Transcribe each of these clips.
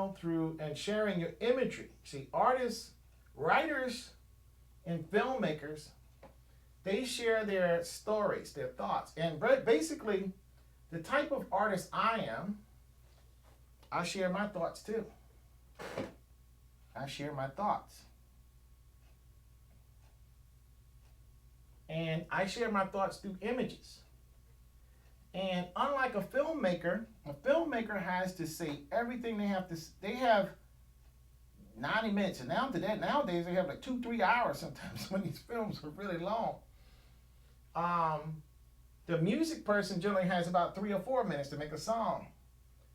tell through and sharing your imagery. See, artists, writers, and filmmakers, they share their stories, their thoughts. And basically, the type of artist I am, I share my thoughts too. I share my thoughts. And I share my thoughts through images. And unlike a filmmaker has to say everything they have to. They have 90 minutes, and nowadays they have like 2-3 hours sometimes when these films are really long. The music person generally has about 3 or 4 minutes to make a song.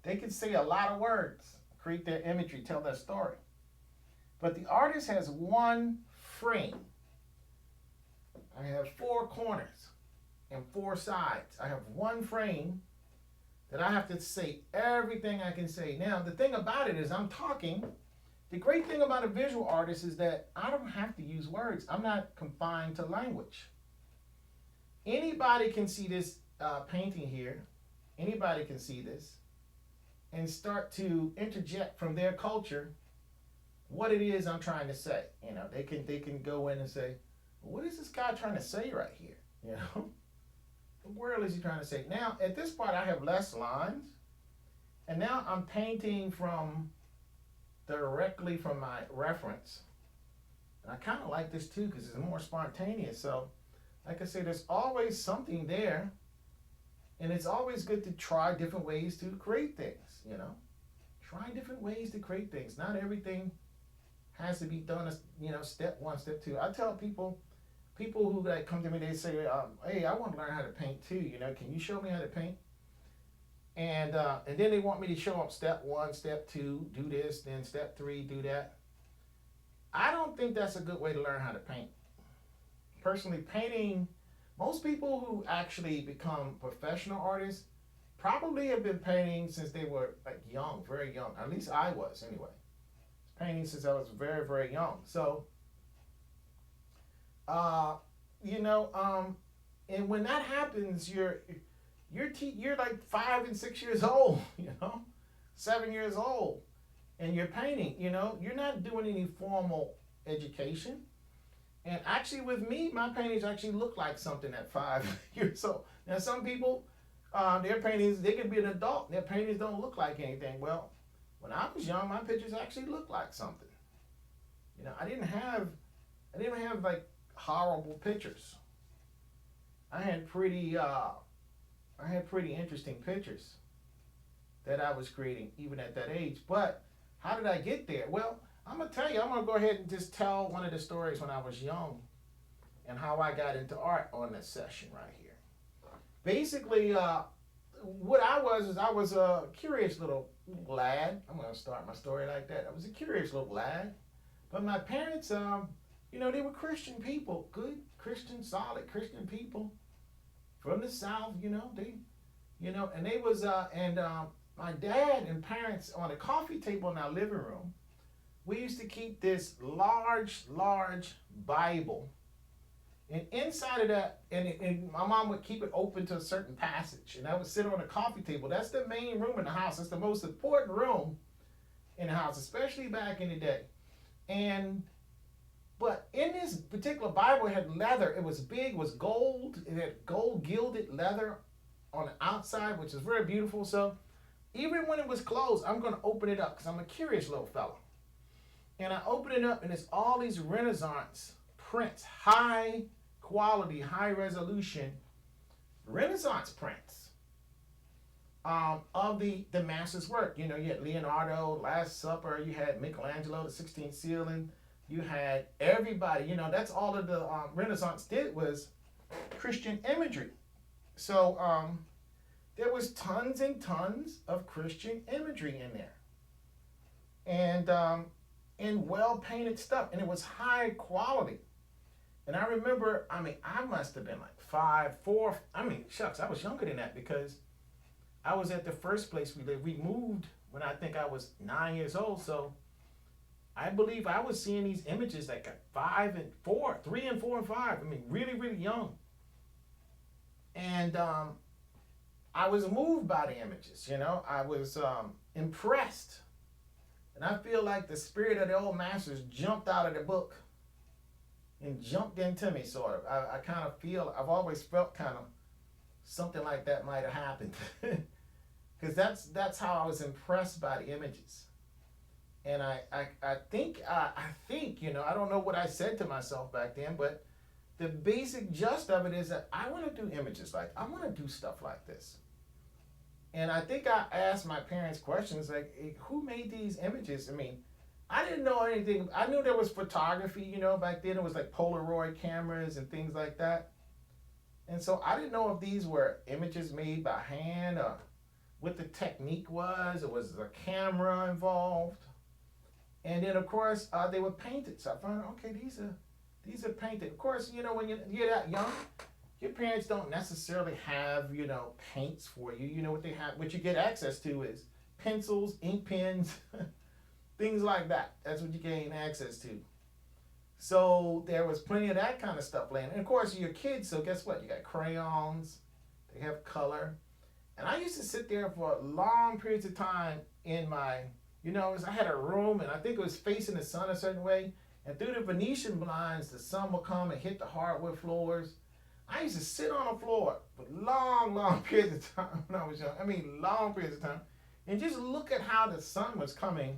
They can say a lot of words, create their imagery, tell their story. But the artist has one frame. I have 4 corners and 4 sides. I have one frame that I have to say everything I can say. Now, the thing about it is I'm talking. The great thing about a visual artist is that I don't have to use words. I'm not confined to language. Anybody can see this painting here. Anybody can see this and start to interject from their culture what it is I'm trying to say. You know, they can go in and say, what is this guy trying to say right here? You know, what world is he trying to say? Now, at this part, I have less lines, and now I'm painting directly from my reference. And I kind of like this too because it's more spontaneous. So, like I said, there's always something there, and it's always good to try different ways to create things. You know, try different ways to create things. Not everything has to be done as, you know, step 1, step 2. I tell people who like come to me, they say, hey, I want to learn how to paint too. You know, can you show me how to paint? And then they want me to show up step 1, step 2, do this, then step 3, do that. I don't think that's a good way to learn how to paint. Personally, painting, most people who actually become professional artists probably have been painting since they were like young, very young. At least I was anyway. Painting since I was very, very young. So, and when that happens, you're like 5 and 6 years old, you know, 7 years old, and you're painting. You know, you're not doing any formal education. And actually, with me, my paintings actually look like something at 5 years old. Now, some people, their paintings, they can be an adult. Their paintings don't look like anything. Well, when I was young, my pictures actually looked like something. You know, I didn't have like horrible pictures. I had pretty interesting pictures that I was creating even at that age. But how did I get there? Well, I'm gonna tell you. I'm gonna go ahead and just tell one of the stories when I was young and how I got into art on this session right here. Basically, what I was a curious little lad. I'm gonna start my story like that. I was a curious little lad, but my parents, you know, they were Christian people, good Christian, solid Christian people from the South. You know, and they was my dad and parents on a coffee table in our living room. We used to keep this large Bible. And inside of that, and my mom would keep it open to a certain passage. And I would sit on a coffee table. That's the main room in the house. It's the most important room in the house, especially back in the day. But in this particular Bible, it had leather. It was big, it was gold. It had gold gilded leather on the outside, which is very beautiful. So even when it was closed, I'm going to open it up because I'm a curious little fellow. And I open it up, and it's all these Renaissance prints, high quality, high resolution Renaissance prints of the master's work. You know, you had Leonardo, Last Supper, you had Michelangelo, the 16th Ceiling, you had everybody. You know, that's all of the Renaissance did was Christian imagery. So there was tons and tons of Christian imagery in there. And well-painted stuff, and it was high quality. And I remember, I must have been like 5, 4, shucks, I was younger than that because I was at the first place we lived. We moved when I think I was 9 years old, so I believe I was seeing these images like at 5 and 4, 3 and 4 and 5. Really, really young. And I was moved by the images, you know. I was impressed And I feel like the spirit of the old masters jumped out of the book and jumped into me, sort of. I kind of feel, I've always felt kind of something like that might have happened. Because that's how I was impressed by the images. And I think, I don't know what I said to myself back then, but the basic gist of it is that I want to do images I want to do stuff like this. And I think I asked my parents questions like, hey, who made these images? I mean, I didn't know anything. I knew there was photography, back then it was like Polaroid cameras and things like that. And so I didn't know if these were images made by hand or what the technique was, or was a camera involved. And then of course they were painted. So I found, okay, these are painted. Of course, when you're that young, your parents don't necessarily have, paints for you. What you get access to is pencils, ink pens, things like that. That's what you gain access to. So there was plenty of that kind of stuff laying. And of course, you're kids, so guess what? You got crayons, they have color. And I used to sit there for long periods of time in my, I had a room, and I think it was facing the sun a certain way. And through the Venetian blinds, the sun would come and hit the hardwood floors. I used to sit on the floor for long periods of time when I was young. I mean, long periods of time. And just look at how the sun was coming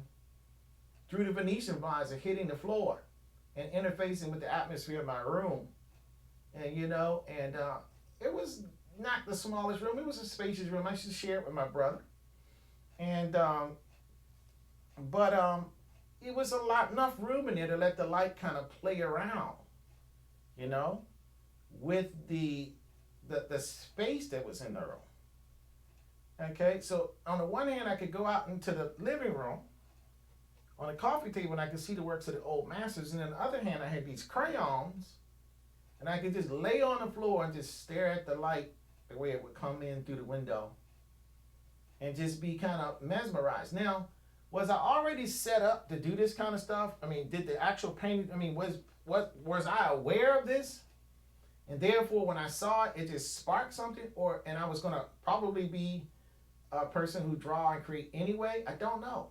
through the Venetian blinds and hitting the floor and interfacing with the atmosphere of my room. And, it was not the smallest room. It was a spacious room. I used to share it with my brother. And, it was enough room in there to let the light kind of play around, with the space that was in the room. Okay, so on the one hand, I could go out into the living room on a coffee table and I could see the works of the old masters. And on the other hand, I had these crayons and I could just lay on the floor and just stare at the light the way it would come in through the window and just be kind of mesmerized. Now, was I already set up to do this kind of stuff? I mean, did the actual painting, was I aware of this? And therefore, when I saw it, it just sparked something? And I was going to probably be a person who draw and create anyway? I don't know.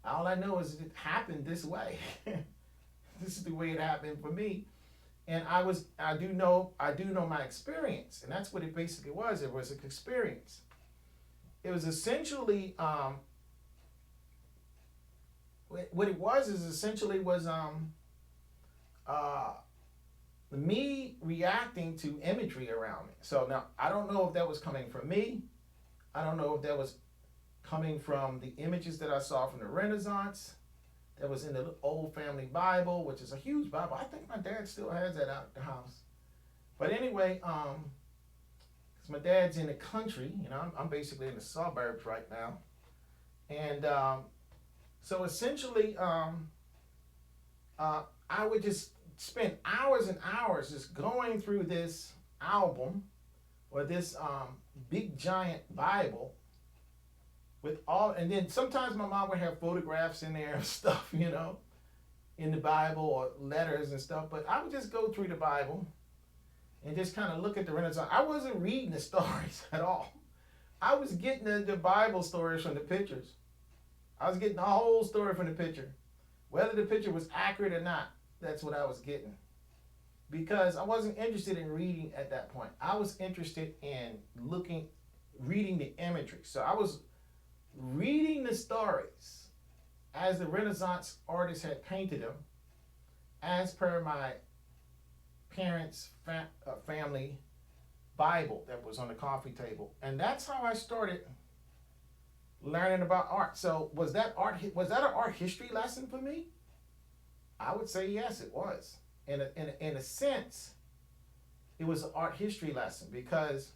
All I know is it happened this way. This is the way it happened for me. And I do know my experience. And that's what it basically was. It was an experience. It was essentially, what it was me reacting to imagery around me. So now, I don't know if that was coming from me. I don't know if that was coming from the images that I saw from the Renaissance, that was in the old family Bible, which is a huge Bible. I think my dad still has that out at the house. But anyway, because my dad's in the country, I'm basically in the suburbs right now. And so essentially, I would just spend hours and hours just going through this album or this big giant Bible with and then sometimes my mom would have photographs in there of stuff, in the Bible or letters and stuff, but I would just go through the Bible and just kind of look at the Renaissance. I wasn't reading the stories at all. I was getting the Bible stories from the pictures. I was getting the whole story from the picture. Whether the picture was accurate or not, that's what I was getting. Because I wasn't interested in reading at that point. I was interested in reading the imagery. So I was reading the stories as the Renaissance artists had painted them, as per my parents' family Bible that was on the coffee table. And that's how I started learning about art. So was that an art history lesson for me? I would say yes, it was. In a sense, it was an art history lesson because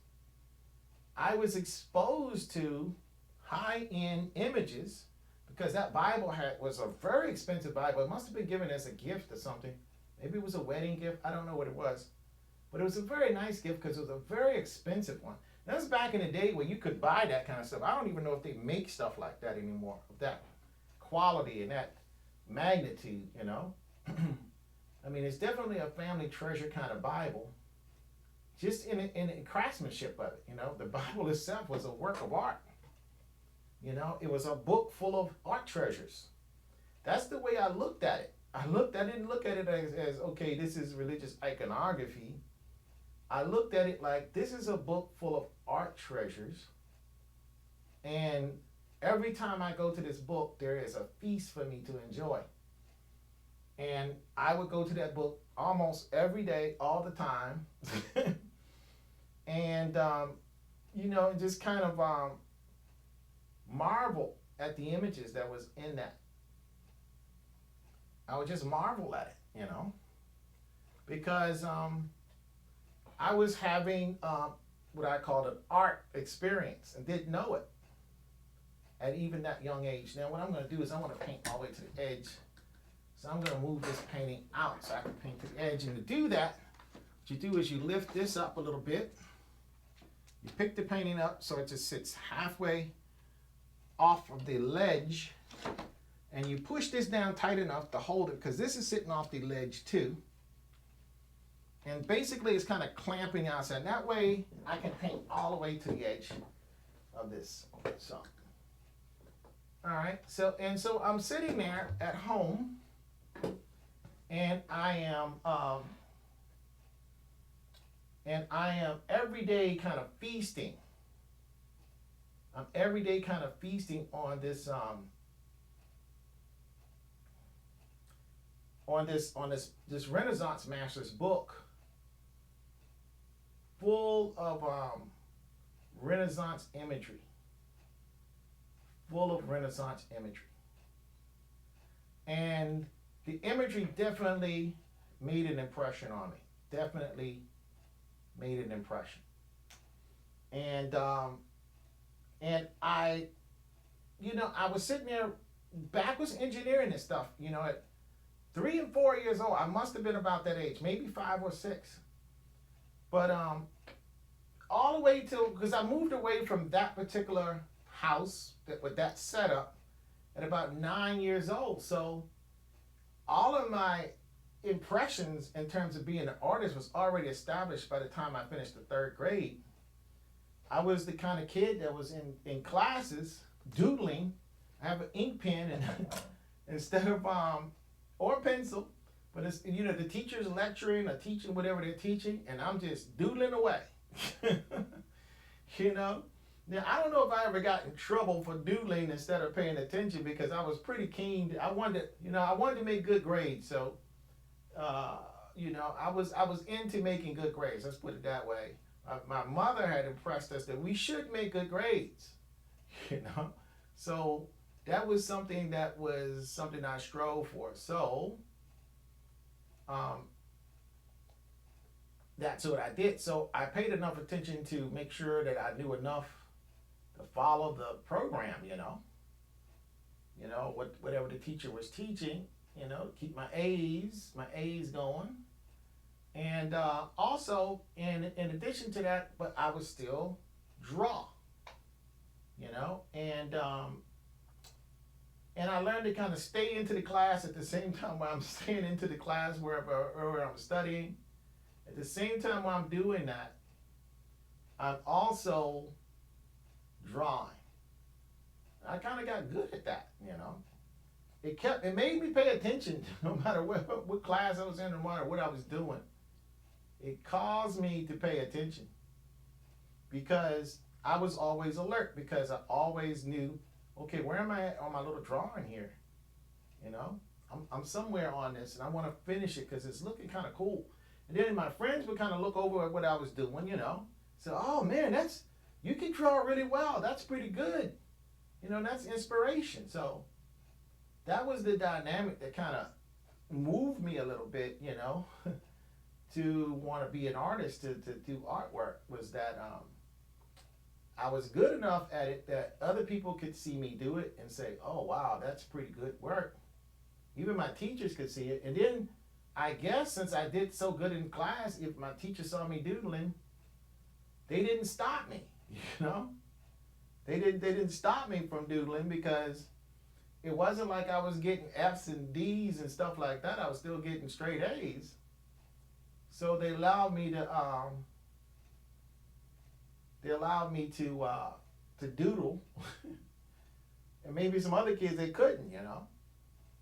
I was exposed to high-end images because that Bible was a very expensive Bible. It must have been given as a gift or something. Maybe it was a wedding gift. I don't know what it was. But it was a very nice gift because it was a very expensive one. That's back in the day where you could buy that kind of stuff. I don't even know if they make stuff like that anymore, of that quality and that magnitude, I mean, it's definitely a family treasure kind of Bible, just in the craftsmanship of it. The Bible itself was a work of art. It was a book full of art treasures. That's the way I looked at it. I didn't look at it as okay, this is religious iconography. I looked at it like this is a book full of art treasures. And every time I go to this book, there is a feast for me to enjoy. And I would go to that book almost every day, all the time. And, just kind of marvel at the images that was in that. I would just marvel at it, because I was having what I called an art experience and didn't know it at even that young age. Now, what I'm going to do is I want to paint all the way to the edge. So I'm going to move this painting out so I can paint to the edge. And to do that, what you do is you lift this up a little bit. You pick the painting up so it just sits halfway off of the ledge. And you push this down tight enough to hold it, because this is sitting off the ledge too. And basically it's kind of clamping outside. That way I can paint all the way to the edge of this. So, all right. So I'm sitting there at home, and I am every day kind of feasting. I'm every day kind of feasting on this this Renaissance master's book, full of Renaissance imagery. Full of Renaissance imagery. And the imagery definitely made an impression on me. Definitely made an impression. And I was sitting there backwards engineering this stuff, at 3 and 4 years old. I must have been about that age, maybe 5 or 6. But all the way till, because I moved away from that particular house with that setup at about 9 years old. So all of my impressions in terms of being an artist was already established by the time I finished the 3rd grade. I was the kind of kid that was in classes doodling. I have an ink pen and instead of or pencil, but it's, the teacher's lecturing or teaching whatever they're teaching, and I'm just doodling away. Now, I don't know if I ever got in trouble for doodling instead of paying attention, because I was pretty keen. I wanted to make good grades. So, I was into making good grades. Let's put it that way. My mother had impressed us that we should make good grades, So that was something I strove for. So, that's what I did. So I paid enough attention to make sure that I knew enough to follow the program, whatever the teacher was teaching, keep my A's going. And also, in addition to that, but I would still draw, and I learned to kind of stay into the class at the same time while I'm staying into the class wherever I'm studying. At the same time while I'm doing that, I'm also drawing. I kind of got good at that, It made me pay attention no matter what class I was in, no matter what I was doing. It caused me to pay attention because I was always alert, because I always knew, okay, where am I at on my little drawing here? I'm somewhere on this, and I want to finish it because it's looking kind of cool. And then my friends would kind of look over at what I was doing, So, oh man, you can draw really well. That's pretty good. That's inspiration. So that was the dynamic that kind of moved me a little bit, to want to be an artist, to do artwork, was that I was good enough at it that other people could see me do it and say, oh, wow, that's pretty good work. Even my teachers could see it. And then I guess since I did so good in class, if my teacher saw me doodling, they didn't stop me, They didn't stop me from doodling, because it wasn't like I was getting F's and D's and stuff like that. I was still getting straight A's. So they allowed me to doodle. And maybe some other kids, they couldn't,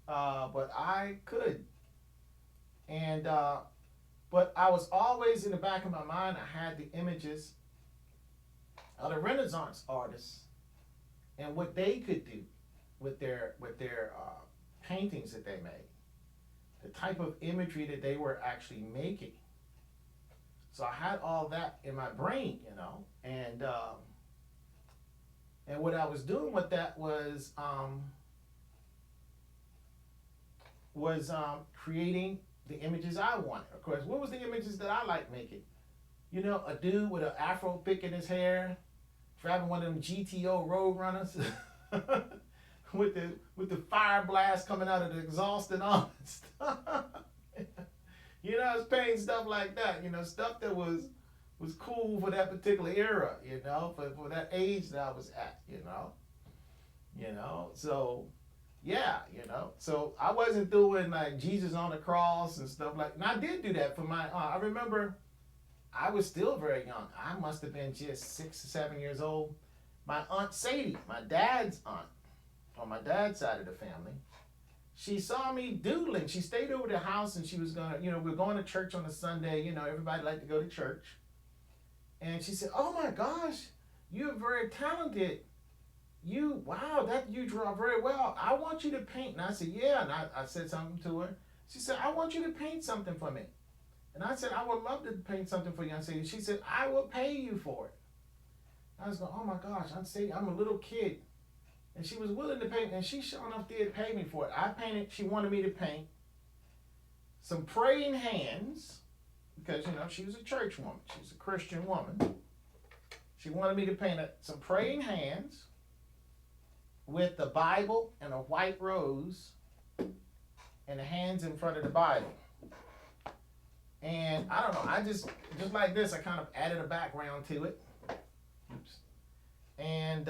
but I could. And but I was always in the back of my mind. I had the images of the Renaissance artists and what they could do with their paintings that they made, the type of imagery that they were actually making. So I had all that in my brain, you know, and what I was doing with that was creating the images I wanted. Of course, what was the images that I liked making? You know, a dude with an afro pick in his hair, driving one of them GTO road runners, with the fire blast coming out of the exhaust and all that stuff. You know, I was painting stuff like that. You know, stuff that was cool for that particular era. You know, for that age that I was at. You know, so. Yeah, you know. So I wasn't doing like Jesus on the cross and stuff like. And I did do that for my. I remember, I was still very young. I must have been just 6 or 7 years old. My aunt Sadie, my dad's aunt, on my dad's side of the family, she saw me doodling. She stayed over the house and she was gonna, you know, we're going to church on a Sunday. You know, everybody liked to go to church. And she said, "Oh my gosh, you're very talented. Wow, that you draw very well. I want you to paint." And I said, "Yeah." And I said something to her. She said, "I want you to paint something for me." And I said, "I would love to paint something for you, Aunt Sadie." She said, "I will pay you for it." I was going, "Oh my gosh, Aunt Sadie, I'm a little kid." And she was willing to pay me, and she sure enough did pay me for it. She wanted me to paint some praying hands, because, you know, she was a church woman. She was a Christian woman. She wanted me to paint some praying hands with the Bible and a white rose and the hands in front of the Bible. And I don't know, I just like this, I kind of added a background to it. Oops. And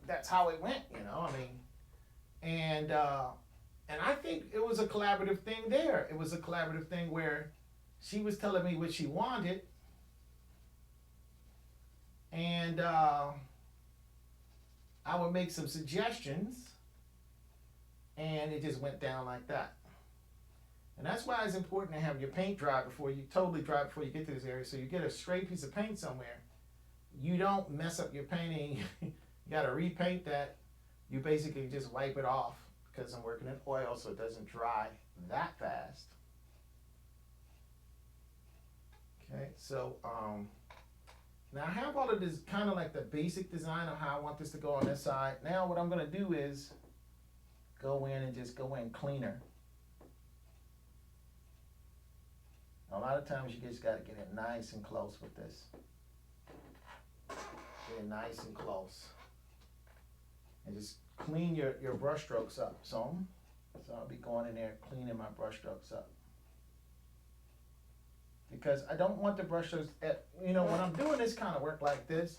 that's how it went, you know, I mean, and I think it was a collaborative thing there. It was a collaborative thing where she was telling me what she wanted, and I would make some suggestions, and it just went down like that. And that's why it's important to have your paint dry before you get to this area, so you get a straight piece of paint somewhere. You don't mess up your painting. You got to repaint that. You basically just wipe it off, because I'm working in oil, so it doesn't dry that fast. Okay, so now I have all of this kind of like the basic design of how I want this to go on this side. Now what I'm going to do is go in and just go in cleaner. A lot of times you just got to get it nice and close with this. Get it nice and close. And just clean your brush strokes up some. So I'll be going in there cleaning my brush strokes up. Because I don't want the brush strokes, you know, when I'm doing this kind of work like this,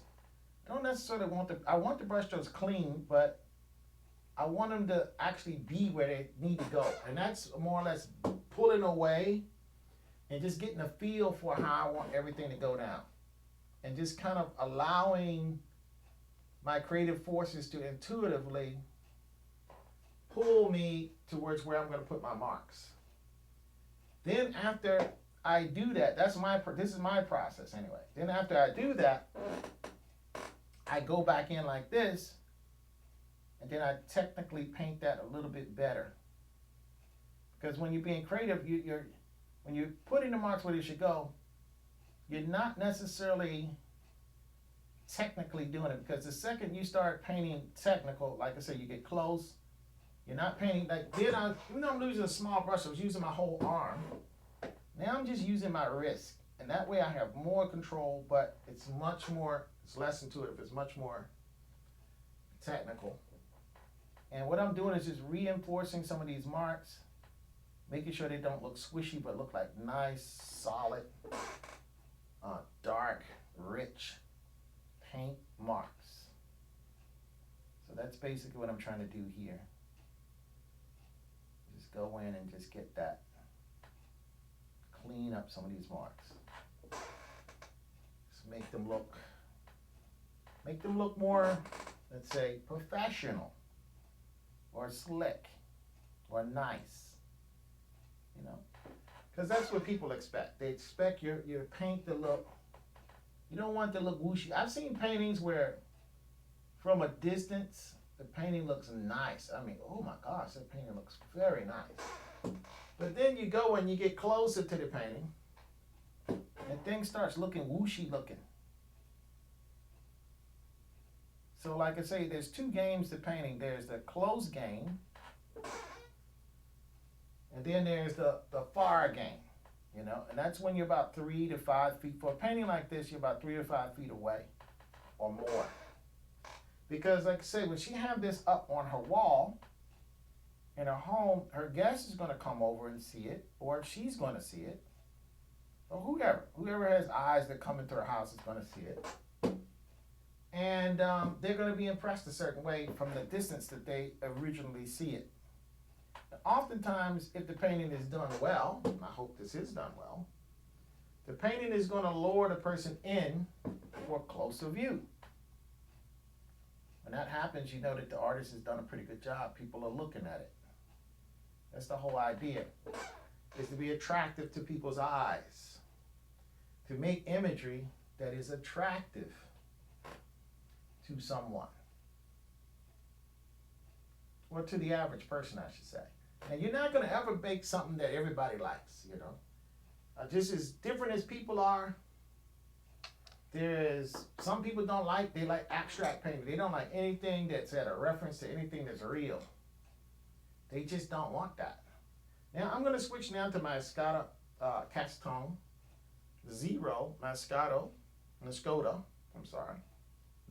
I don't necessarily I want the brush strokes clean, but I want them to actually be where they need to go. And that's more or less pulling away and just getting a feel for how I want everything to go down. And just kind of allowing my creative forces to intuitively pull me towards where I'm going to put my marks. Then after I do that, this is my process anyway. Then after I do that, I go back in like this, and then I technically paint that a little bit better. Because when you're being creative, when you're putting the marks where they should go, you're not necessarily technically doing it, because the second you start painting technical, like I said, you get close. You're not painting like even though I'm using a small brush, I was using my whole arm. Now I'm just using my wrist, and that way I have more control, but it's less intuitive. It's much more technical. And what I'm doing is just reinforcing some of these marks, making sure they don't look squishy, but look like nice, solid, dark, rich paint marks. So that's basically what I'm trying to do here. Just go in and just get that, clean up some of these marks. Just make them look more, let's say, professional or slick. or nice, you know, because that's what people expect. They expect your paint to look, you don't want it to look whooshy. I've seen paintings where from a distance, the painting looks nice. I mean, oh my gosh, that painting looks very nice. But then you go and you get closer to the painting, and things starts looking whooshy looking. So like I say, there's two games to painting. There's the close game, and then there's the far game, you know, and that's when you're about 3 to 5 feet. For a painting like this, you're about 3 to 5 feet away or more. Because like I said, when she have this up on her wall in her home, her guest is going to come over and see it, or she's going to see it, or whoever has eyes that come into her house is going to see it. And they're going to be impressed a certain way from the distance that they originally see it. And oftentimes, if the painting is done well, and I hope this is done well, the painting is going to lure the person in for a closer view. When that happens, you know that the artist has done a pretty good job. People are looking at it. That's the whole idea, is to be attractive to people's eyes, to make imagery that is attractive to someone, or to the average person, I should say. And you're not going to ever make something that everybody likes, you know. Just as different as people are, there's some people they like abstract painting. They don't like anything that's at a reference to anything that's real. They just don't want that. Now I'm going to switch now to my Scotto Castone Zero, my Scotto, Nascoda, I'm sorry,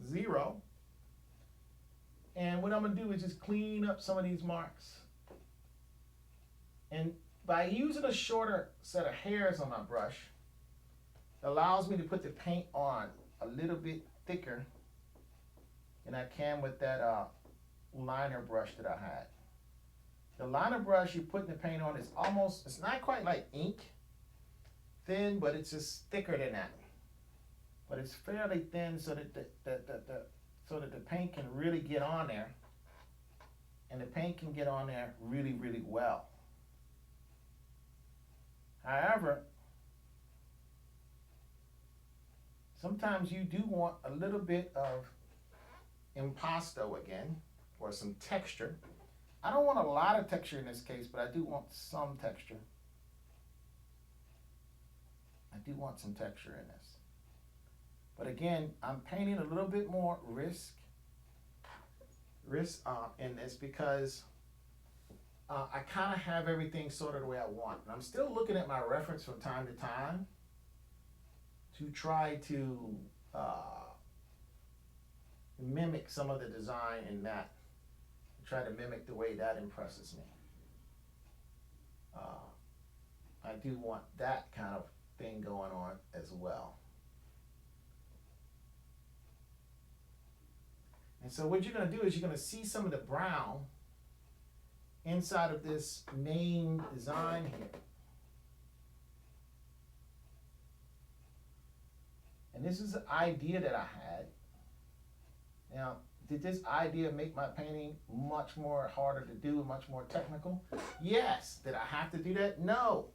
Zero. And what I'm going to do is just clean up some of these marks. And by using a shorter set of hairs on my brush, it allows me to put the paint on a little bit thicker than I can with that liner brush that I had. The liner brush you're putting the paint on is almost, it's not quite like ink thin, but it's just thicker than that. But it's fairly thin so that the paint can really get on there, and the paint can get on there really, really well. However, sometimes you do want a little bit of impasto again, or some texture. I don't want a lot of texture in this case, but I do want some texture. I do want some texture in this. But again, I'm painting a little bit more risk in this because I kind of have everything sorted the way I want. And I'm still looking at my reference from time to time to try to mimic some of the design in that. Try to mimic the way that impresses me. I do want that kind of thing going on as well. And so what you're going to do is you're going to see some of the brown inside of this main design here. And this is an idea that I had. Now, did this idea make my painting much more harder to do, much more technical? Yes. Did I have to do that? No.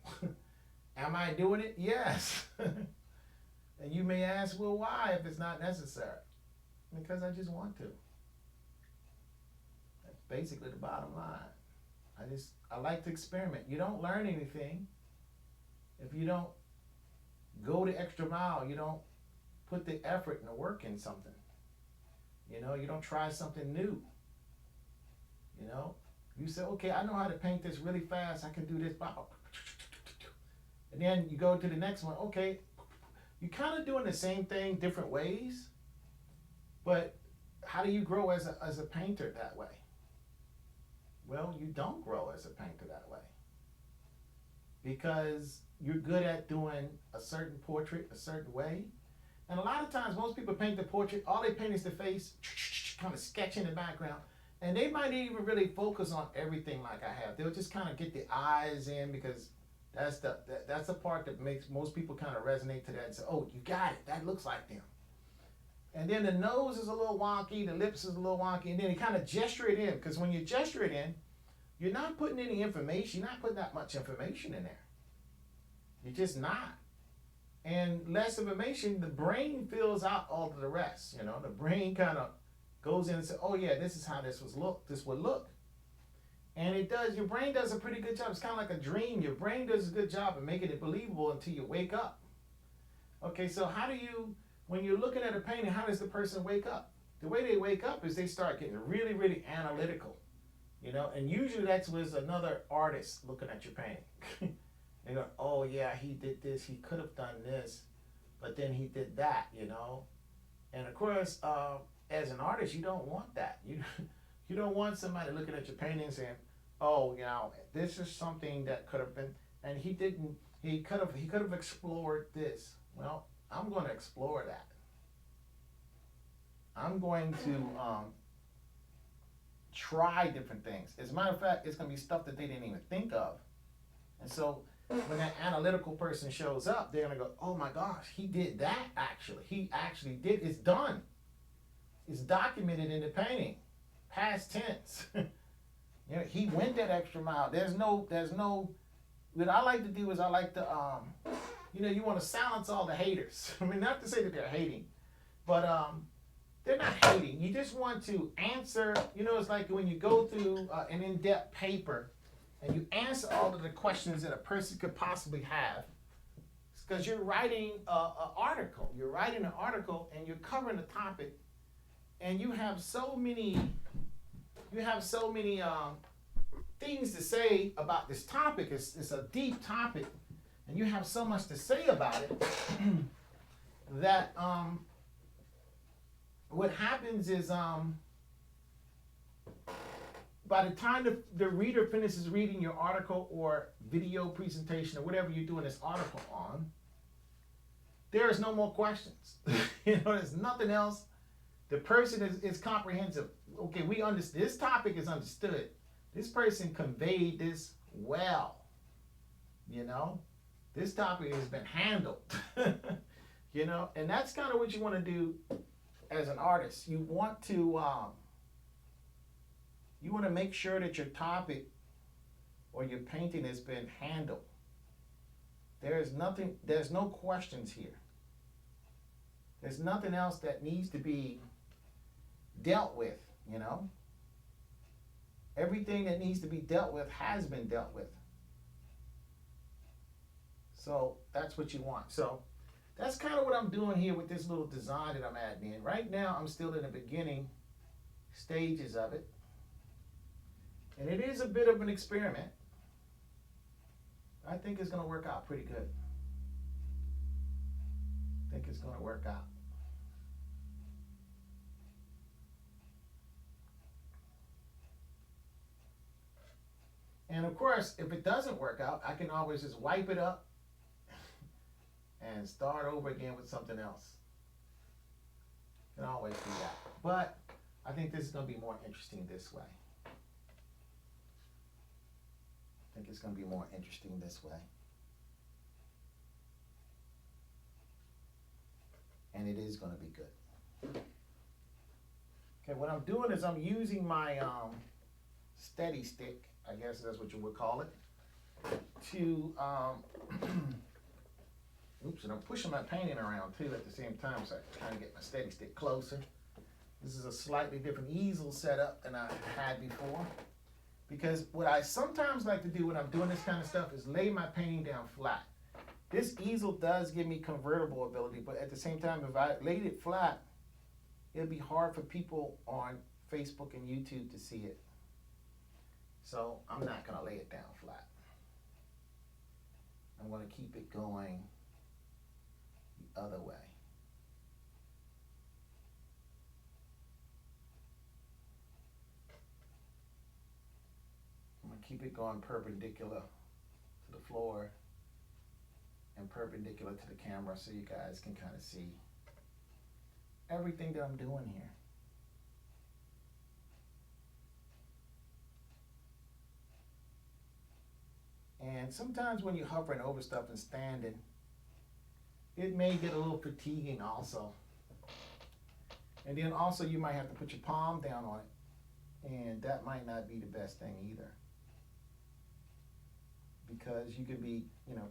Am I doing it? Yes. And you may ask, well, why if it's not necessary? Because I just want to. That's basically the bottom line. I like to experiment. You don't learn anything if you don't go the extra mile. You don't put the effort and the work in something. You know, you don't try something new. You know, you say, okay, I know how to paint this really fast. I can do this. And then you go to the next one. Okay, you're kind of doing the same thing different ways. But how do you grow as a painter that way? Well, you don't grow as a painter that way. Because you're good at doing a certain portrait a certain way. And a lot of times, most people paint the portrait, all they paint is the face, kind of sketch in the background. And they might even really focus on everything like I have. They'll just kind of get the eyes in because that's the part that makes most people kind of resonate to that and say, oh, you got it. That looks like them. And then the nose is a little wonky, the lips is a little wonky, and then you kind of gesture it in. Because when you gesture it in, you're not putting any information, you're not putting that much information in there. You're just not. And less information, the brain fills out all of the rest. You know, the brain kind of goes in and says, oh yeah, this is how this would look. And it does, your brain does a pretty good job. It's kind of like a dream. Your brain does a good job of making it believable until you wake up. Okay, so how do you, when you're looking at a painting, how does the person wake up? The way they wake up is they start getting really, really analytical. You know, and usually that's with another artist looking at your painting. They go, oh yeah, he did this, he could have done this, but then he did that, you know. And of course, as an artist, you don't want that. You don't want somebody looking at your painting and saying, oh, you know, this is something that could have been, and he didn't, he could have explored this. Well, I'm going to explore that. I'm going to try different things. As a matter of fact, it's going to be stuff that they didn't even think of. And so when that analytical person shows up, they're going to go, oh my gosh, he did that actually. He actually did. It's done. It's documented in the painting. Past tense. You know, he went that extra mile. There's no, what I like to do is I like to, you know, you want to silence all the haters. I mean, not to say that they're hating, but they're not hating. You just want to answer, you know, it's like when you go through an in-depth paper and you answer all of the questions that a person could possibly have. It's because you're writing an article. You're writing an article and you're covering a topic, and you have so many things to say about this topic. It's a deep topic, and you have so much to say about it that what happens is by the time the reader finishes reading your article or video presentation or whatever you're doing this article on, there is no more questions. You know, there's nothing else. The person is comprehensive. Okay, we understand. This topic is understood. This person conveyed this well. You know, this topic has been handled. You know, and that's kind of what you want to do as an artist. You want to make sure that your topic or your painting has been handled. There's no questions here. There's nothing else that needs to be dealt with, you know. Everything that needs to be dealt with has been dealt with. So that's what you want. So that's kind of what I'm doing here with this little design that I'm adding in. Right now, I'm still in the beginning stages of it. And it is a bit of an experiment. I think it's going to work out pretty good. I think it's going to work out. And of course, if it doesn't work out, I can always just wipe it up and start over again with something else. Can always do that. But I think this is going to be more interesting this way. I think it's going to be more interesting this way. And it is going to be good. Okay, what I'm doing is I'm using my steady stick, I guess that's what you would call it, to, oops, and I'm pushing my painting around too at the same time, so I kind of get my steady stick closer. This is a slightly different easel setup than I had before. Because what I sometimes like to do when I'm doing this kind of stuff is lay my painting down flat. This easel does give me convertible ability, but at the same time, if I laid it flat, it'd be hard for people on Facebook and YouTube to see it. So I'm not going to lay it down flat. I'm going to keep it going the other way. I'm going to keep it going perpendicular to the floor and perpendicular to the camera so you guys can kind of see everything that I'm doing here. And sometimes when you're hovering over stuff and standing, it may get a little fatiguing also. And then also you might have to put your palm down on it, and that might not be the best thing either. because you could be,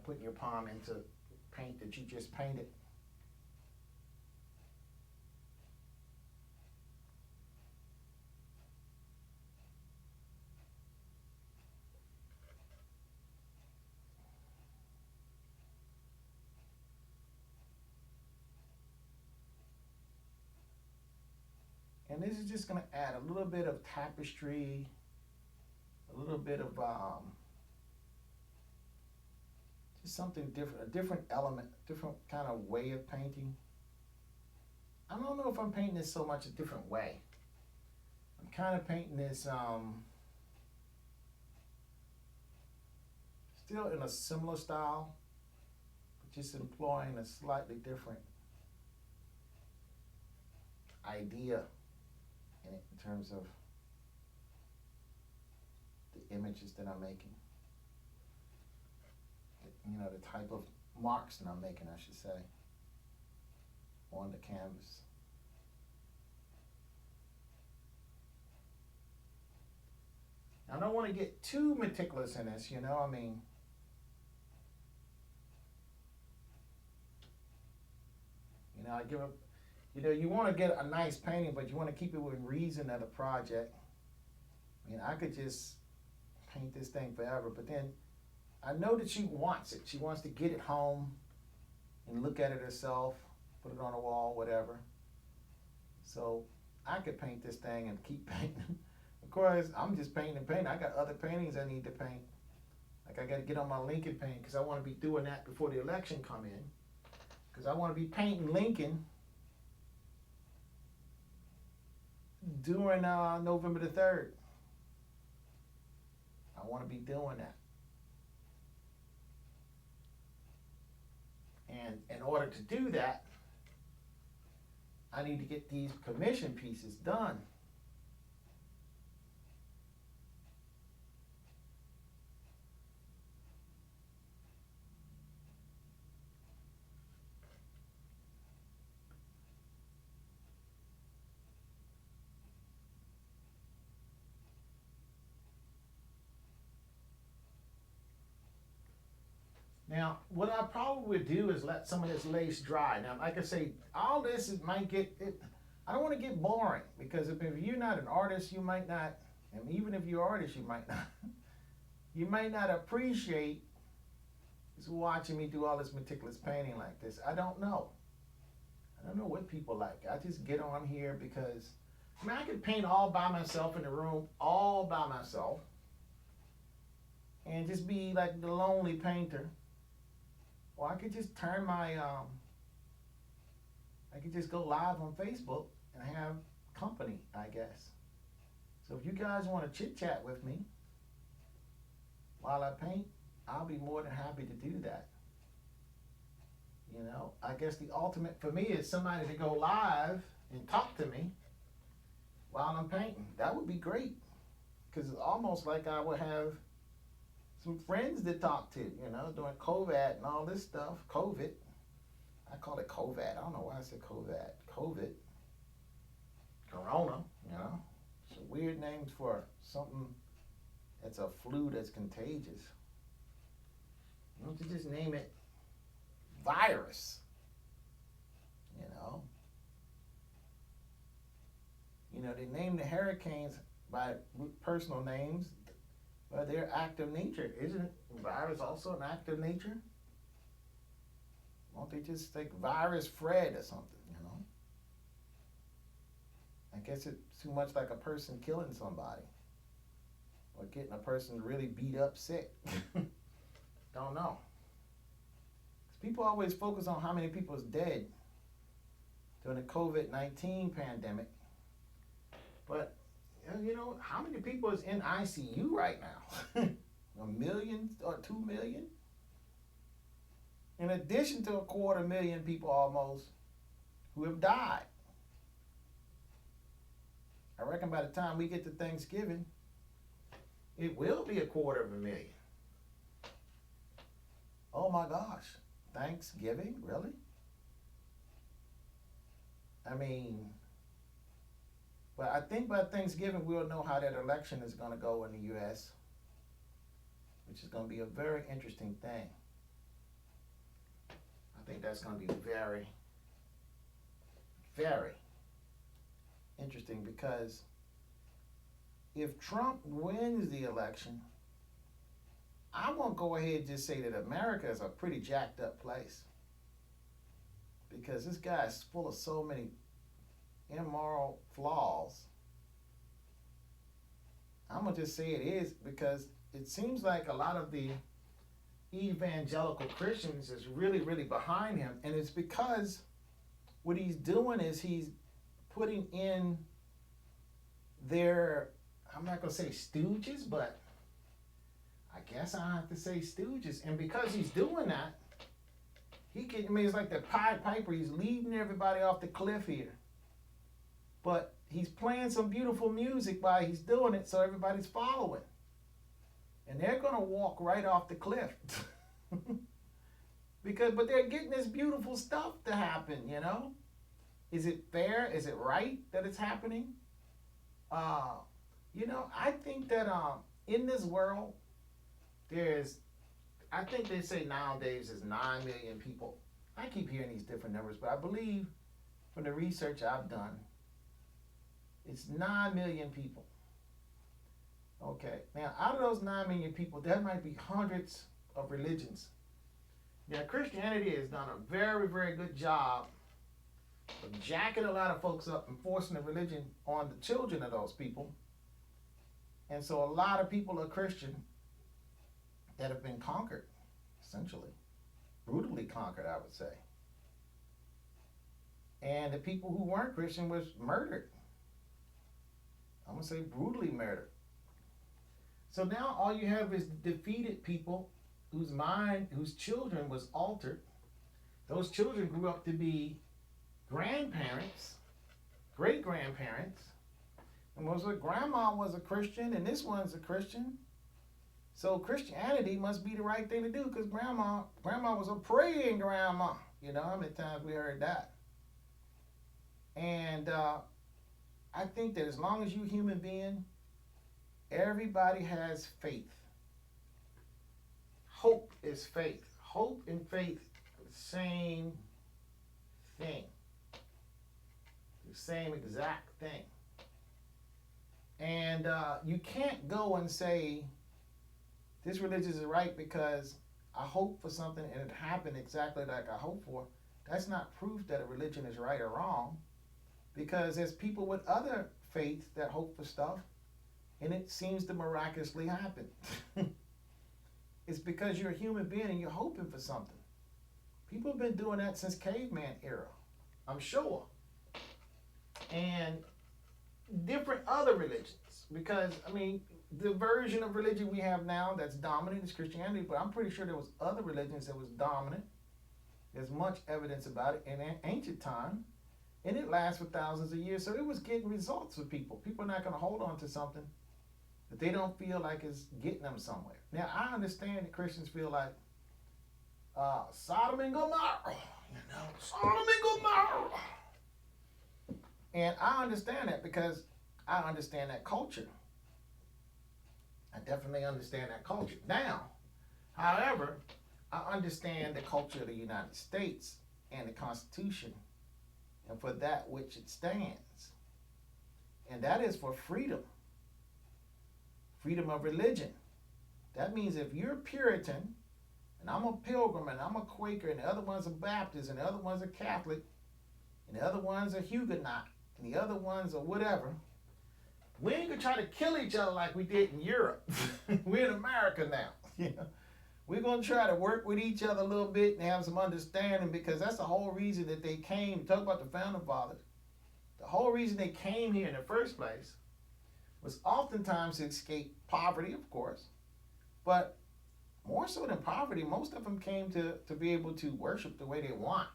putting your palm into paint that you just painted. And this is just going to add a little bit of tapestry, a little bit of just something different, a different element, different kind of way of painting. I don't know if I'm painting this so much a different way. I'm kind of painting this still in a similar style, but just employing a slightly different idea in it, in terms of the images that I'm making. The type of marks that I'm making, I should say, on the canvas. I don't want to get too meticulous in this, I give up. You want to get a nice painting, but you want to keep it within reason of the project. I could just paint this thing forever, but then I know that she wants it. She wants to get it home and look at it herself, put it on the wall, whatever. So I could paint this thing and keep painting. Of course, I'm just painting and painting. I got other paintings I need to paint. Like I got to get on my Lincoln paint because I want to be doing that before the election come in. Because I want to be painting Lincoln during November the 3rd. I want to be doing that. And in order to do that, I need to get these commission pieces done. Now, what I probably would do is let some of this lace dry. Now, like I say, all this might get, I don't want to get boring, because if you're not an artist, you might not, and even if you're an artist, you might not appreciate just watching me do all this meticulous painting like this. I don't know. I don't know what people like. I just get on here because, I could paint all by myself in the room, all by myself, and just be like the lonely painter. Or I could just turn my, I could just go live on Facebook and have company, I guess. So if you guys want to chit chat with me while I paint, I'll be more than happy to do that. I guess the ultimate for me is somebody to go live and talk to me while I'm painting. That would be great, because it's almost like I would have some friends to talk to, during COVID and all this stuff. COVID. I call it COVID. I don't know why I said COVID. COVID. Corona, Some weird names for something that's a flu that's contagious. Why don't you just name it virus? They name the hurricanes by personal names. But they're act of nature. Isn't virus also an act of nature? Won't they just take virus Fred or something, I guess it's too much like a person killing somebody. Or getting a person really beat up sick. Don't know. 'Cause people always focus on how many people is dead during the COVID-19 pandemic. But how many people is in ICU right now? 1 million or 2 million? In addition to 250,000 people almost who have died. I reckon by the time we get to Thanksgiving, it will be 250,000. Oh my gosh, Thanksgiving, really? But I think by Thanksgiving we'll know how that election is going to go in the U.S. which is going to be a very interesting thing. I think that's going to be very, very interesting, because if Trump wins the election, I won't go ahead and just say that America is a pretty jacked up place, because this guy is full of so many immoral flaws. I'm going to just say it is, because it seems like a lot of the evangelical Christians is really, really behind him. And it's because what he's doing is he's putting in their, I'm not going to say stooges, but I guess I have to say stooges. And because he's doing that, he can, I mean, it's like the Pied Piper. He's leading everybody off the cliff here. But he's playing some beautiful music while he's doing it, so everybody's following. And they're going to walk right off the cliff. But they're getting this beautiful stuff to happen, you know? Is it fair? Is it right that it's happening? You know, I think that in this world, I think they say nowadays there's 9 million people. I keep hearing these different numbers, but I believe from the research I've done, it's 9 million people. Okay, now out of those 9 million people, there might be hundreds of religions. Now, Christianity has done a very, very good job of jacking a lot of folks up and forcing the religion on the children of those people. And so a lot of people are Christian that have been conquered, essentially. Brutally conquered, I would say. And the people who weren't Christian was murdered. I'm going to say brutally murdered. So now all you have is defeated people whose mind, whose children was altered. Those children grew up to be grandparents, great-grandparents. And grandma was a Christian, and this one's a Christian. So Christianity must be the right thing to do, because grandma was a praying grandma. You know how many times we heard that? And I think that as long as you're a human being, everybody has faith. Hope is faith. Hope and faith are the same thing. The same exact thing. And you can't go and say, this religion is right because I hope for something and it happened exactly like I hoped for. That's not proof that a religion is right or wrong, because there's people with other faiths that hope for stuff and it seems to miraculously happen. It's because you're a human being and you're hoping for something. People have been doing that since caveman era, I'm sure. And different other religions, because, I mean, the version of religion we have now that's dominant is Christianity, but I'm pretty sure there was other religions that was dominant. There's much evidence about it in ancient time, and it lasts for thousands of years, so it was getting results for people. People are not going to hold on to something that they don't feel like is getting them somewhere. Now, I understand that Christians feel like Sodom and Gomorrah, you know, Sodom and Gomorrah. And I understand that because I understand that culture. I definitely understand that culture. Now, however, I understand the culture of the United States and the Constitution and for that which it stands. And that is for freedom. Freedom of religion. That means if you're Puritan, and I'm a Pilgrim, and I'm a Quaker, and the other one's a Baptist, and the other one's a Catholic, and the other one's a Huguenot, and the other one's a whatever, we ain't gonna try to kill each other like we did in Europe. We're in America now. You know? We're gonna try to work with each other a little bit and have some understanding, because that's the whole reason that they came. Talk about the founding fathers. The whole reason they came here in the first place was oftentimes to escape poverty, of course, but more so than poverty, most of them came to be able to worship the way they want,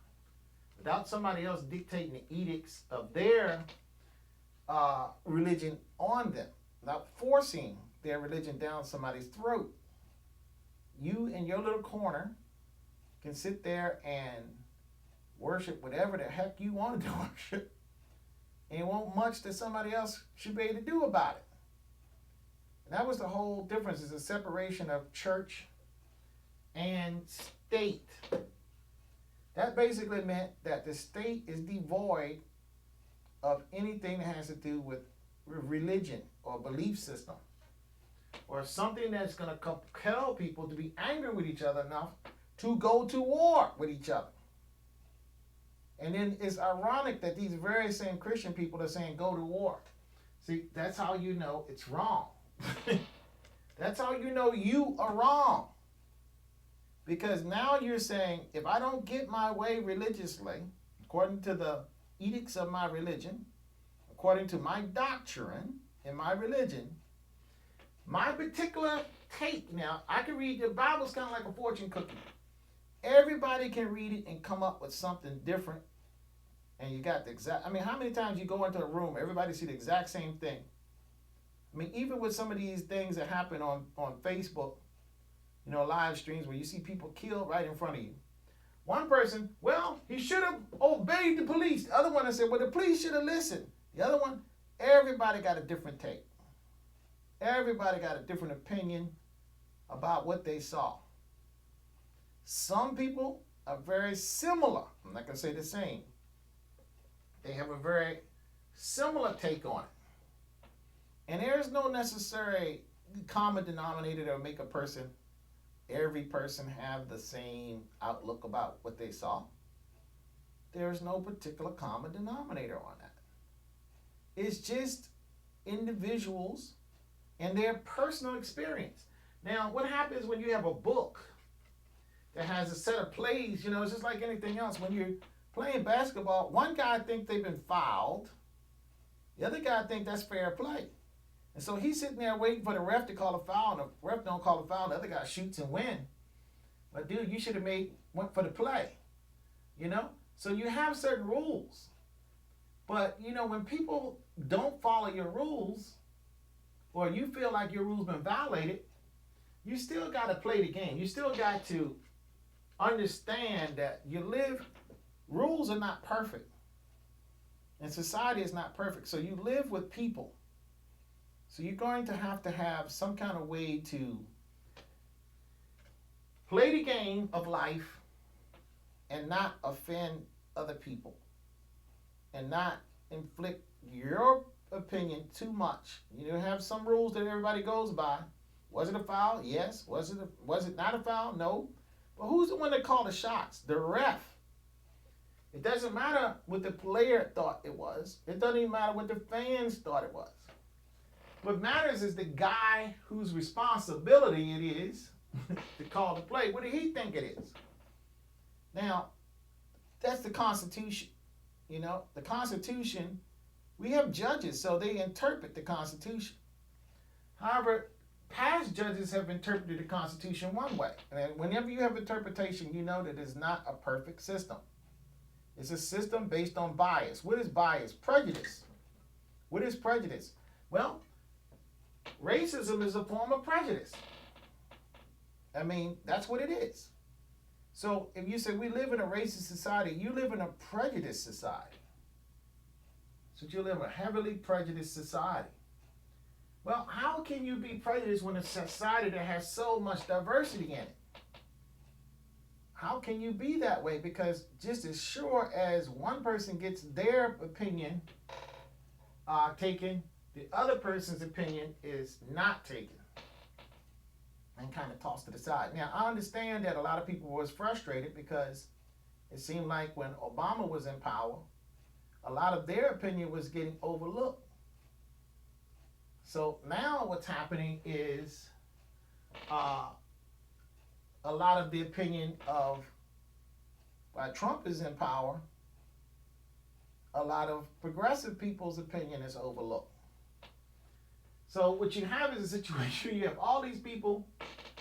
without somebody else dictating the edicts of their religion on them, not forcing their religion down somebody's throat. You in your little corner can sit there and worship whatever the heck you want to worship, and it won't much that somebody else should be able to do about it. And that was the whole difference, is the separation of church and state. That basically meant that the state is devoid of anything that has to do with religion or belief system, or something that's going to compel people to be angry with each other enough to go to war with each other. And then it's ironic that these very same Christian people are saying go to war. See, that's how you know it's wrong. That's how you know you are wrong. Because now you're saying, if I don't get my way religiously, according to the edicts of my religion, according to my doctrine in my religion, my particular take, now, I can read, the Bible's kind of like a fortune cookie. Everybody can read it and come up with something different. And you got the exact, I mean, how many times you go into a room, everybody see the exact same thing? I mean, even with some of these things that happen on Facebook, you know, live streams where you see people killed right in front of you. One person, well, he should have obeyed the police. The other one, I said, well, the police should have listened. The other one, everybody got a different take. Everybody got a different opinion about what they saw. Some people are very similar. I'm not going to say the same. They have a very similar take on it. And there's no necessary common denominator that will make every person have the same outlook about what they saw. There's no particular common denominator on that. It's just individuals and their personal experience. Now, what happens when you have a book that has a set of plays? You know, it's just like anything else. When you're playing basketball, one guy thinks they've been fouled. The other guy thinks that's fair play. And so he's sitting there waiting for the ref to call a foul, and the ref don't call a foul, the other guy shoots and wins. But dude, you should have went for the play. You know? So you have certain rules. But, you know, when people don't follow your rules, or you feel like your rules been violated, you still got to play the game. You still got to understand that rules are not perfect. And society is not perfect. So you live with people. So you're going to have some kind of way to play the game of life and not offend other people and not inflict your opinion too much. You have some rules that everybody goes by. Was it a foul? Yes. Was it not a foul? No. But who's the one that called the shots? The ref. It doesn't matter what the player thought it was. It doesn't even matter what the fans thought it was. What matters is the guy whose responsibility it is to call the play. What did he think it is? Now, that's the Constitution. You know, the Constitution, we have judges, so they interpret the Constitution. However, past judges have interpreted the Constitution one way. And whenever you have interpretation, you know that it's not a perfect system. It's a system based on bias. What is bias? Prejudice. What is prejudice? Well, racism is a form of prejudice. I mean, that's what it is. So if you say we live in a racist society, you live in a prejudiced society. So you live in a heavily prejudiced society. Well, how can you be prejudiced when it's a society that has so much diversity in it? How can you be that way? Because just as sure as one person gets their opinion taken, the other person's opinion is not taken and kind of tossed to the side. Now, I understand that a lot of people was frustrated because it seemed like when Obama was in power, a lot of their opinion was getting overlooked. So now what's happening is a lot of the opinion of while Trump is in power, a lot of progressive people's opinion is overlooked. So what you have is a situation, you have all these people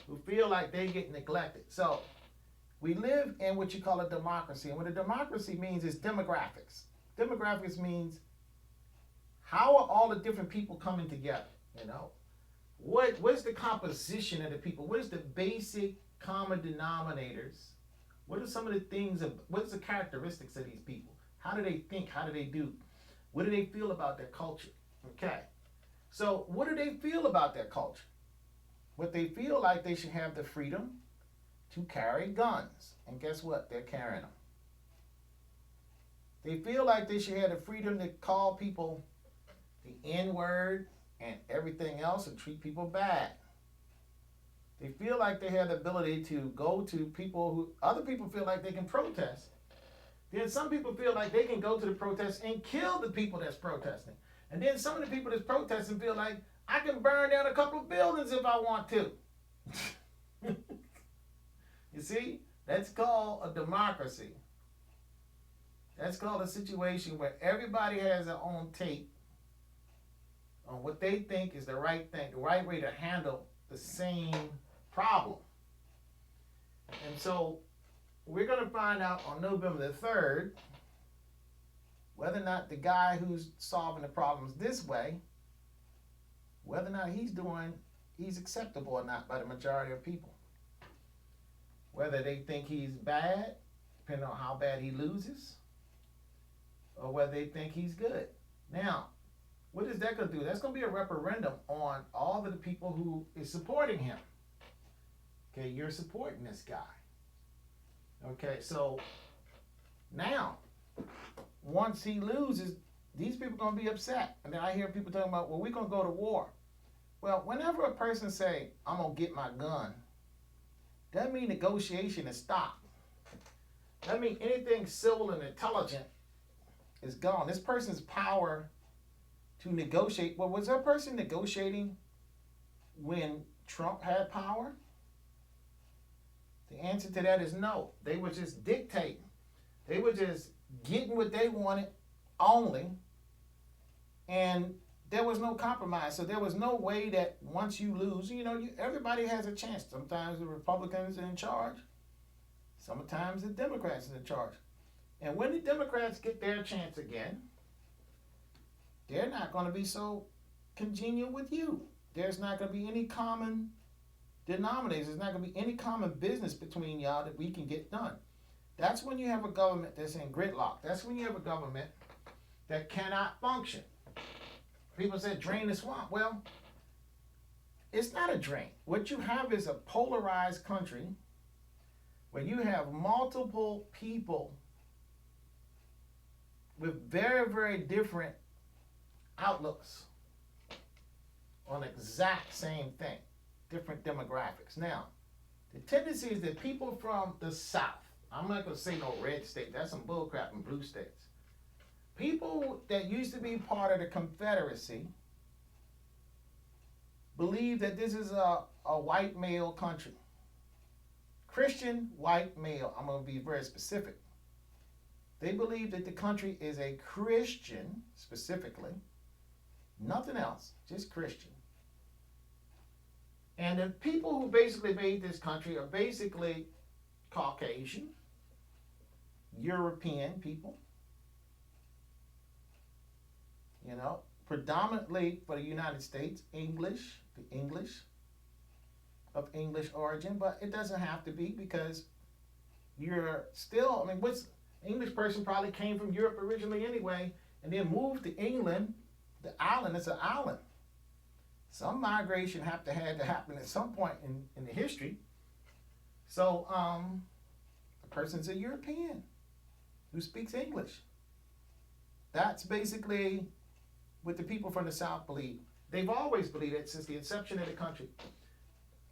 who feel like they get neglected. So we live in what you call a democracy. And what a democracy means is demographics. Demographics means how are all the different people coming together, you know? What's the composition of the people? What is the basic common denominators? What are some of the things, what's the characteristics of these people? How do they think? How do they do? What do they feel about their culture? Okay. So what do they feel about their culture? What they feel like they should have the freedom to carry guns. And guess what? They're carrying them. They feel like they should have the freedom to call people the N-word and everything else and treat people bad. They feel like they have the ability to go to people who, other people feel like they can protest. Then some people feel like they can go to the protest and kill the people that's protesting. And then some of the people that's protesting feel like, I can burn down a couple of buildings if I want to. You see, that's called a democracy. That's called a situation where everybody has their own take on what they think is the right thing, the right way to handle the same problem. And so we're going to find out on November the 3rd whether or not the guy who's solving the problems this way, whether or not he's acceptable or not by the majority of people. Whether they think he's bad, depending on how bad he loses, or whether they think he's good. Now, what is that going to do? That's going to be a referendum on all of the people who is supporting him. Okay, you're supporting this guy. Okay, so now, once he loses, these people are going to be upset. And then I hear people talking about, well, we're going to go to war. Well, whenever a person say, I'm going to get my gun, doesn't mean negotiation is stopped. Doesn't mean anything civil and intelligent is gone. This person's power to negotiate, well, was that person negotiating when Trump had power? The answer to that is no. They were just dictating. They were just getting what they wanted only, and there was no compromise. So there was no way that once you lose, everybody has a chance. Sometimes the Republicans are in charge. Sometimes the Democrats are in charge. And when the Democrats get their chance again, they're not going to be so congenial with you. There's not going to be any common denominators. There's not going to be any common business between y'all that we can get done. That's when you have a government that's in gridlock. That's when you have a government that cannot function. People say drain the swamp. Well, it's not a drain. What you have is a polarized country where you have multiple people with very, very different outlooks on the exact same thing, different demographics. Now, the tendency is that people from the South, I'm not going to say no red state, that's some bullcrap in blue states. People that used to be part of the Confederacy believe that this is a white male country. Christian white male, I'm going to be very specific. They believe that the country is a Christian, specifically, nothing else, just Christian. And the people who basically made this country are basically Caucasian, European people, predominantly for the United States, the English of English origin, but it doesn't have to be because you're still, what's English person probably came from Europe originally anyway, and then moved to England. The island is an island. Some migration had to happen at some point in the history. So the person's a European who speaks English. That's basically what the people from the South believe. They've always believed it since the inception of the country.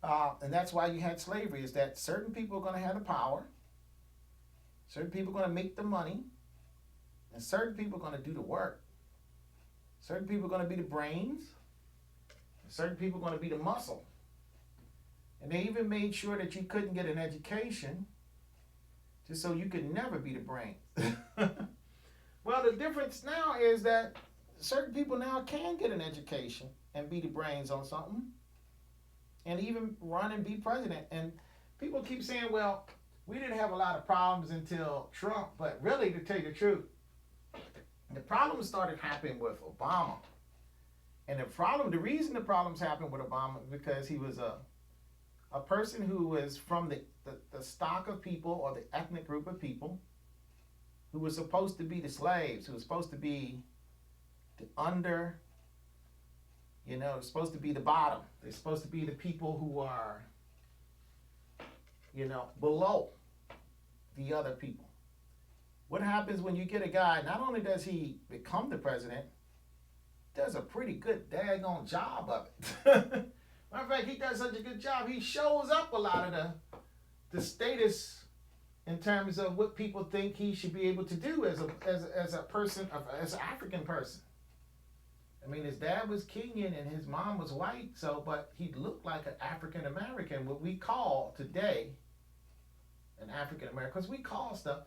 And that's why you had slavery, is that certain people are going to have the power, certain people are going to make the money, and certain people are going to do the work. Certain people are going to be the brains, and certain people are going to be the muscle. And they even made sure that you couldn't get an education just so you could never be the brain. Well, the difference now is that certain people now can get an education and be the brains on something and even run and be president. And people keep saying, well, we didn't have a lot of problems until Trump, but really, to tell you the truth, the problems started happening with Obama. And the reason the problems happened with Obama is because he was a person who was from the stock of people or the ethnic group of people who was supposed to be the slaves, who was supposed to be the You know, they're supposed to be the bottom. They're supposed to be the people who are, you know, below the other people. What happens when you get a guy, not only does he become the president, does a pretty good daggone job of it. Matter of fact, he does such a good job, he shows up a lot of the status in terms of what people think he should be able to do as a person, as an African person. I mean, his dad was Kenyan and his mom was white, so, but he looked like an African American, what we call today an African American, because we call stuff.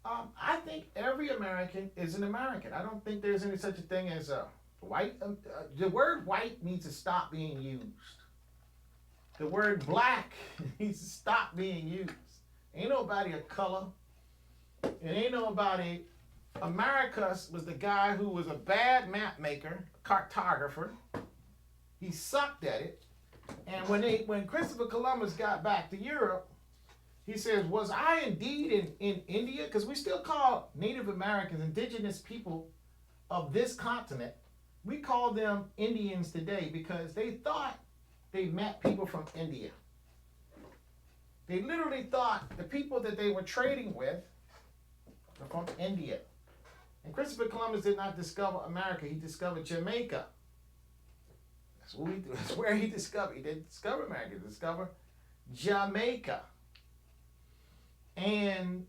I think every American is an American. I don't think there's any such a thing as a white. The word white needs to stop being used. The word black needs to stop being used. Ain't nobody a color. And ain't nobody. Americus was the guy who was a bad map maker, cartographer. He sucked at it. And when Christopher Columbus got back to Europe, he says, was I indeed in India? Because we still call Native Americans, indigenous people of this continent, we call them Indians today because they thought they met people from India. They literally thought the people that they were trading with were from India. And Christopher Columbus did not discover America, he discovered Jamaica. That's where he discovered. He didn't discover America, he discovered Jamaica. And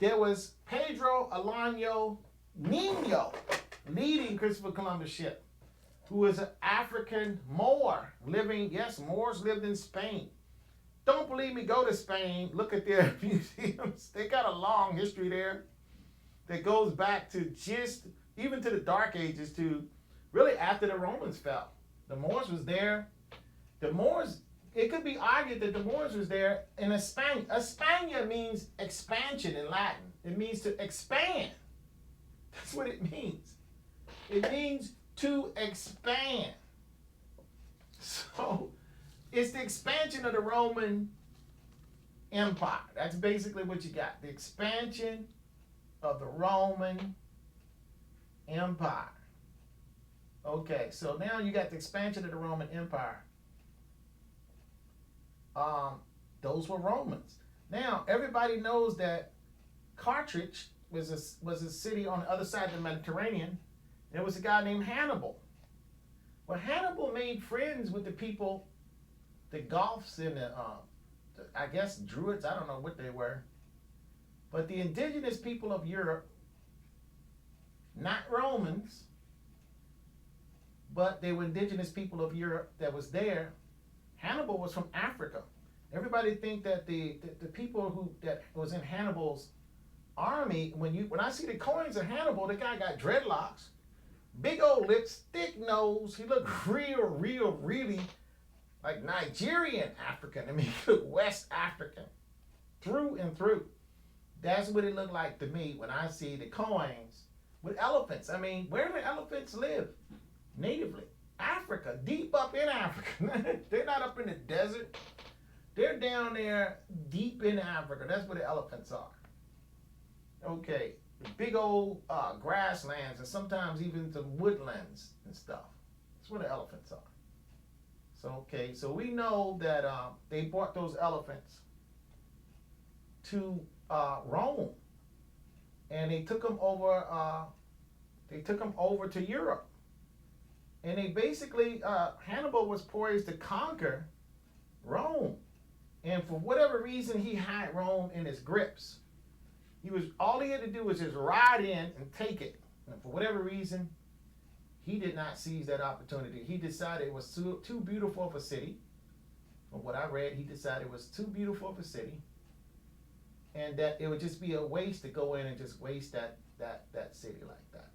there was Pedro Alano Nino leading Christopher Columbus ship, who was an African Moor living, yes, Moors lived in Spain. Don't believe me, go to Spain, look at their museums. They got a long history there that goes back to just, even to the Dark Ages, to really after the Romans fell. The Moors was there. The Moors, it could be argued that the Moors was there in España. España means expansion in Latin. It means to expand. That's what it means. It means to expand. So it's the expansion of the Roman Empire. That's basically what you got. The expansion of the Roman Empire. Okay, so now you got the expansion of the Roman Empire. Those were Romans. Now everybody knows that Carthage was a city on the other side of the Mediterranean. There was a guy named Hannibal. Well, Hannibal made friends with the people, the Goths and the I guess Druids. I don't know what they were, but the indigenous people of Europe, not Romans, but they were indigenous people of Europe that was there. Hannibal was from Africa. Everybody think that the people that was in Hannibal's army, when I see the coins of Hannibal, the guy got dreadlocks, big old lips, thick nose. He looked really like Nigerian African. I mean, he looked West African through and through. That's what it looked like to me when I see the coins with elephants. I mean, where do elephants live? Natively. Africa, deep up in Africa. They're not up in the desert. They're down there deep in Africa. That's where the elephants are. Okay, the big old grasslands and sometimes even some woodlands and stuff. That's where the elephants are. So, okay, so we know that they brought those elephants to Rome, and they took them over. To Europe. And they basically, Hannibal was poised to conquer Rome. And for whatever reason, he had Rome in his grips. All he had to do was just ride in and take it. And for whatever reason, he did not seize that opportunity. He decided it was too beautiful of a city. From what I read, he decided it was too beautiful of a city. And that it would just be a waste to go in and just waste that city like that.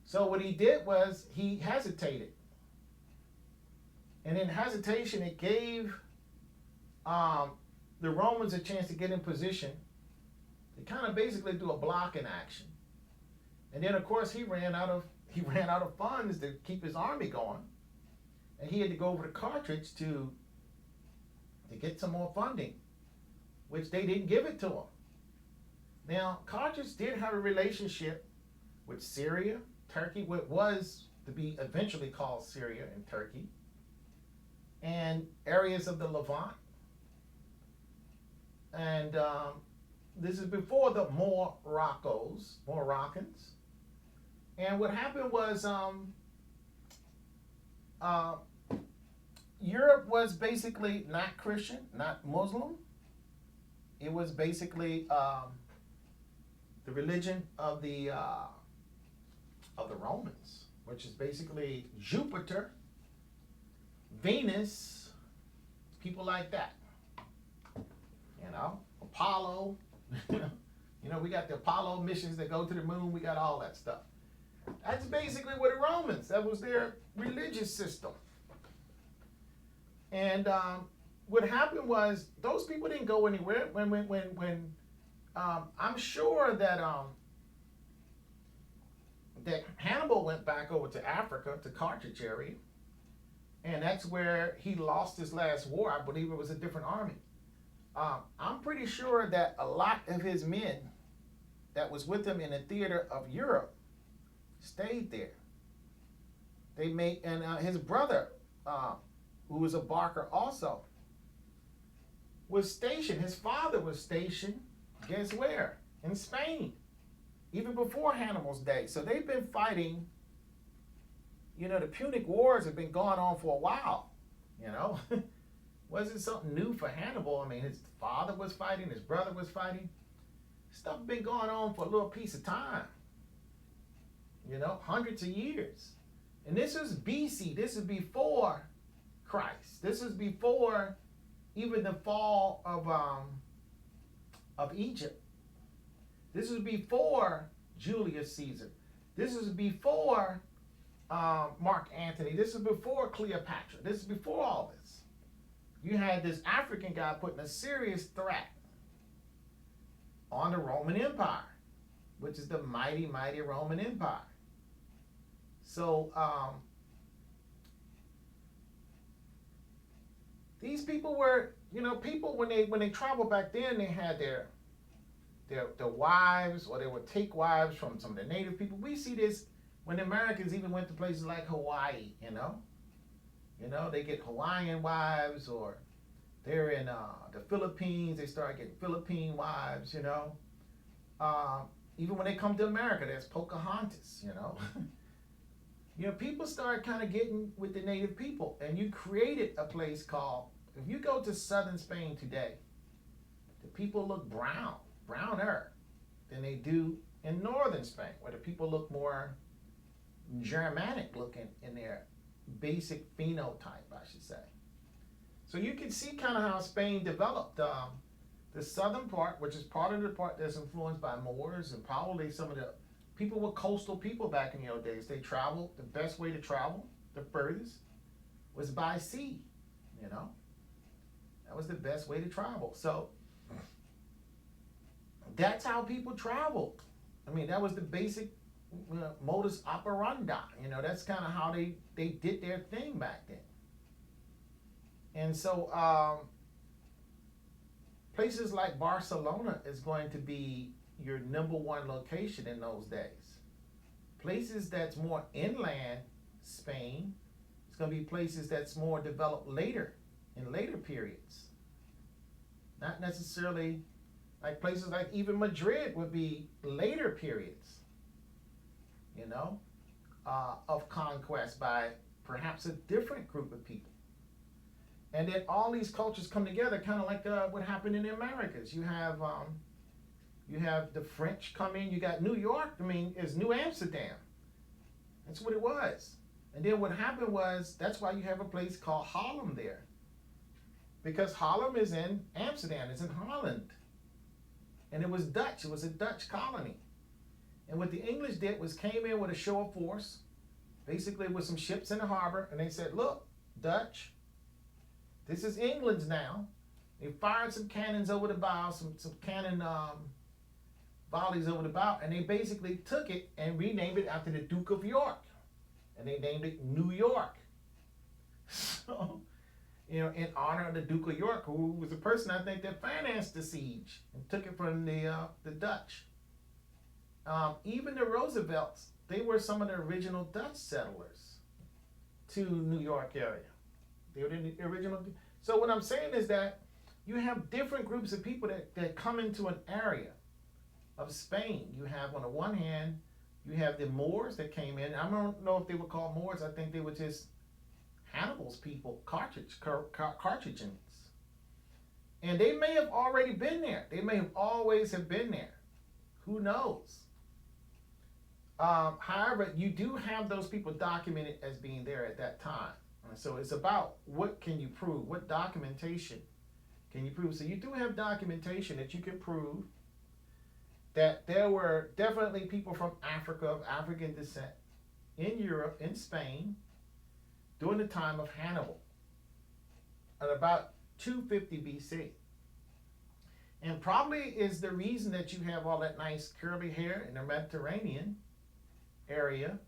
So what he did was he hesitated. And in hesitation, it gave the Romans a chance to get in position to kind of basically do a blocking action. And then of course he ran out of funds to keep his army going. And he had to go over to Carthage to get some more funding, which they didn't give it to him. Now, Carthage did have a relationship with Syria, Turkey, what was to be eventually called Syria and Turkey, and areas of the Levant. And this is before the Moroccans. And what happened was Europe was basically not Christian, not Muslim. It was basically the religion of the Romans, which is basically Jupiter, Venus, people like that. You know, Apollo. You know, we got the Apollo missions that go to the moon. We got all that stuff. That's basically what the Romans. That was their religious system. And what happened was those people didn't go anywhere. When I'm sure that that Hannibal went back over to Africa, to Carthage area, and that's where he lost his last war. I believe it was a different army. I'm pretty sure that a lot of his men that was with him in the theater of Europe stayed there. They made, and his brother, who was a Barker also, was stationed. His father was stationed, guess where? In Spain, even before Hannibal's day. So they've been fighting, you know, the Punic Wars have been going on for a while, you know. Wasn't something new for Hannibal. I mean, his father was fighting, his brother was fighting. Stuff been going on for a little piece of time, you know, hundreds of years. And this is BC. This is before Christ. This is before even the fall of Egypt. This is before Julius Caesar. This is before Mark Antony. This is before Cleopatra. This is before all this. You had this African guy putting a serious threat on the Roman Empire, which is the mighty, mighty Roman Empire. So these people were, you know, people when they traveled back then, they had their wives, or they would take wives from some of the native people. We see this when the Americans even went to places like Hawaii, you know. You know, they get Hawaiian wives, or they're in the Philippines, they start getting Philippine wives, you know. Even when they come to America, there's Pocahontas, you know. You know, people start kind of getting with the native people, and you created a place called, if you go to southern Spain today, the people look browner than they do in northern Spain, where the people look more Germanic looking in their basic phenotype, I should say. So you can see kind of how Spain developed. The southern part, which is part of the part that's influenced by Moors, and probably some of the people were coastal people back in the old days. They traveled, the best way to travel, the furthest, was by sea, you know. That was the best way to travel. So that's how people traveled. I mean, that was the basic modus operandi. You know, that's kind of how they did their thing back then. And so places like Barcelona is going to be your #1 location in those days. Places that's more inland Spain, it's going to be places that's more developed later, in later periods. Not necessarily like places like even Madrid would be later periods, you know, of conquest by perhaps a different group of people. And then all these cultures come together, kind of like what happened in the Americas. You have the French come in. You got New York. I mean, it's New Amsterdam. That's what it was. And then what happened was, that's why you have a place called Harlem there, because Harlem is in Amsterdam. It's in Holland, and it was Dutch. It was a Dutch colony. And what the English did was came in with a show of force, basically with some ships in the harbor, and they said, "Look, Dutch, this is England's now." They fired some cannons over the bow, some cannon volleys over the bow, and they basically took it and renamed it after the Duke of York. And they named it New York. So, you know, in honor of the Duke of York, who was the person, I think, that financed the siege and took it from the Dutch. Even the Roosevelts, they were some of the original Dutch settlers to New York area. They were the original. So what I'm saying is that you have different groups of people that come into an area of Spain. You have, on the one hand, you have the Moors that came in. I don't know if they were called Moors. I think they were just Hannibal's people, Carthaginians. And they may have already been there. They may have always have been there. Who knows? However, you do have those people documented as being there at that time. And so it's about what can you prove? What documentation can you prove? So you do have documentation that you can prove that there were definitely people from Africa, of African descent, in Europe, in Spain, during the time of Hannibal, at about 250 BC. And probably is the reason that you have all that nice curly hair in the Mediterranean area,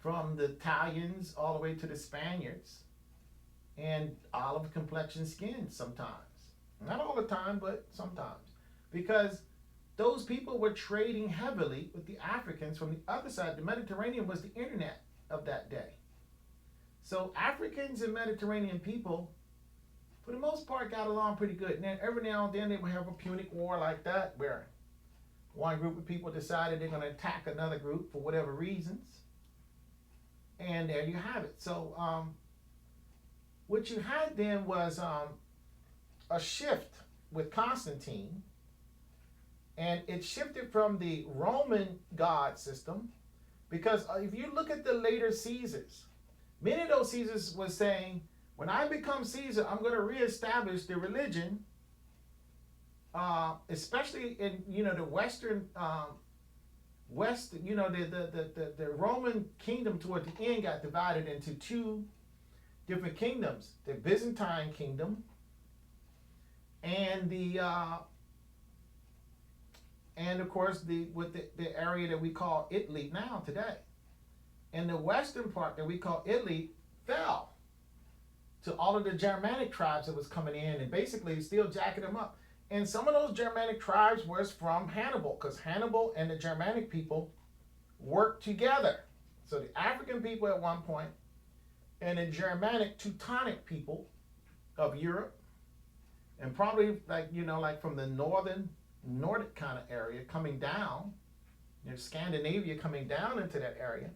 from the Italians all the way to the Spaniards, and olive complexion skin sometimes. Not all the time, but sometimes. Because those people were trading heavily with the Africans from the other side. The Mediterranean was the internet of that day. So Africans and Mediterranean people, for the most part, got along pretty good. And then every now and then they would have a Punic War like that, where one group of people decided they're going to attack another group for whatever reasons. And there you have it. So what you had then was a shift with Constantine. And it shifted from the Roman god system, because if you look at the later Caesars, many of those Caesars was saying, when I become Caesar, I'm going to reestablish the religion, especially in the Western West. The Roman kingdom toward the end got divided into two different kingdoms: the Byzantine kingdom and the and of course the area that we call Italy now today. And the western part that we call Italy fell to all of the Germanic tribes that was coming in and basically still jacking them up. And some of those Germanic tribes was from Hannibal, because Hannibal and the Germanic people worked together. So the African people at one point and the Germanic Teutonic people of Europe, and probably like from the Nordic kind of area coming down, Scandinavia coming down into that area,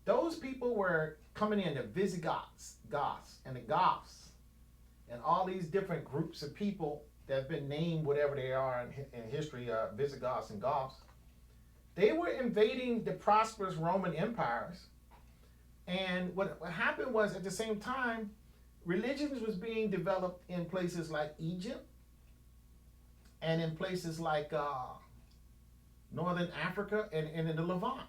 those people were coming in, the Visigoths, Goths, and the Goths, and all these different groups of people that have been named whatever they are in history, Visigoths and Goths. They were invading the prosperous Roman empires. And what happened was, at the same time, religions was being developed in places like Egypt and in places like Northern Africa and in the Levant.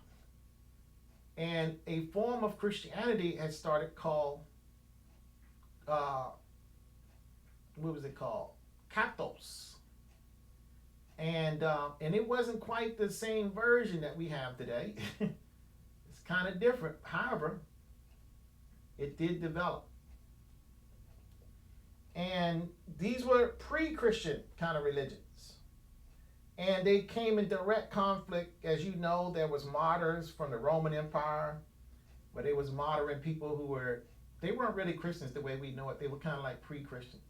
And a form of Christianity had started called, what was it called? Kathos. And it wasn't quite the same version that we have today. It's kind of different. However, it did develop. And these were pre-Christian kind of religions. And they came in direct conflict. As you know, there was martyrs from the Roman Empire, where they was martyring people who they weren't really Christians the way we know it. They were kind of like pre-Christians.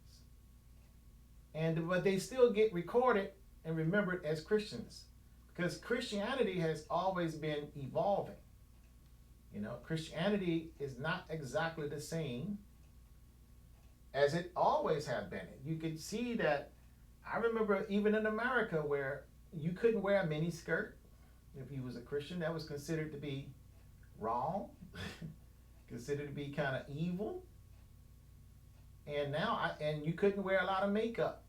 But they still get recorded and remembered as Christians, because Christianity has always been evolving. Christianity is not exactly the same as it always have been. You can see that. I remember even in America, where you couldn't wear a mini skirt if you was a Christian. That was considered to be wrong, considered to be kind of evil. And now, and you couldn't wear a lot of makeup.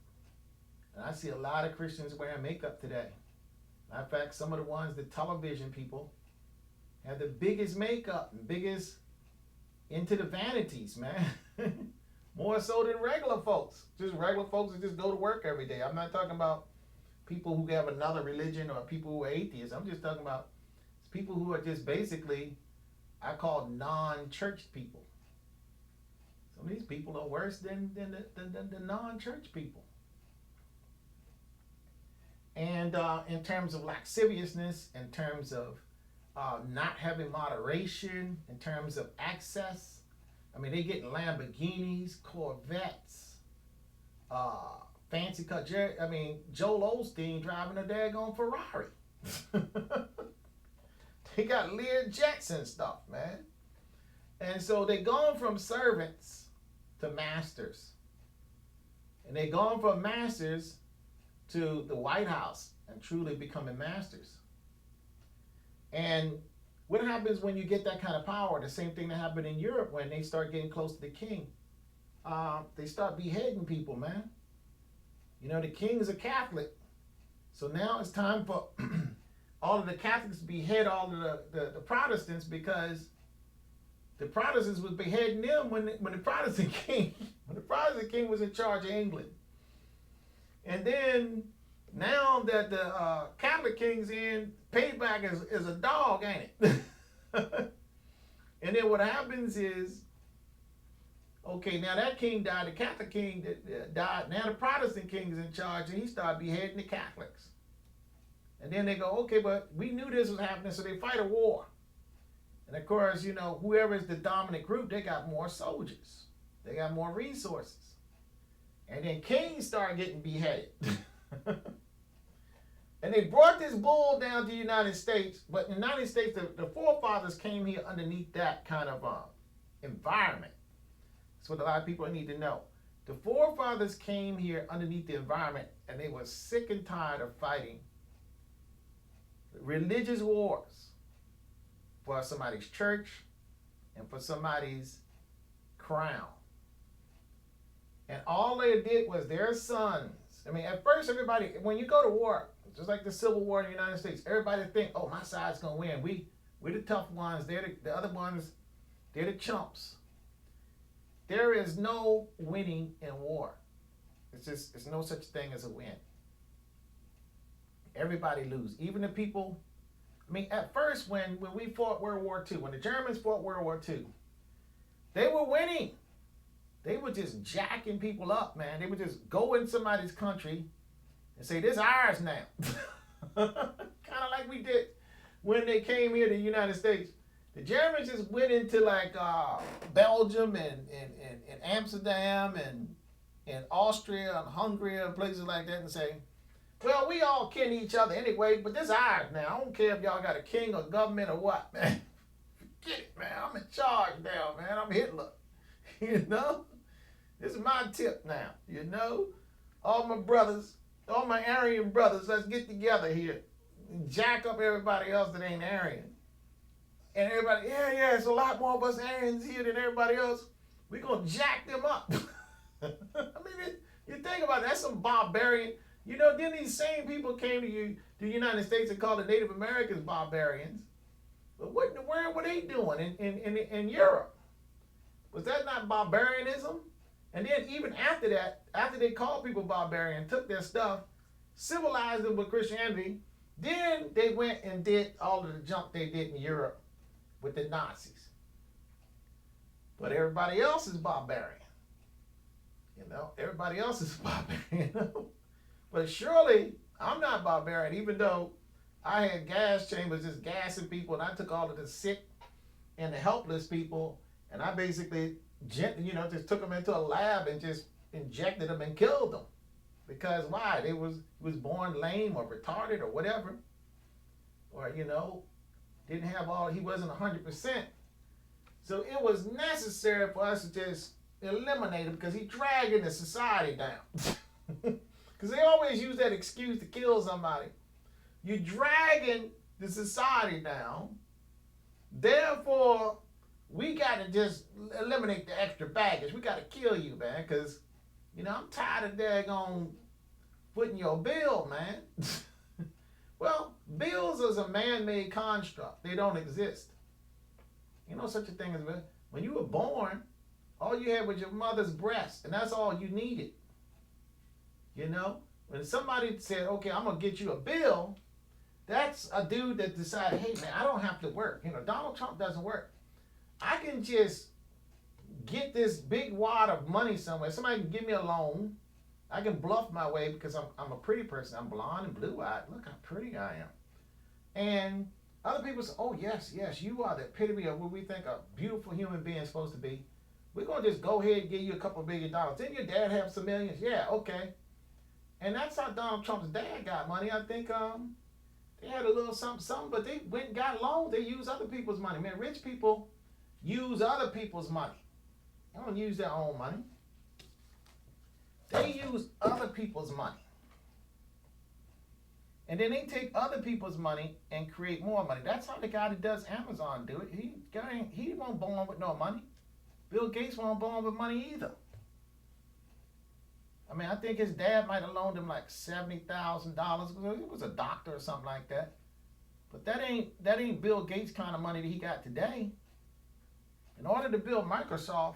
And I see a lot of Christians wearing makeup today. Matter of fact, some of the ones, the television people, have the biggest makeup and biggest into the vanities, man. More so than regular folks. Just regular folks that just go to work every day. I'm not talking about people who have another religion or people who are atheists. I'm just talking about people who are just basically, I call non-church people. Some of these people are worse than the non-church people. And in terms of lasciviousness, in terms of not having moderation, in terms of access. I mean, they getting Lamborghinis, Corvettes, fancy car. I mean, Joel Osteen driving a daggone Ferrari. They got Lear jets and stuff, man. And so they gone from servants to masters. And they gone from masters to the White House and truly becoming masters. And what happens when you get that kind of power? The same thing that happened in Europe when they start getting close to the king. They start beheading people, man. You know, the king is a Catholic. So now it's time for all of the Catholics to behead all of the Protestants, because the Protestants was beheading them when the Protestant king was in charge of England. And then now that the Catholic king's in, payback is a dog, ain't it? And then what happens is, okay, now that king died, the Catholic king died, now the Protestant king is in charge, and he started beheading the Catholics. And then they go, okay, but we knew this was happening, so they fight a war. And of course, you know, whoever is the dominant group, they got more soldiers. They got more resources. And then kings start getting beheaded. And they brought this bull down to the United States, but in the United States, the forefathers came here underneath that kind of environment. That's what a lot of people need to know. The forefathers came here underneath the environment, and they were sick and tired of fighting religious wars for somebody's church and for somebody's crown. And all they did was their sons. I mean, at first, everybody, when you go to war, just like the Civil War in the United States, everybody think, oh, my side's going to win. We're the tough ones. They're the other ones, they're the chumps. There is no winning in war. It's no such thing as a win. Everybody lose. Even the people, I mean, at first when we fought World War II, when the Germans fought World War II, they were winning. They were just jacking people up, man. They would just go in somebody's country and say, this is ours now. Kind of like we did when they came here to the United States. The Germans just went into like Belgium and Amsterdam and Austria and Hungary and places like that and say, well, we all kin each other anyway, but this is ours now. I don't care if y'all got a king or government or what, man. Forget it, man. I'm in charge now, man. I'm Hitler. You know? This is my tip now, you know? All my brothers, all my Aryan brothers, let's get together here and jack up everybody else that ain't Aryan. And everybody, yeah, it's a lot more of us Aryans here than everybody else. We're going to jack them up. I mean, you think about it, that's some barbarian. You know, then these same people came to the United States and called the Native Americans barbarians. But what in the world were they doing in Europe? Was that not barbarianism? And then even after that, after they called people barbarian, took their stuff, civilized them with Christianity, then they went and did all of the junk they did in Europe with the Nazis. But everybody else is barbarian. You know, everybody else is barbarian. But surely I'm not barbarian, even though I had gas chambers just gassing people, and I took all of the sick and the helpless people, and I basically, just took them into a lab and just injected them and killed them. Because why? They was born lame or retarded or whatever. Or, didn't have he wasn't 100%. So it was necessary for us to just eliminate him because he dragging the society down. Because they always use that excuse to kill somebody. You're dragging the society down. Therefore, we got to just eliminate the extra baggage. We got to kill you, man, because, I'm tired of daggone footing your bill, man. Well, bills is a man-made construct. They don't exist. Such a thing as when you were born, all you had was your mother's breast, and that's all you needed. When somebody said, okay, I'm going to get you a bill, that's a dude that decided, hey, man, I don't have to work. Donald Trump doesn't work. I can just get this big wad of money somewhere. Somebody can give me a loan. I can bluff my way because I'm a pretty person. I'm blonde and blue-eyed. Look how pretty I am. And other people say, oh, yes, yes, you are the epitome of what we think a beautiful human being is supposed to be. We're going to just go ahead and give you a couple of $1 billion. Didn't your dad have some millions? Yeah, okay. And that's how Donald Trump's dad got money. I think they had a little something, but they went and got loans. They use other people's money. Man, rich people use other people's money. They don't use their own money. They use other people's money. And then they take other people's money and create more money. That's how the guy that does Amazon do it. He won't born with no money. Bill Gates won't born with money either. I mean, I think his dad might have loaned him like $70,000. He was a doctor or something like that. But that ain't Bill Gates kind of money that he got today. In order to build Microsoft,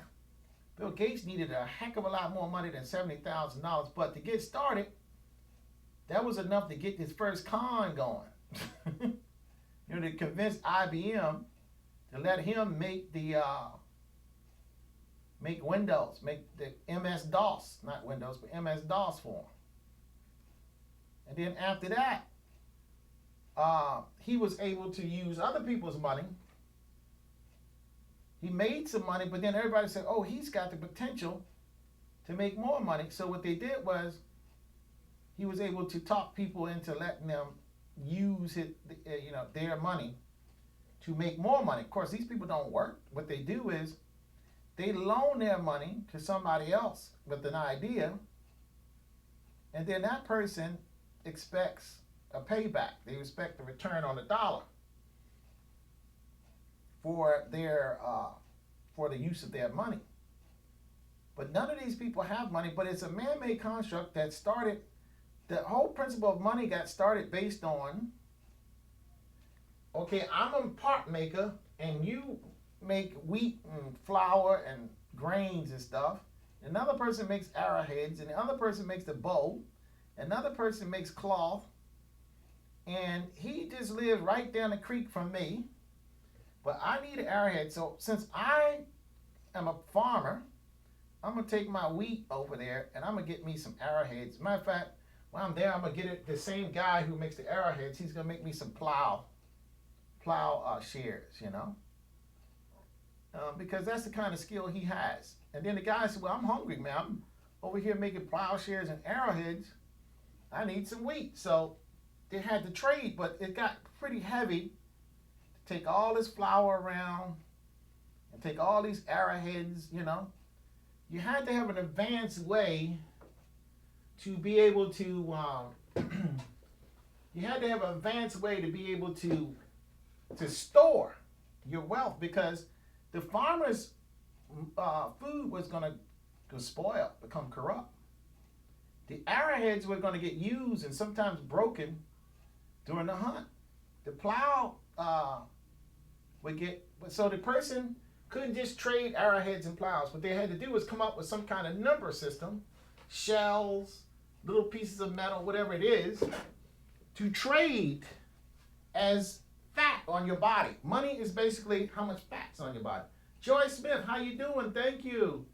Bill Gates needed a heck of a lot more money than $70,000. But to get started, that was enough to get his first con going. To convince IBM to let him make the make Windows, make the MS-DOS, not Windows, but MS-DOS for him. And then after that, he was able to use other people's money. He made some money, but then everybody said, oh, he's got the potential to make more money. So what they did was he was able to talk people into letting them use their money to make more money. Of course, these people don't work. What they do is they loan their money to somebody else with an idea, and then that person expects a payback. They expect a return on the dollar for the use of their money. But none of these people have money, but it's a man-made construct that started, the whole principle of money got started based on, okay, I'm a part maker and you make wheat and flour and grains and stuff. Another person makes arrowheads, and the other person makes the bow. Another person makes cloth, and he just lives right down the creek from me. But I need an arrowhead, so since I am a farmer, I'm gonna take my wheat over there and I'm gonna get me some arrowheads. Matter of fact, while I'm there, I'm gonna get it. The same guy who makes the arrowheads, he's gonna make me some plow shares, because that's the kind of skill he has. And then the guy said, well, I'm hungry, man. I'm over here making plowshares and arrowheads. I need some wheat. So they had to trade, but it got pretty heavy to take all this flour around and take all these arrowheads, You had to have an advanced way to be able to, you had to have an advanced way to be able to store your wealth, because the farmer's food was going to spoil, become corrupt. The arrowheads were going to get used and sometimes broken during the hunt. The plow would get, so the person couldn't just trade arrowheads and plows. What they had to do was come up with some kind of number system, shells, little pieces of metal, whatever it is, to trade as fat on your body. Money is basically how much fat's on your body. Joy Smith, how you doing? Thank you.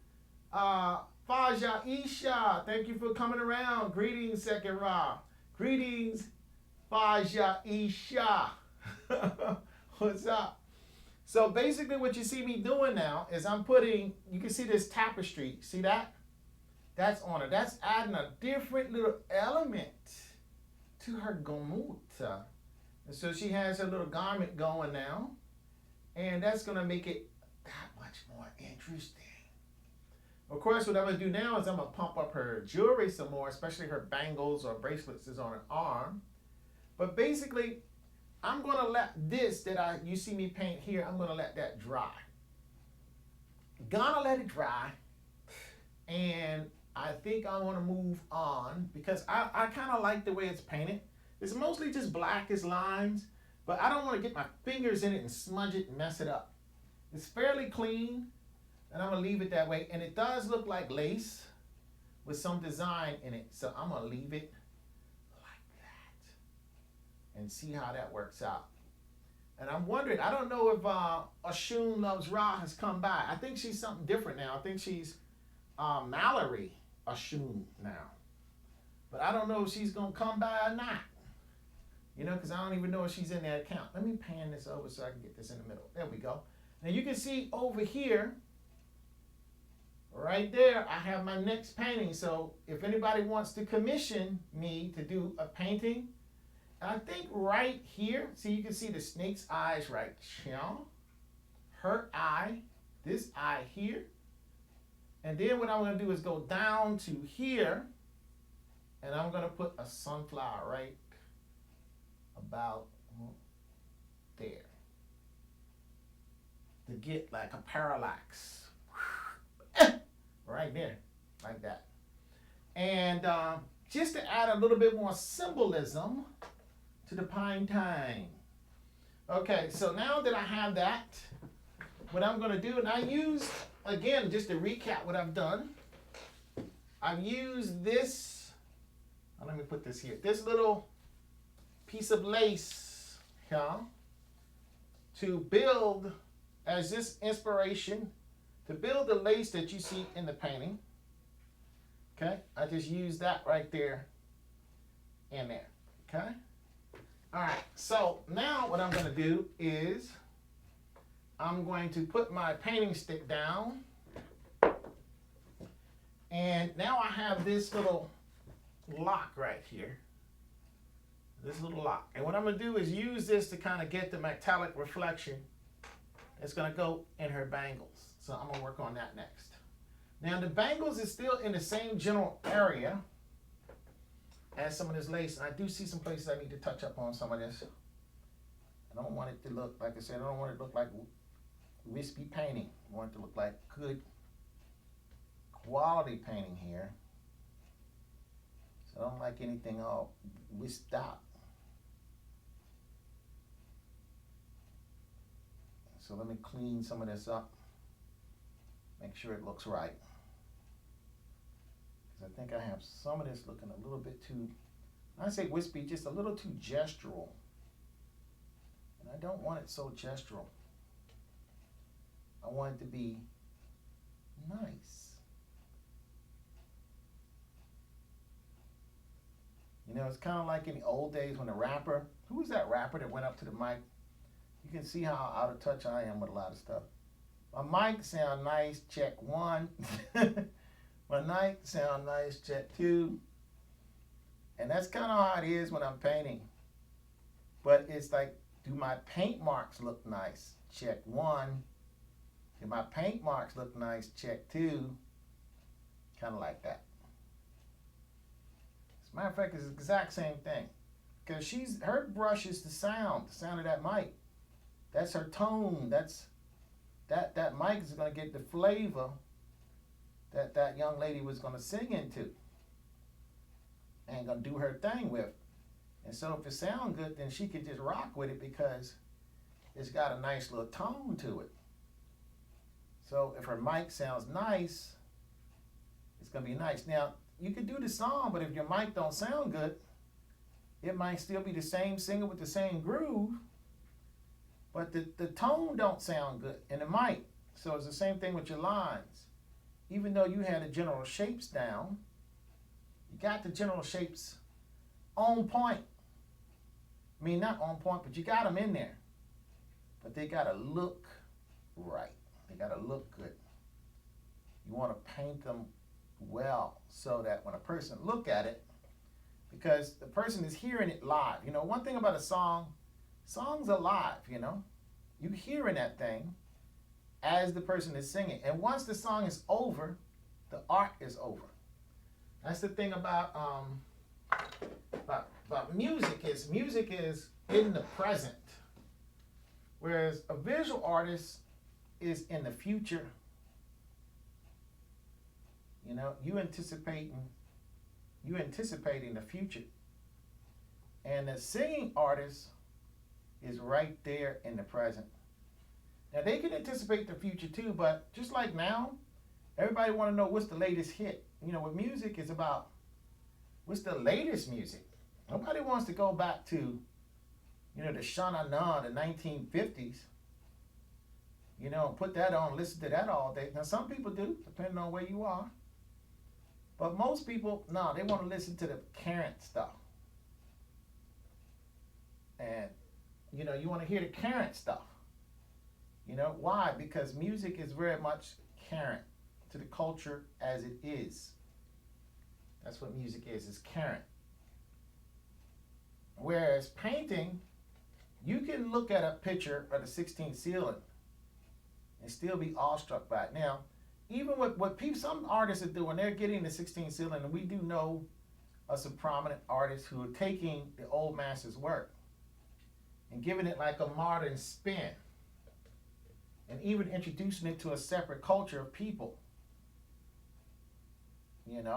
Faja Isha, thank you for coming around. Greetings, Second Ra. Greetings, Faja Isha. What's up? So basically what you see me doing now is I'm putting, you can see this tapestry. See that? That's on her. That's adding a different little element to her gomut. And so she has her little garment going now. And that's going to make it that much more interesting. Of course, what I'm going to do now is I'm going to pump up her jewelry some more, especially her bangles or bracelets is on her arm. But basically, I'm going to let this that you see me paint here, I'm going to let that dry. Gonna let it dry. And I think I want to move on because I kind of like the way it's painted. It's mostly just black as lines, but I don't want to get my fingers in it and smudge it and mess it up. It's fairly clean, and I'm going to leave it that way. And it does look like lace with some design in it, so I'm going to leave it like that and see how that works out. And I'm wondering, I don't know if Oshun Loves Ra has come by. I think she's something different now. I think she's Mallory Oshun now. But I don't know if she's going to come by or not. You know, because I don't even know if she's in that account. Let me pan this over so I can get this in the middle. There we go. Now you can see over here, right there, I have my next painting. So if anybody wants to commission me to do a painting, I think right here, see, you can see the snake's eyes right here, her eye, this eye here. And then what I'm going to do is go down to here, and I'm going to put a sunflower right about there to get like a parallax. Right there, like that. And just to add a little bit more symbolism to the painting. Okay, so now that I have that, what I'm going to do, and I use, again, just to recap what I've done, I've used this, let me put this here, this little piece of lace here to build as this inspiration to build the lace that you see in the painting. Okay, I just use that right there and there. Okay, all right, so now what I'm going to do is I'm going to put my painting stick down, and now I have this little lock right here, this little lock, and what I'm going to do is use this to kind of get the metallic reflection that's going to go in her bangles. So I'm going to work on that next. Now the bangles is still in the same general area as some of this lace, and I do see some places I need to touch up on some of this. I don't want it to look, like I said, I don't want it to look like wispy painting. I want it to look like good quality painting here. So I don't like anything all wisped out. So let me clean some of this up. Make sure it looks right. Because I think I have some of this looking a little bit too, I say wispy, just a little too gestural. And I don't want it so gestural. I want it to be nice. You know, it's kind of like in the old days when the rapper, who was that rapper that went up to the mic? You can see how out of touch I am with a lot of stuff. My mic sound nice, check 1. My mic sound nice, check 2. And that's kind of how it is when I'm painting. But it's like, do my paint marks look nice? Check 1. Do my paint marks look nice? Check 2. Kind of like that. As a matter of fact, it's the exact same thing. Because her brush is the sound of that mic. That's her tone. That mic is going to get the flavor that young lady was going to sing into and going to do her thing with. And so if it sounds good, then she could just rock with it because it's got a nice little tone to it. So if her mic sounds nice, it's going to be nice. Now, you could do the song, but if your mic don't sound good, it might still be the same singer with the same groove, but the tone don't sound good in the mic. So it's the same thing with your lines. Even though you had the general shapes down, you got the general shapes on point. I mean, not on point, but you got them in there. But they got to look right. They got to look good. You want to paint them well so that when a person look at it, because the person is hearing it live. You know, one thing about a song, songs are live, you know. You hearing that thing as the person is singing. And once the song is over, the art is over. That's the thing about music is in the present. Whereas a visual artist is in the future. You know, you anticipating the future. And the singing artist is right there in the present. Now they can anticipate the future too, but just like now, everybody want to know what's the latest hit. You know, with music, it's about what's the latest music. Nobody wants to go back to, you know, the Shanana, the 1950s, you know, and put that on, listen to that all day. Now some people do, depending on where you are. But most people, no, they want to listen to the current stuff. And, you want to hear the current stuff. Why? Because music is very much current to the culture as it is. That's what music is, it's current. Whereas painting, you can look at a picture of the 16th ceiling and still be awestruck by it. Now, even with what some artists are doing, they're getting the 16th ceiling, and we do know of some prominent artists who are taking the old masters' work and giving it like a modern spin, and even introducing it to a separate culture of people. In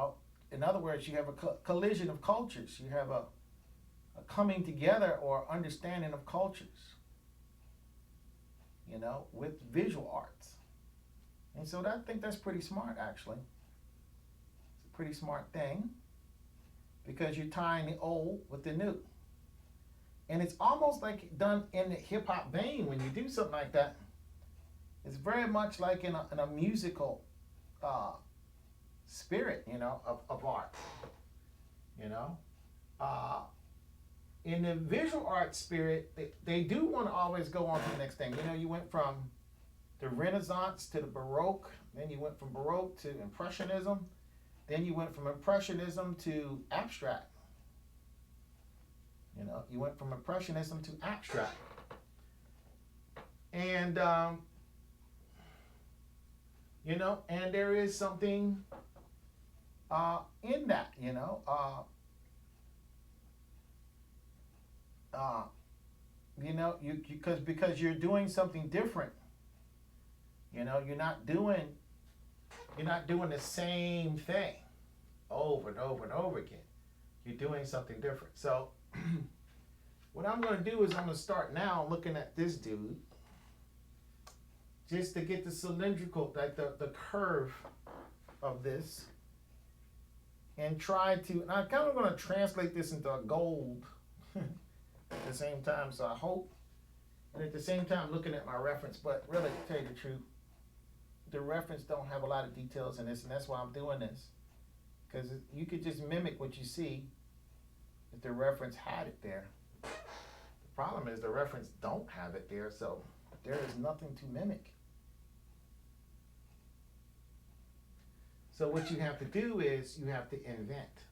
other words, you have a collision of cultures. You have a coming together or understanding of cultures, with visual arts. And so I think that's pretty smart, actually. It's a pretty smart thing because you're tying the old with the new. And it's almost like done in the hip-hop vein when you do something like that. It's very much like in a musical spirit, of art. In the visual art spirit, they do want to always go on to the next thing. You went from the Renaissance to the Baroque, then you went from Baroque to Impressionism, then you went from Impressionism to abstract. You went from Impressionism to abstract. And, and there is something in that, because you're doing something different. You're not doing the same thing over and over and over again. You're doing something different. So what I'm going to do is I'm going to start now looking at this dude just to get the cylindrical, like the curve of this, and try to, and I'm kind of going to translate this into a gold at the same time, so I hope, and at the same time looking at my reference, but really, to tell you the truth, the reference don't have a lot of details in this, and that's why I'm doing this, because you could just mimic what you see if the reference had it there. The problem is the reference don't have it there, so there is nothing to mimic. So what you have to do is you have to invent.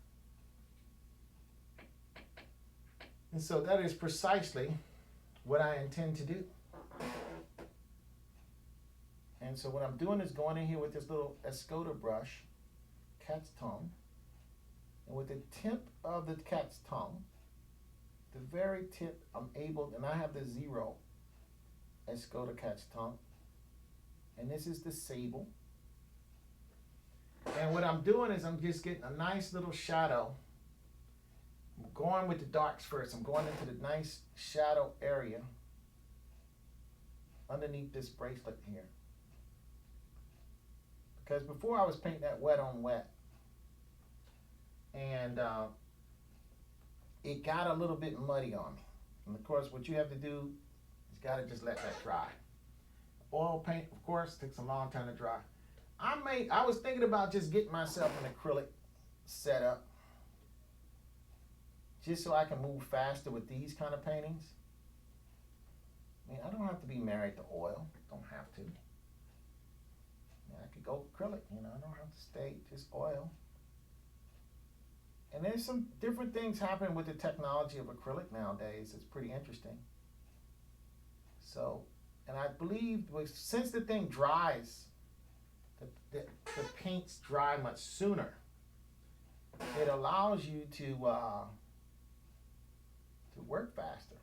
And so that is precisely what I intend to do. And so what I'm doing is going in here with this little Escoda brush, cat's tongue, and with the tip of the cat's tongue, the very tip, I'm able, and I have the 0 Escoda cat's tongue, and this is the sable. And what I'm doing is I'm just getting a nice little shadow. I'm going with the darks first. I'm going into the nice shadow area underneath this bracelet here. Because before I was painting that wet on wet, and it got a little bit muddy on me. And of course, what you have to do is got to just let that dry. Oil paint, of course, takes a long time to dry. I was thinking about just getting myself an acrylic setup, just so I can move faster with these kind of paintings. I mean, I don't have to be married to oil. Don't have to. I could go acrylic, I don't have to stay just oil. And there's some different things happening with the technology of acrylic nowadays. It's pretty interesting. So, and I believe since the thing dries, the paints dry much sooner. It allows you to work faster.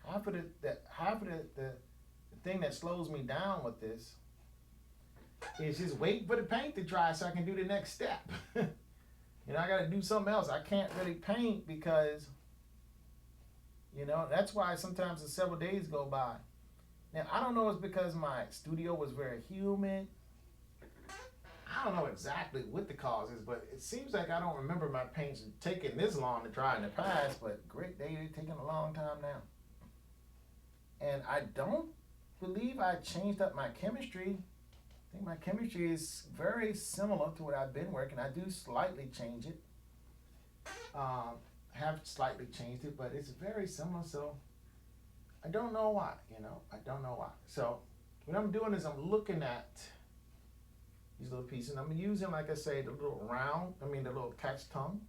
Half of the thing that slows me down with this is just waiting for the paint to dry so I can do the next step. I got to do something else. I can't really paint because, that's why sometimes the several days go by. Now, I don't know if it's because my studio was very humid. I don't know exactly what the cause is, but it seems like I don't remember my paints taking this long to dry in the past, but great, they're taking a long time now. And I don't believe I changed up my chemistry. I think my chemistry is very similar to what I've been working. I do slightly change it. Have slightly changed it, but it's very similar, so I don't know why, I don't know why. So what I'm doing is I'm looking at these little pieces. I'm using, like I say, the little the little catch tongue,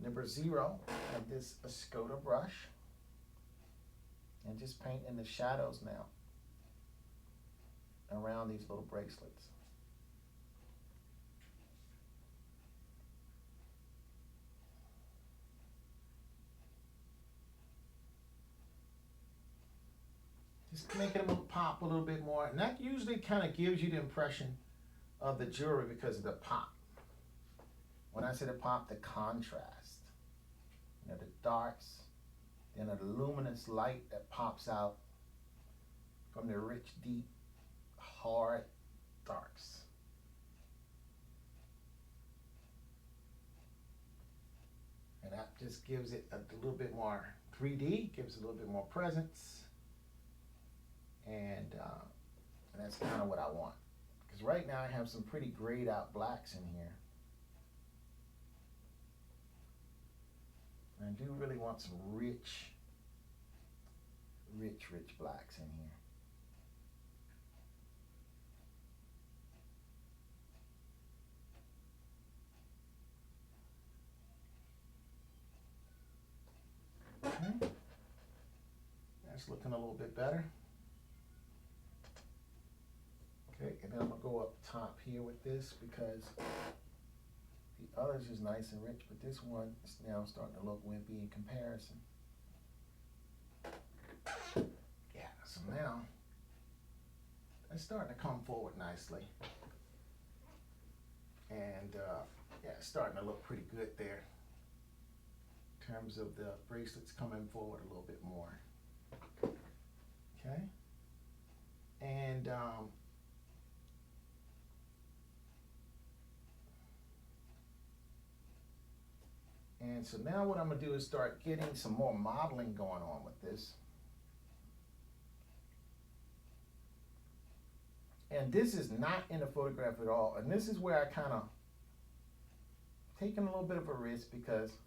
number 0, of this Osetura brush, and just painting the shadows now around these little bracelets. Just making them pop a little bit more, and that usually kind of gives you the impression of the jewelry because of the pop. When I say the pop, the contrast, the darks, then a luminous light that pops out from the rich, deep, hard darks. And that just gives it a little bit more 3D, gives it a little bit more presence. And that's kind of what I want. Because right now I have some pretty grayed out blacks in here. And I do really want some rich blacks in here. Okay. That's looking a little bit better. Okay, and then I'm gonna go up top here with this because the others is nice and rich, but this one is now starting to look wimpy in comparison. Yeah, so now it's starting to come forward nicely. And yeah, it's starting to look pretty good there in terms of the bracelets coming forward a little bit more. Okay, and so now what I'm going to do is start getting some more modeling going on with this. And this is not in the photograph at all. And this is where I kind of taken a little bit of a risk because,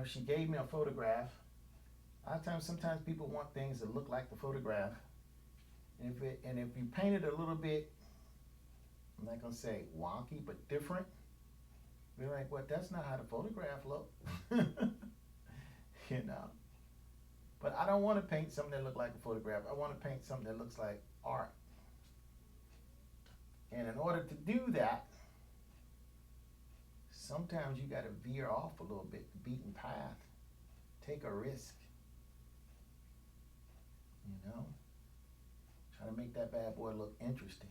she gave me a photograph. A lot of times, sometimes people want things that look like the photograph. And if you paint it a little bit, I'm not going to say wonky, but different, they're like, well, that's not how the photograph looked. But I don't want to paint something that looks like a photograph. I want to paint something that looks like art. And in order to do that, sometimes you got to veer off a little bit, the beaten path. Take a risk. Try to make that bad boy look interesting.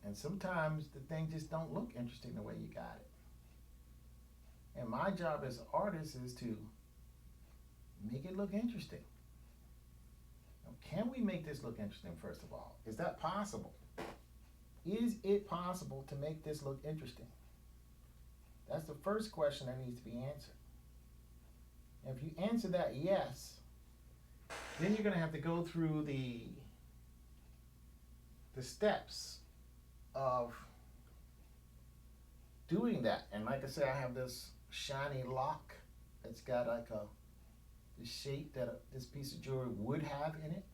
And sometimes the thing just don't look interesting the way you got it. And my job as an artist is to make it look interesting. Now, can we make this look interesting, first of all? Is that possible? Is it possible to make this look interesting? That's the first question that needs to be answered. And if you answer that yes, then you're going to have to go through the steps of doing that. And like I said, I have this shiny lock that's got like the shape that this piece of jewelry would have in it.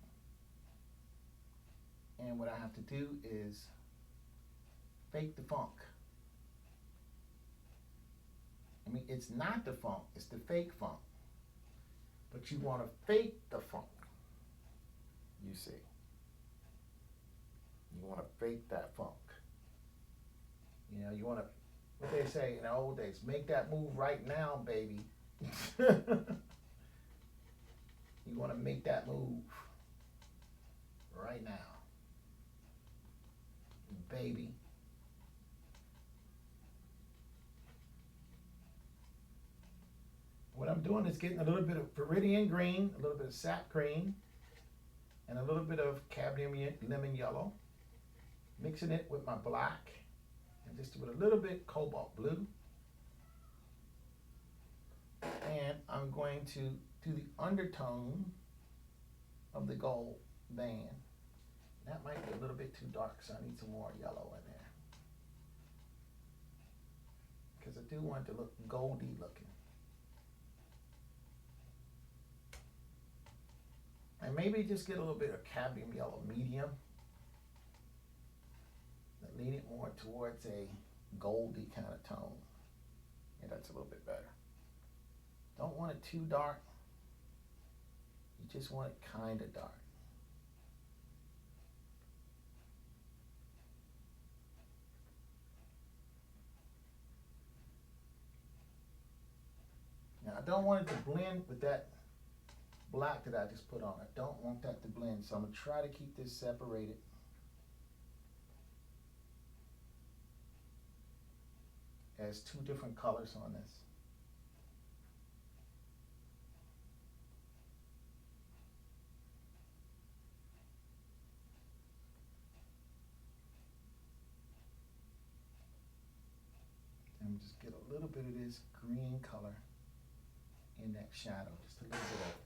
And what I have to do is fake the funk. It's not the funk, it's the fake funk. But you want to fake the funk, you see. You want to fake that funk. You want to, what they say in the old days, make that move right now, baby. You want to make that move right now, baby. What I'm doing is getting a little bit of viridian green, a little bit of sap green, and a little bit of cadmium lemon yellow, mixing it with my black, and just with a little bit cobalt blue. And I'm going to do the undertone of the gold band. That might be a little bit too dark, so I need some more yellow in there. Because I do want it to look goldy looking. And maybe just get a little bit of cadmium yellow medium. And lean it more towards a goldy kind of tone. Yeah, that's a little bit better. Don't want it too dark. You just want it kind of dark. Now I don't want it to blend with that black that I just put on. I don't want that to blend, so I'm gonna try to keep this separated. As two different colors on this. And just get a little bit of this green color in that shadow, just a little bit of it.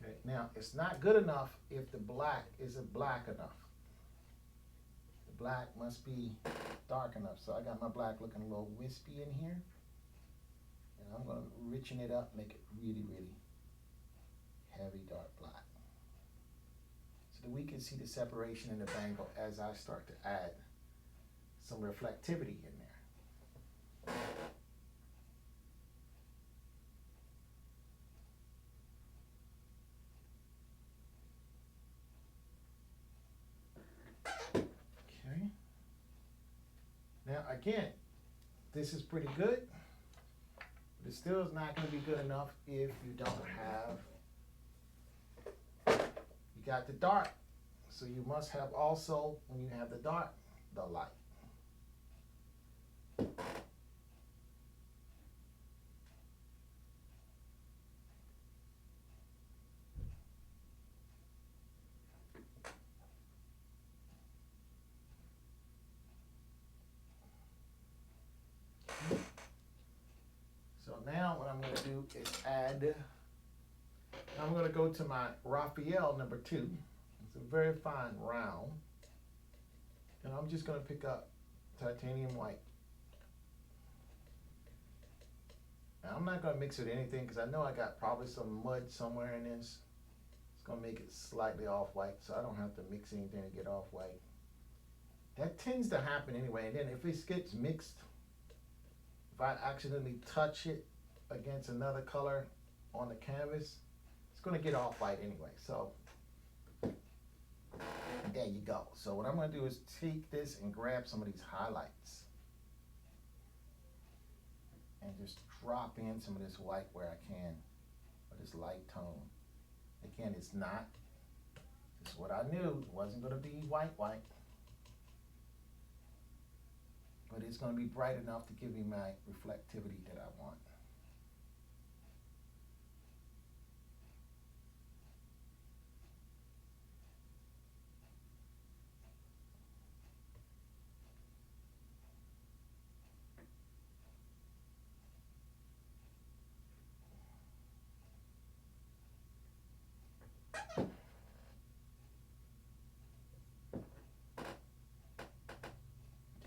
Okay, now it's not good enough if the black isn't black enough. The black must be dark enough. So I got my black looking a little wispy in here. And I'm gonna richen it up, make it really, really heavy dark black. So that we can see the separation in the bangle as I start to add some reflectivity in there. Okay. Now again, this is pretty good, but it still is not going to be good enough if you don't have, you got the dark. So you must have also, when you have the dark, the light. So now what I'm going to do is add, I'm going to go to my Raphael number 2. It's a very fine round. And I'm just going to pick up titanium white. Now I'm not going to mix it with anything because I know I got probably some mud somewhere in this. It's going to make it slightly off-white, so I don't have to mix anything to get off-white. That tends to happen anyway, and then if it gets mixed, if I accidentally touch it against another color on the canvas, it's going to get off-white anyway. So there you go. So what I'm going to do is take this and grab some of these highlights and just drop in some of this white where I can, or this light tone. Again, it's not, it's what I knew. It wasn't going to be white, but it's going to be bright enough to give me my reflectivity that I want.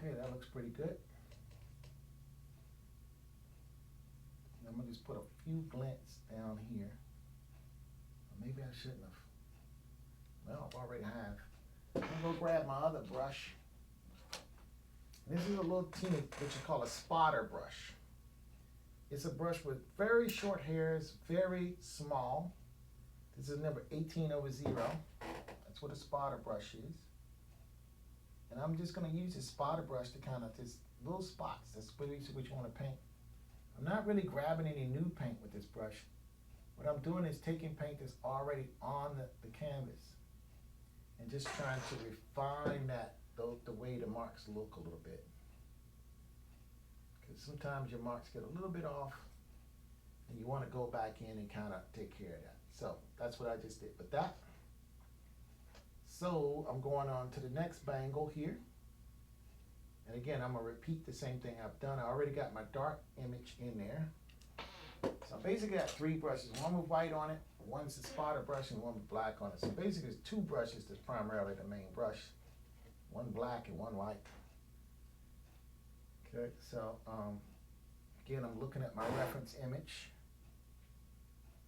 Okay, that looks pretty good. And I'm going to just put a few glints down here. Or maybe I shouldn't have. Well, I already have. I'm going to go grab my other brush. This is a little teeny, what you call a spotter brush. It's a brush with very short hairs, very small. This is number 18/0. That's what a spotter brush is. And I'm just going to use this spotter brush to kind of just little spots. That's basically what you want to paint. I'm not really grabbing any new paint with this brush. What I'm doing is taking paint that's already on the canvas and just trying to refine that, the way the marks look a little bit. Because sometimes your marks get a little bit off and you want to go back in and kind of take care of that. So that's what I just did with that. So I'm going on to the next bangle here. And again, I'm going to repeat the same thing I've done. I already got my dark image in there. So I basically got 3 brushes. One with white on it, one's a spotted brush and one with black on it. So basically it's two brushes that's primarily the main brush. One black and one white. Okay, so again, I'm looking at my reference image.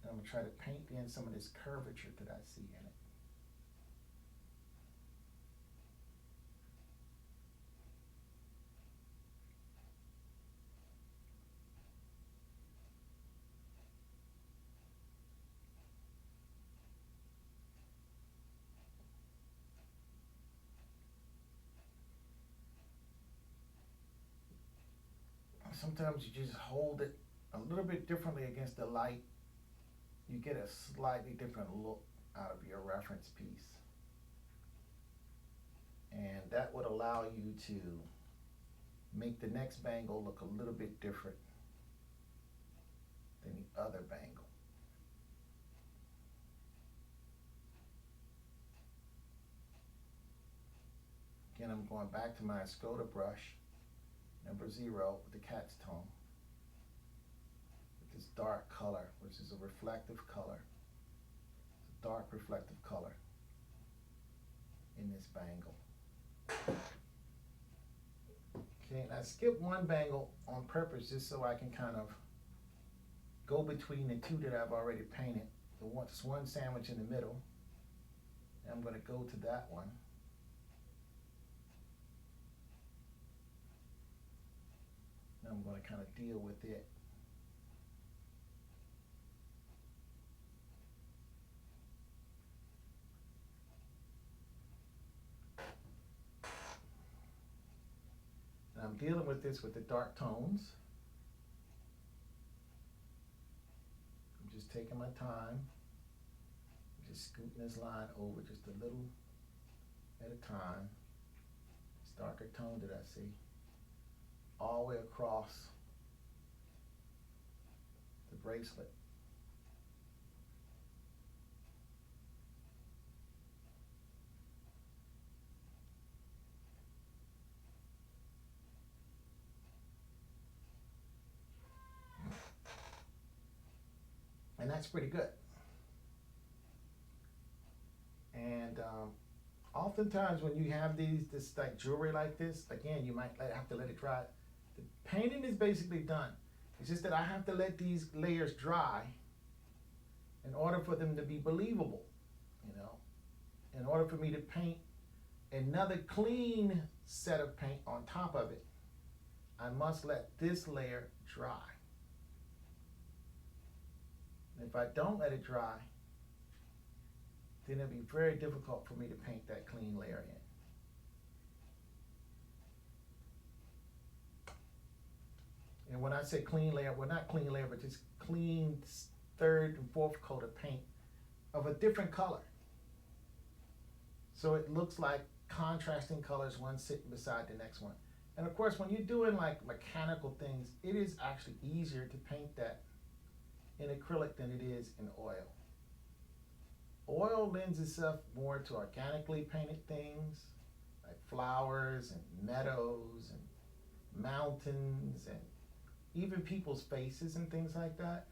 And I'm gonna try to paint in some of this curvature that I see in it. Sometimes you just hold it a little bit differently against the light. You get a slightly different look out of your reference piece. And that would allow you to make the next bangle look a little bit different than the other bangle. Again, I'm going back to my Osetura brush, number 0 with the cat's tone, with this dark color, which is a reflective color. It's a dark reflective color in this bangle. Okay, and I skipped one bangle on purpose just so I can kind of go between the two that I've already painted. The one sandwich in the middle. And I'm going to go to that one. Now I'm going to kind of deal with it. And I'm dealing with this with the dark tones. I'm just taking my time, just scooting this line over just a little at a time. This darker tone that I see all the way across the bracelet. And that's pretty good. And oftentimes when you have this like jewelry like this, again, you might have to let it dry. The painting is basically done. It's just that I have to let these layers dry in order for them to be believable, you know. In order for me to paint another clean set of paint on top of it, I must let this layer dry. And if I don't let it dry, then it'll be very difficult for me to paint that clean layer in. And when I say clean layer, well, not clean layer, but just clean third and fourth coat of paint of a different color. So it looks like contrasting colors, one sitting beside the next one. And of course, when you're doing like mechanical things, it is actually easier to paint that in acrylic than it is in oil. Oil lends itself more to organically painted things, like flowers and meadows and mountains and even people's faces and things like that.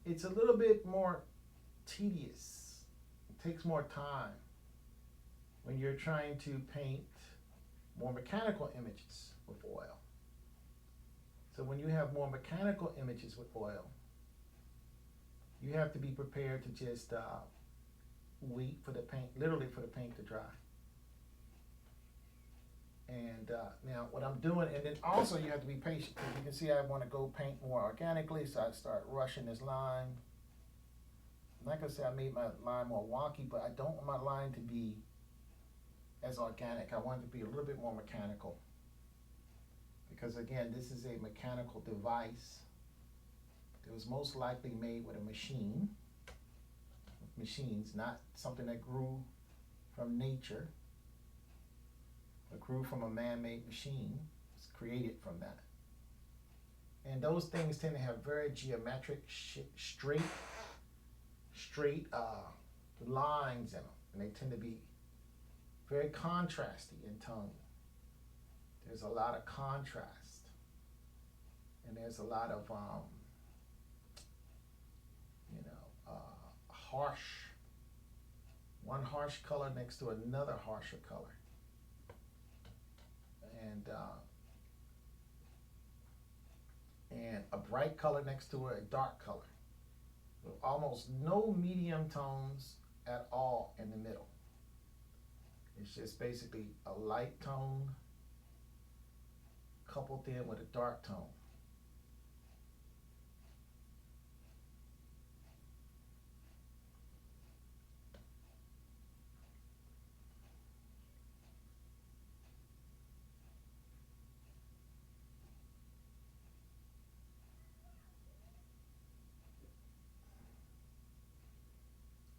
It's a little bit more tedious. It takes more time when you're trying to paint more mechanical images with oil. So when you have more mechanical images with oil, you have to be prepared to just wait for the paint, literally for the paint to dry. And now what I'm doing, and then also you have to be patient, because you can see I want to go paint more organically, so I start rushing this line. I'm not gonna say I made my line more wonky, but I don't want my line to be as organic. I want it to be a little bit more mechanical. Because again, this is a mechanical device that was most likely made with a machine, machines, not something that grew from nature, but grew from a man-made machine. It's created from that. And those things tend to have very geometric, straight lines in them, and they tend to be very contrasty in tone. There's a lot of contrast, and there's a lot of, you know, one harsh color next to another harsher color. And a bright color next to a dark color. With almost no medium tones at all in the middle. It's just basically a light tone coupled in with a dark tone.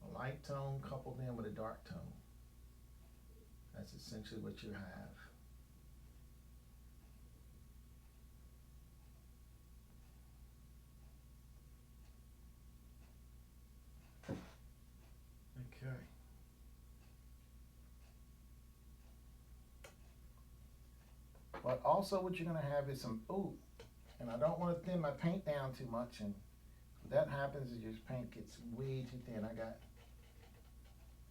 A light tone coupled in with a dark tone. That's essentially what you have. Okay. But also what you're going to have is some, and I don't want to thin my paint down too much, and what that happens is your paint gets way too thin.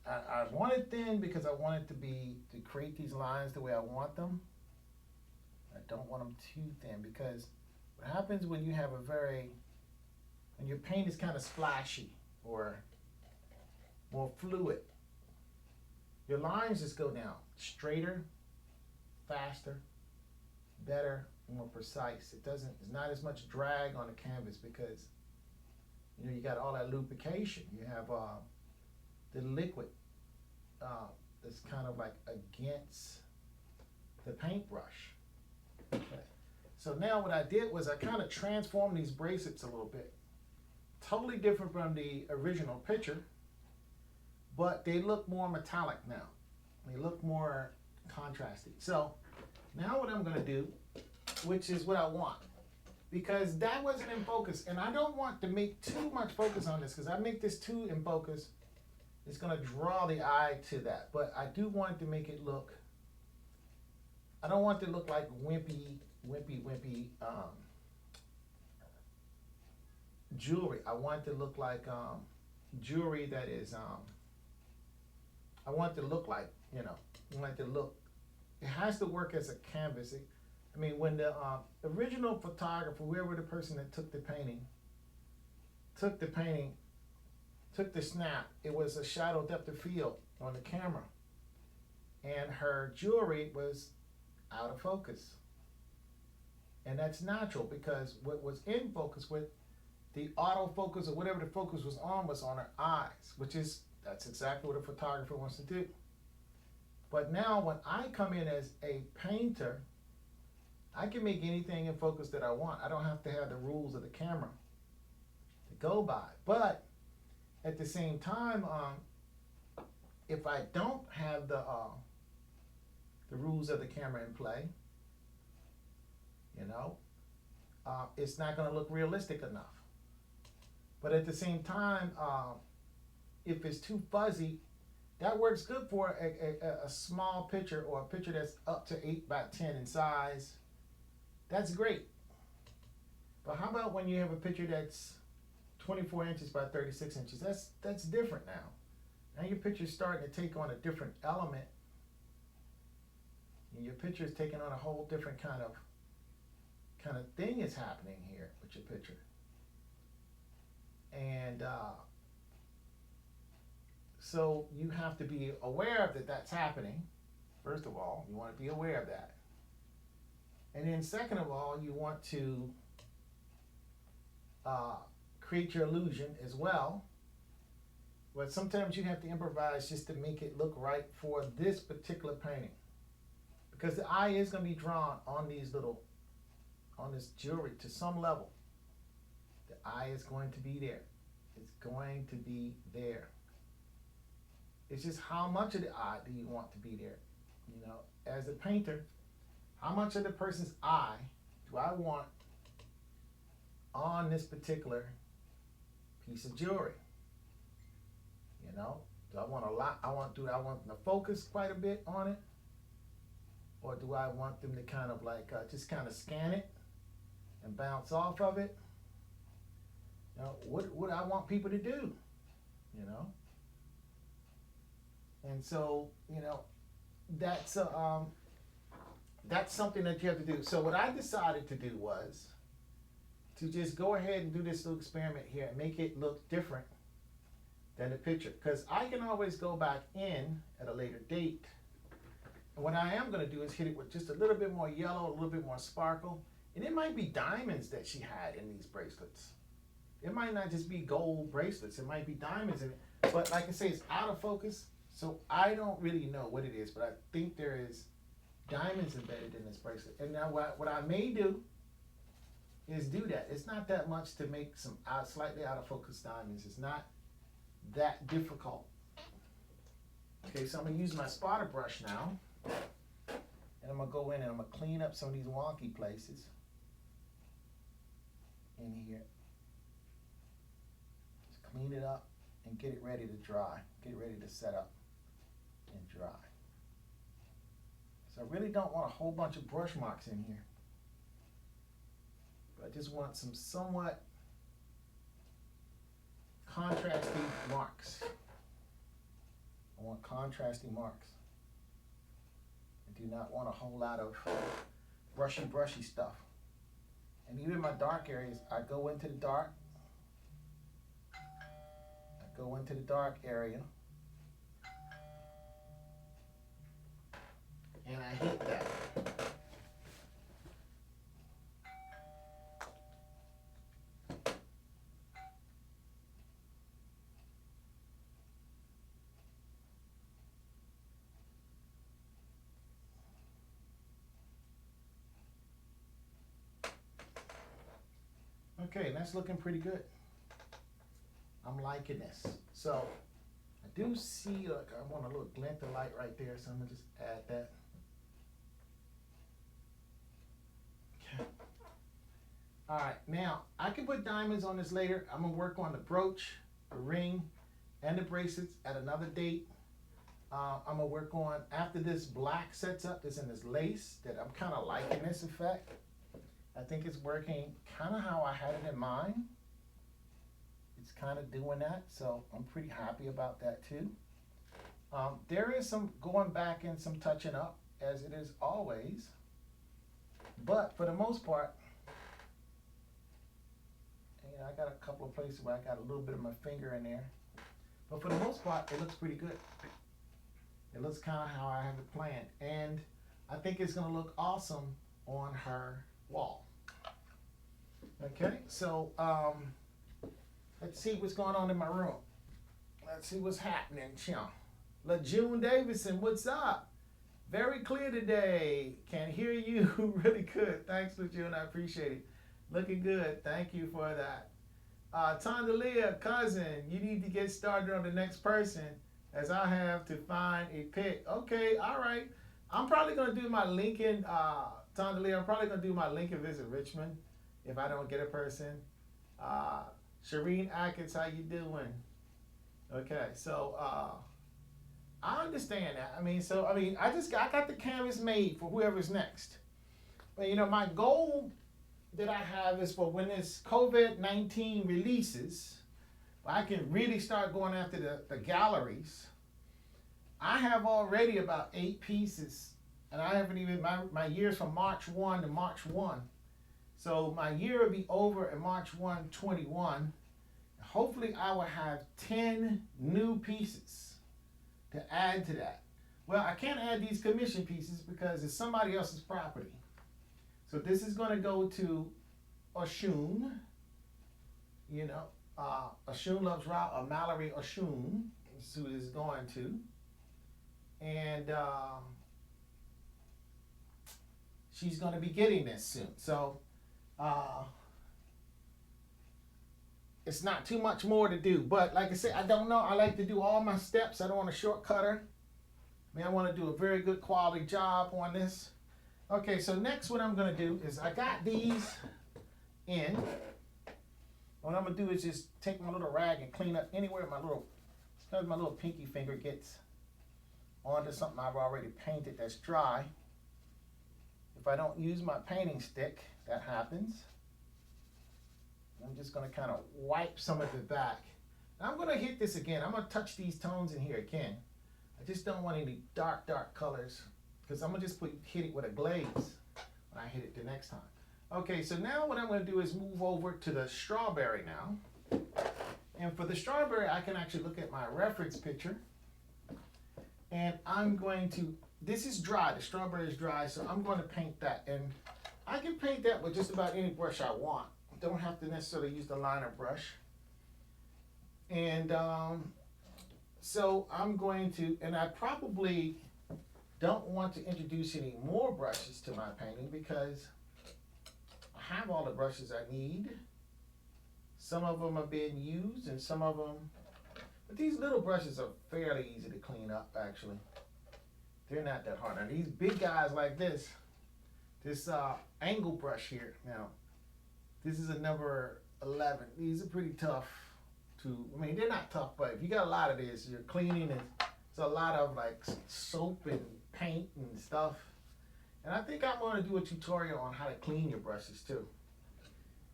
I want it thin because I want it to create these lines the way I want them. I don't want them too thin, because what happens when you have when your paint is kind of splashy or more fluid, your lines just go down straighter, faster, better, more precise. It's not as much drag on the canvas because you got all that lubrication. You have the liquid that's kind of like against the paintbrush. Okay. So now what I did was I kind of transformed these bracelets a little bit. Totally different from the original picture, but they look more metallic now. They look more contrasty. So now what I'm going to do, which is what I want, because that wasn't in focus, and I don't want to make too much focus on this, because I make this too in focus, it's going to draw the eye to that. But I do want to make it look, I don't want it to look like wimpy jewelry. I want it to look like jewelry that is, I want it to look like, I want it to look, it has to work as a canvas. When the original photographer, whoever the person that took the snap, it was a shadow depth of field on the camera. And her jewelry was out of focus. And that's natural, because what was in focus with the autofocus or whatever the focus was on her eyes, that's exactly what a photographer wants to do. But now when I come in as a painter, I can make anything in focus that I want. I don't have to have the rules of the camera to go by. But at the same time, if I don't have the rules of the camera in play, it's not going to look realistic enough. But at the same time, if it's too fuzzy, that works good for a small picture, or a picture that's up to 8 by 10 in size. That's great. But how about when you have a picture that's 24 inches by 36 inches? That's different now. Now your picture's starting to take on a different element. And your picture is taking on a whole different kind of thing is happening here with your picture. And so you have to be aware that that's happening. First of all, you want to be aware of that. And then second of all, you want to create your illusion as well. But sometimes you have to improvise just to make it look right for this particular painting. Because the eye is going to be drawn on this jewelry to some level. The eye is going to be there. It's going to be there. It's just how much of the eye do you want to be there? As a painter, how much of the person's eye do I want on this particular piece of jewelry? Do I want a lot? Do I want them to focus quite a bit on it? Or do I want them to kind of like just kind of scan it and bounce off of it? What I want people to do, And so, you know, that's something that you have to do. So what I decided to do was to just go ahead and do this little experiment here and make it look different than the picture. Because I can always go back in at a later date. And what I am going to do is hit it with just a little bit more yellow, a little bit more sparkle. And it might be diamonds that she had in these bracelets. It might not just be gold bracelets. It might be diamonds in it. But like I say, it's out of focus. So I don't really know what it is. But I think there is diamonds embedded in this bracelet. And now what I may do is do that. It's not that much to make some slightly out of focus diamonds. It's not that difficult. Okay, so I'm going to use my spotter brush now. And I'm going to go in and I'm going to clean up some of these wonky places in here. Just clean it up and get it ready to dry. Get it ready to set up and dry. So I really don't want a whole bunch of brush marks in here. But I just want some somewhat contrasting marks. I want contrasting marks. I do not want a whole lot of brushy stuff. And even my dark areas, I go into the dark. I go into the dark area. And I hit that. Okay, that's looking pretty good. I'm liking this. So I do see, like, I want a little glint of light right there, so I'm gonna just add that. Okay. All right, now I can put diamonds on this later. I'm gonna work on the brooch, the ring, and the bracelets at another date. I'm gonna work on, after this black sets up, this in this lace, that I'm kind of liking this effect. I think it's working kind of how I had it in mind. It's kind of doing that, so I'm pretty happy about that too. There is some going back and some touching up, as it is always. But for the most part, you know, I got a couple of places where I got a little bit of my finger in there. But for the most part, it looks pretty good. It looks kind of how I have it planned. And I think it's going to look awesome on her wall. Okay, so let's see what's going on in my room. Let's see what's happening, Chum. LaJune Davidson, what's up? Very clear today. Can hear you really good. Thanks, LaJune, I appreciate it. Looking good. Thank you for that. Tondalia, cousin, you need to get started on the next person, as I have to find a pick. Okay, all right. I'm probably going to do my Lincoln, Tondalia, I'm probably going to do my Lincoln Visit Richmond if I don't get a person. Shireen Atkins, how you doing? Okay, so I understand that. I got the canvas made for whoever's next. But you know, my goal that I have is for when this COVID-19 releases, I can really start going after the galleries. I have already about 8 pieces, and I haven't even, my year's from March 1 to March 1. So my year will be over in March 1, 21. Hopefully I will have 10 new pieces to add to that. Well, I can't add these commission pieces because it's somebody else's property. So this is going to go to Oshun. You know, Oshun loves Mallory Oshun. That's who this is going to. And she's going to be getting this soon. So it's not too much more to do. But like I said, I don't know. I like to do all my steps. I don't want to shortcut her. I want to do a very good quality job on this. Okay, so next what I'm going to do is I got these in. What I'm going to do is just take my little rag and clean up anywhere my little pinky finger gets onto something I've already painted that's dry. If I don't use my painting stick, that happens. I'm just going to kind of wipe some of it back. Now I'm going to hit this again. I'm going to touch these tones in here again. I just don't want any dark colors because I'm gonna just hit it with a glaze when I hit it the next time. Okay, so now what I'm gonna do is move over to the strawberry now. And for the strawberry, I can actually look at my reference picture. And I'm going to, this is dry, the strawberry is dry, so I'm going to paint that. And I can paint that with just about any brush I want. Don't have to necessarily use the liner brush. And so I'm going to, and I probably don't want to introduce any more brushes to my painting because I have all the brushes I need. Some of them are being used and some of them, but these little brushes are fairly easy to clean up actually. They're not that hard. Now these big guys like this angle brush here, now this is a number 11. These are pretty tough to, I mean they're not tough, but if you got a lot of this, you're cleaning and it's a lot of like soap and paint and stuff. And I think I'm going to do a tutorial on how to clean your brushes too.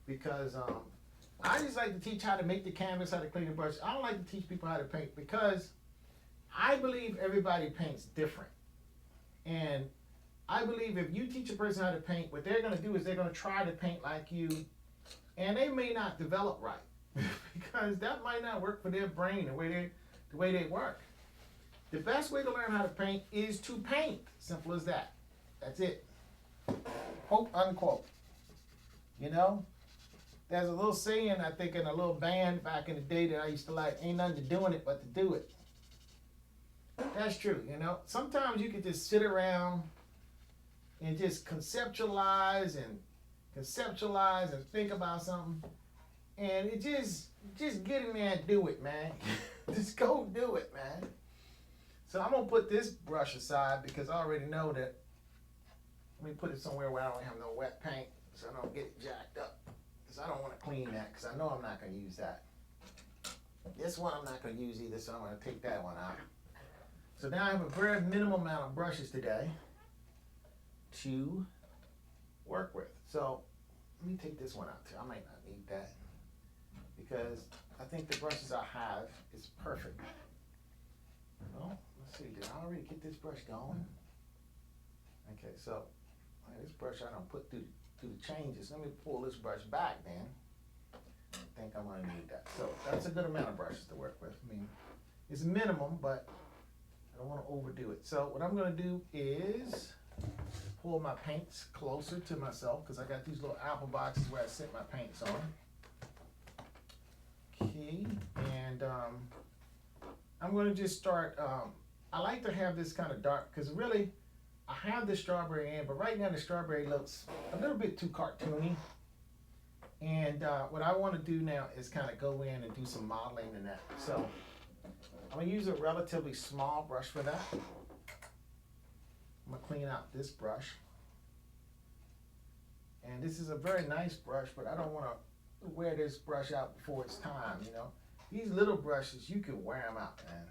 Because I just like to teach how to make the canvas, how to clean the brush. I don't like to teach people how to paint because I believe everybody paints different. And I believe if you teach a person how to paint, what they're going to do is they're going to try to paint like you, and they may not develop right because that might not work for their brain the way they work. The best way to learn how to paint is to paint. Simple as that. That's it. Quote unquote. You know? There's a little saying, I think, in a little band back in the day that I used to like, ain't nothing to doing it but to do it. That's true, you know? Sometimes you can just sit around and just conceptualize and think about something. And it just get in there and do it, man. Just go do it, man. So I'm going to put this brush aside because I already know that. Let me put it somewhere where I don't have no wet paint so I don't get it jacked up. Because I don't want to clean that because I know I'm not going to use that. This one I'm not going to use either, so I'm going to take that one out. So now I have a very minimal amount of brushes today to work with. So let me take this one out too. I might not need that because I think the brushes I have is perfect. Well, let's see, did I already get this brush going? Okay, so this brush I don't put through the changes. Let me pull this brush back then. I think I'm gonna need that. So that's a good amount of brushes to work with. I mean, it's minimum, but I don't want to overdo it. So what I'm gonna do is pull my paints closer to myself because I got these little apple boxes where I set my paints on. Okay, and I'm gonna just start, I like to have this kind of dark because really I have the strawberry in, but right now the strawberry looks a little bit too cartoony. And what I want to do now is kind of go in and do some modeling in that. So I'm going to use a relatively small brush for that. I'm going to clean out this brush. And this is a very nice brush, but I don't want to wear this brush out before it's time, you know. These little brushes, you can wear them out, man.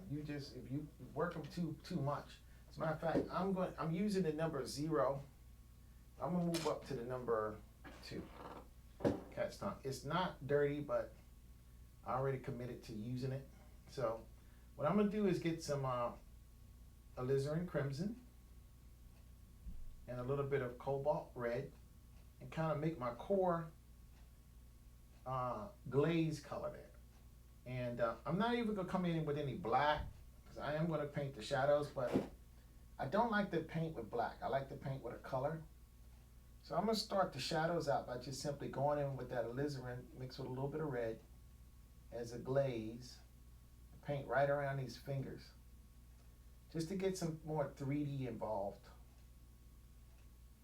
You just, if you work them too much. As a matter of fact, I'm using the number 0. I'm gonna move up to the number 2. Cat's tongue. It's not dirty, but I already committed to using it. So what I'm gonna do is get some alizarin crimson and a little bit of cobalt red and kind of make my core glaze color there. And I'm not even gonna come in with any black because I am gonna paint the shadows, but I don't like to paint with black. I like to paint with a color. So I'm going to start the shadows out by just simply going in with that alizarin mixed with a little bit of red as a glaze. Paint right around these fingers just to get some more 3D involved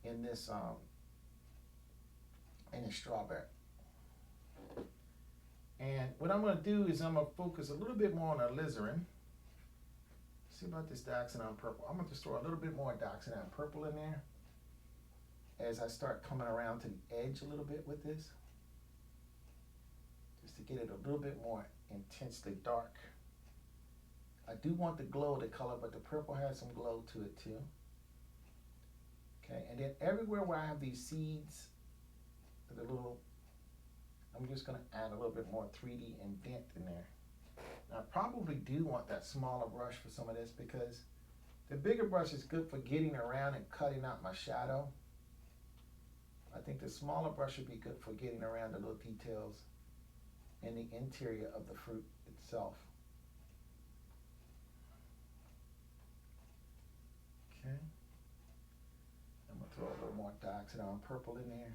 in this strawberry. And what I'm going to do is I'm going to focus a little bit more on alizarin. See about this dioxazine purple. I'm going to just throw a little bit more dioxazine purple in there as I start coming around to the edge a little bit with this, just to get it a little bit more intensely dark. I do want the glow of the color, but the purple has some glow to it too. Okay, and then everywhere where I have these seeds, I'm just going to add a little bit more 3D indent in there. Now, I probably probably do want that smaller brush for some of this because the bigger brush is good for getting around and cutting out my shadow. I think the smaller brush would be good for getting around the little details in the interior of the fruit itself. Okay. I'm going to throw a little more dioxide purple in there.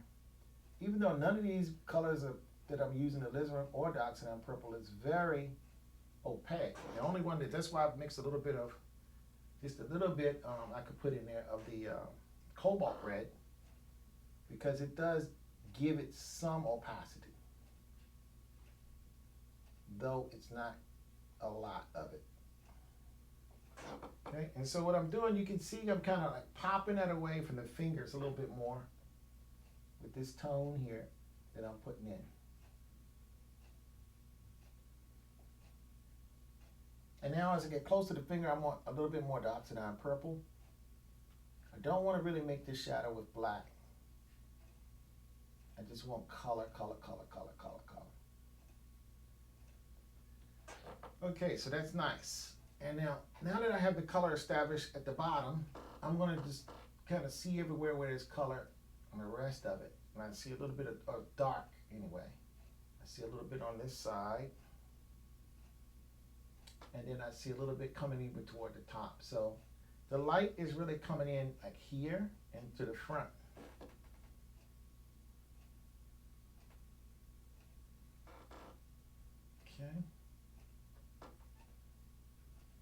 Even though none of these colors that I'm using, the alizarin or dioxide purple, is very opaque. The only one that's why I've mixed a little bit of, just a little bit I could put in there of the cobalt red, because it does give it some opacity, though it's not a lot of it. Okay, and so what I'm doing, you can see I'm kind of like popping that away from the fingers a little bit more with this tone here that I'm putting in. And now as I get close to the finger, I want a little bit more dioxide purple. I don't want to really make this shadow with black. I just want color, color, color, color, color, color. Okay, so that's nice. And now that I have the color established at the bottom, I'm going to just kind of see everywhere where there's color on the rest of it. And I see a little bit of dark anyway. I see a little bit on this side. And then I see a little bit coming even toward the top. So the light is really coming in like here and to the front. Okay.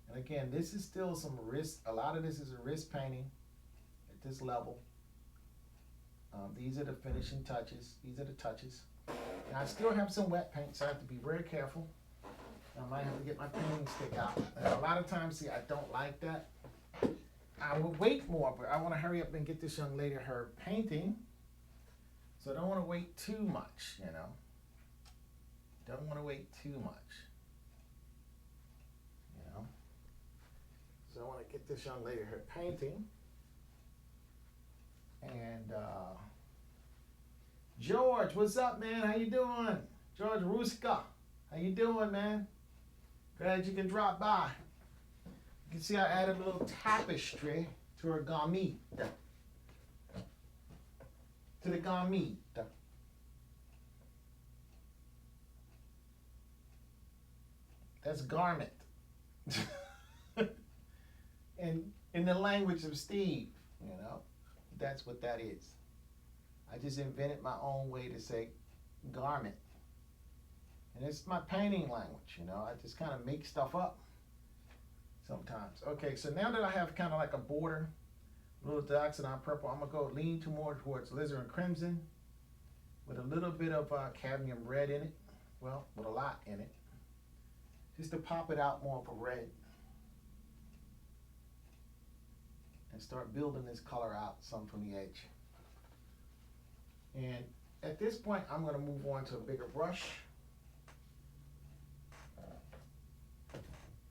And again, this is still some wrist, a lot of this is a wrist painting at this level. These are the finishing touches. These are the touches. Now I still have some wet paint, so I have to be very careful. I might have to get my painting stick out. And a lot of times, see, I don't like that. I will wait more, but I want to hurry up and get this young lady her painting. So I don't want to wait too much, you know. Don't want to wait too much. You know. So I want to get this young lady her painting. And George, what's up, man? How you doing? George Ruska, how you doing, man? Glad you can drop by. You can see I added a little tapestry to her garment. To the garment. That's garment. And in the language of Steve, you know, that's what that is. I just invented my own way to say garment. And it's my painting language, you know. I just kind of make stuff up sometimes. Okay, so now that I have kind of like a border, a little dioxide purple, I'm going to go lean more towards alizarin crimson with a little bit of cadmium red in it. Well, with a lot in it. Just to pop it out more of a red. And start building this color out some from the edge. And at this point, I'm going to move on to a bigger brush.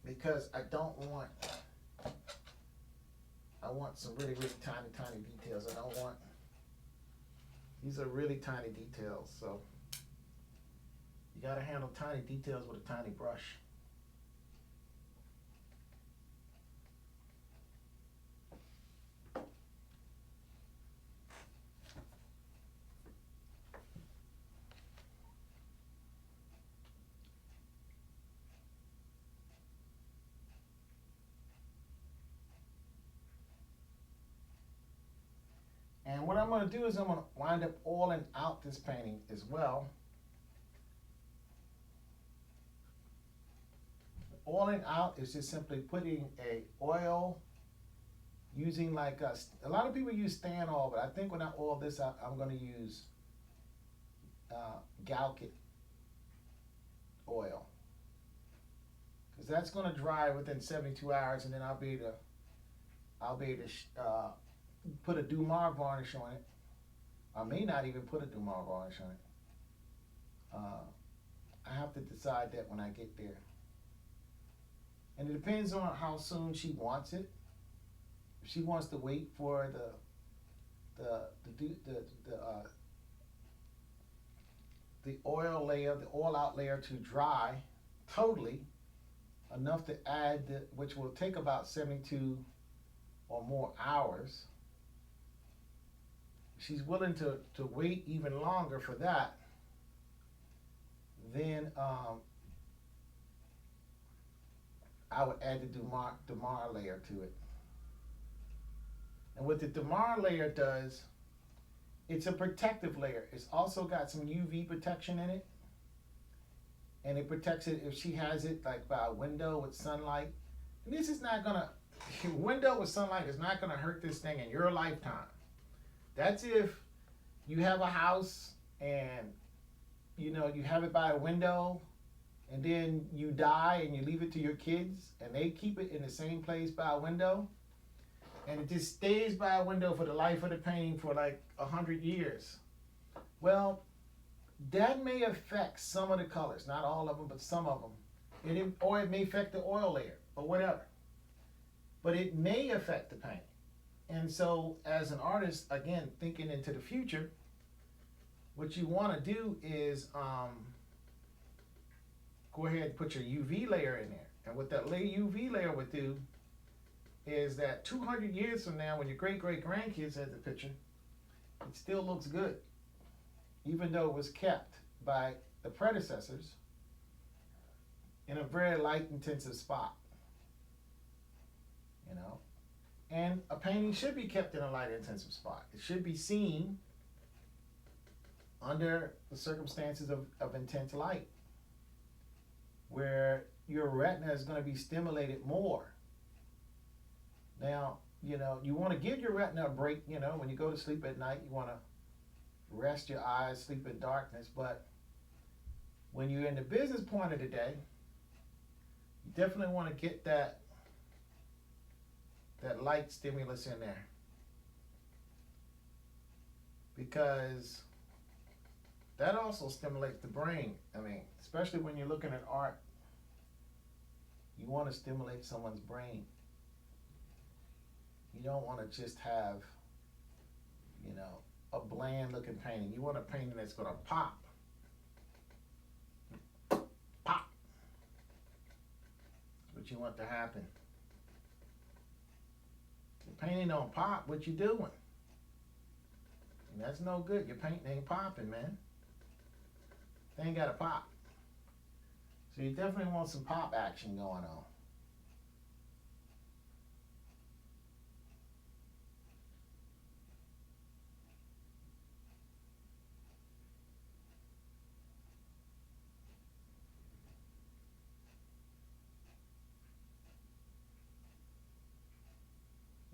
Because I want some really, really tiny, tiny details. These are really tiny details, so you gotta handle tiny details with a tiny brush. And what I'm going to do is I'm going to wind up oiling out this painting as well. Oiling out is just simply putting a oil, using like a lot of people use stand oil, but I think when I oil this out, I'm going to use Galkit oil. Because that's going to dry within 72 hours, and then I'll be able to put a Dumar varnish on it. I may not even put a Dumar varnish on it. I have to decide that when I get there. And it depends on how soon she wants it. If she wants to wait for the oil layer, the oil out layer to dry totally, enough to add, which will take about 72 or more hours. She's willing to wait even longer for that. Then I would add the Damar layer to it. And what the Damar layer does, it's a protective layer. It's also got some UV protection in it. And it protects it if she has it like by a window with sunlight. And this is not gonna, window with sunlight is not gonna hurt this thing in your lifetime. That's if you have a house and you have it by a window and then you die and you leave it to your kids and they keep it in the same place by a window and it just stays by a window for the life of the painting for like 100 years. Well, that may affect some of the colors, not all of them, but some of them. Or it may affect the oil layer or whatever. But it may affect the painting. And so as an artist, again, thinking into the future, what you want to do is go ahead and put your UV layer in there. And what that UV layer would do is that 200 years from now, when your great-great-grandkids have the picture, it still looks good, even though it was kept by the predecessors in a very light-intensive spot. And a painting should be kept in a light-intensive spot. It should be seen under the circumstances of intense light, where your retina is going to be stimulated more. Now, you want to give your retina a break, when you go to sleep at night, you want to rest your eyes, sleep in darkness, but when you're in the business point of the day, you definitely want to get that light stimulus in there, because that also stimulates the brain. Especially when you're looking at art, you want to stimulate someone's brain. You don't want to just have, a bland looking painting. You want a painting that's going to pop. Pop. That's what you want to happen. The painting don't pop, what you doing? And that's no good. Your painting ain't popping, man. They ain't got to pop. So you definitely want some pop action going on.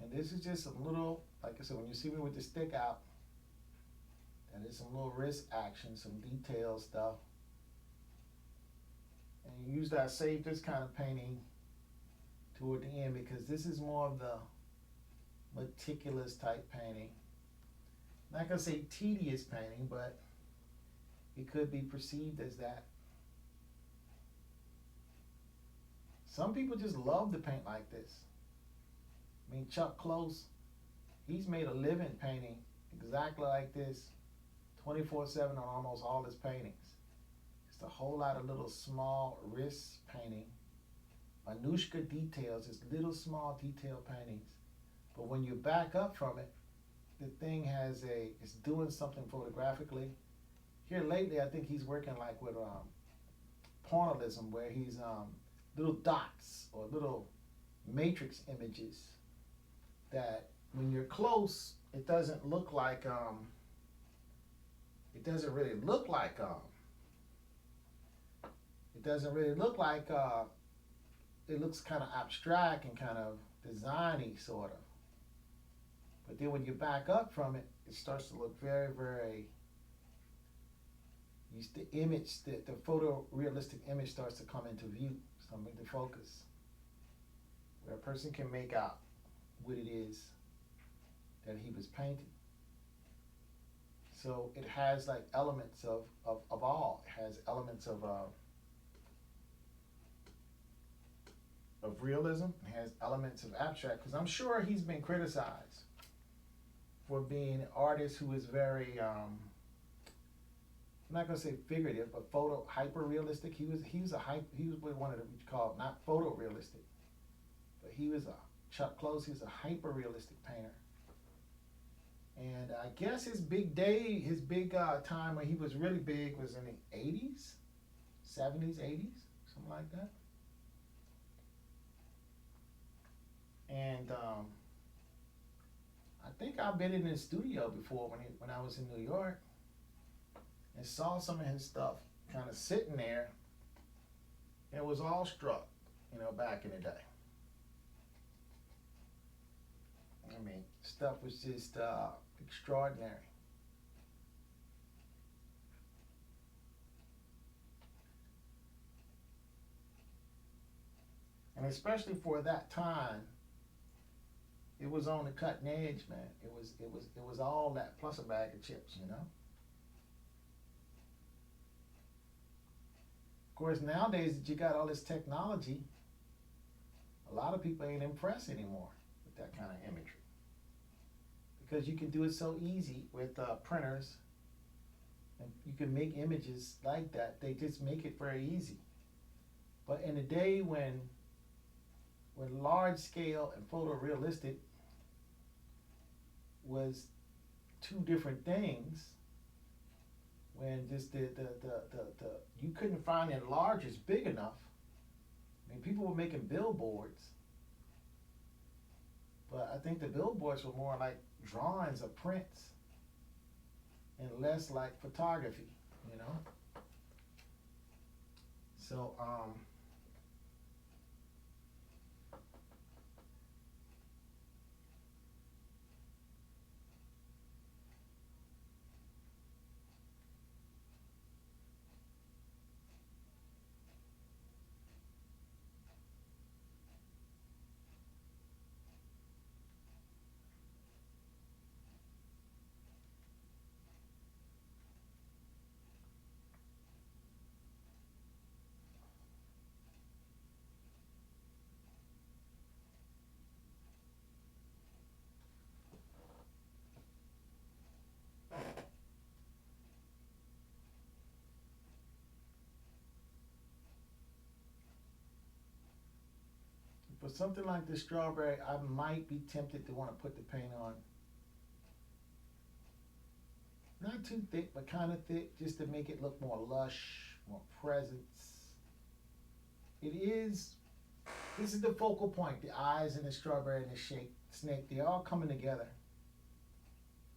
And this is just some little, like I said, when you see me with the stick out, that is some little wrist action, some detail stuff. And usually I save this kind of painting toward the end because this is more of the meticulous type painting. I'm not gonna say tedious painting, but it could be perceived as that. Some people just love to paint like this. Chuck Close, he's made a living painting exactly like this, 24/7 on almost all his paintings. It's a whole lot of little small wrist painting, minutia details, it's little small detail paintings. But when you back up from it, the thing it's doing something photographically. Here lately, I think he's working like with pointillism, where he's little dots or little matrix images that when you're close, it doesn't look like it doesn't really look like it looks kind of abstract and kind of designy sort of. But then when you back up from it, it starts to look very, very, the image, the photorealistic image starts to come into view, something to focus, where a person can make out what it is that he was painting. So it has like elements of all. It has elements of realism. It has elements of abstract, because I'm sure he's been criticized for being an artist who is very I'm not gonna say figurative, but hyper realistic. He was one of the, what you call, not photorealistic, but he was a Chuck Close. He was a hyper realistic painter. And I guess his big time when he was really big was in the 80s, 70s, 80s, something like that. And I think I've been in his studio before when I was in New York and saw some of his stuff kind of sitting there, and was awestruck, back in the day. I mean, stuff was just extraordinary. And especially for that time, it was on the cutting edge, man. It was all that plus a bag of chips. Of course, nowadays that you got all this technology, a lot of people ain't impressed anymore with that kind of imagery, because you can do it so easy with printers, and you can make images like that. They just make it very easy. But in a day when large scale and photorealistic was two different things, when just the you couldn't find enlargers big enough. I mean, people were making billboards, but I think the billboards were more like drawings of prints and less like photography, So for something like this strawberry, I might be tempted to want to put the paint on. Not too thick, but kind of thick, just to make it look more lush, more presence. This is the focal point. The eyes and the strawberry and the snake, they're all coming together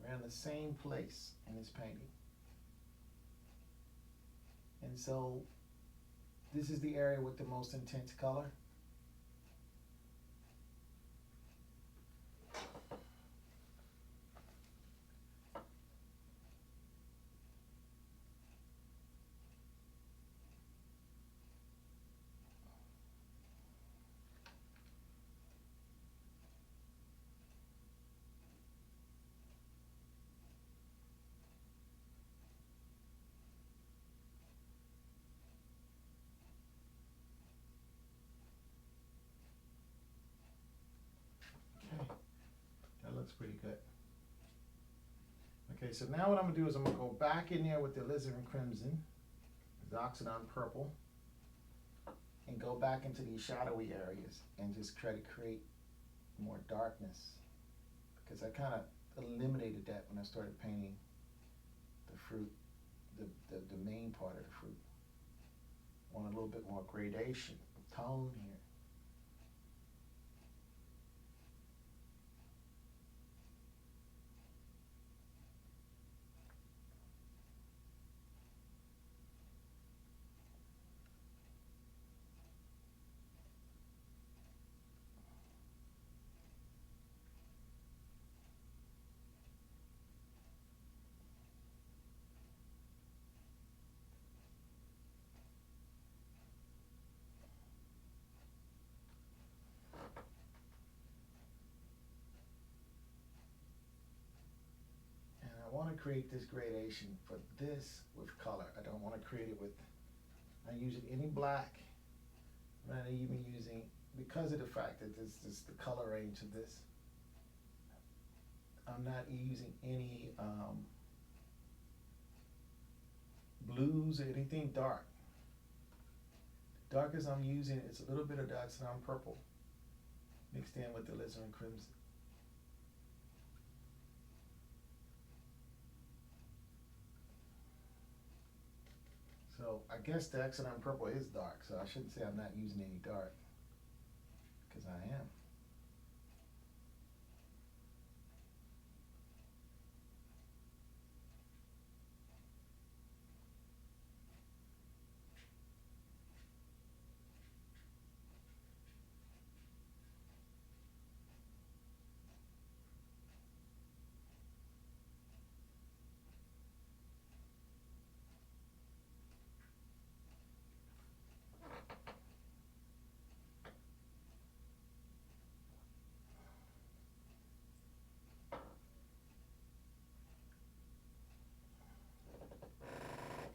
around the same place in this painting. And so this is the area with the most intense color. Looks pretty good. Okay, so now what I'm gonna do is I'm gonna go back in there with the alizarin crimson, the oxidon purple, and go back into these shadowy areas and just try to create more darkness, because I kind of eliminated that when I started painting the fruit, the main part of the fruit. I want a little bit more gradation of tone here. I want to create this gradation for this with color. I don't want to create it with, I'm using any black. I'm not even using, because of the fact that this is the color range of this, I'm not using any blues or anything dark. The darkest I'm using is a little bit of Dioxazine purple mixed in with the alizarin crimson. So I guess the Dioxazine purple is dark, so I shouldn't say I'm not using any dark, because I am.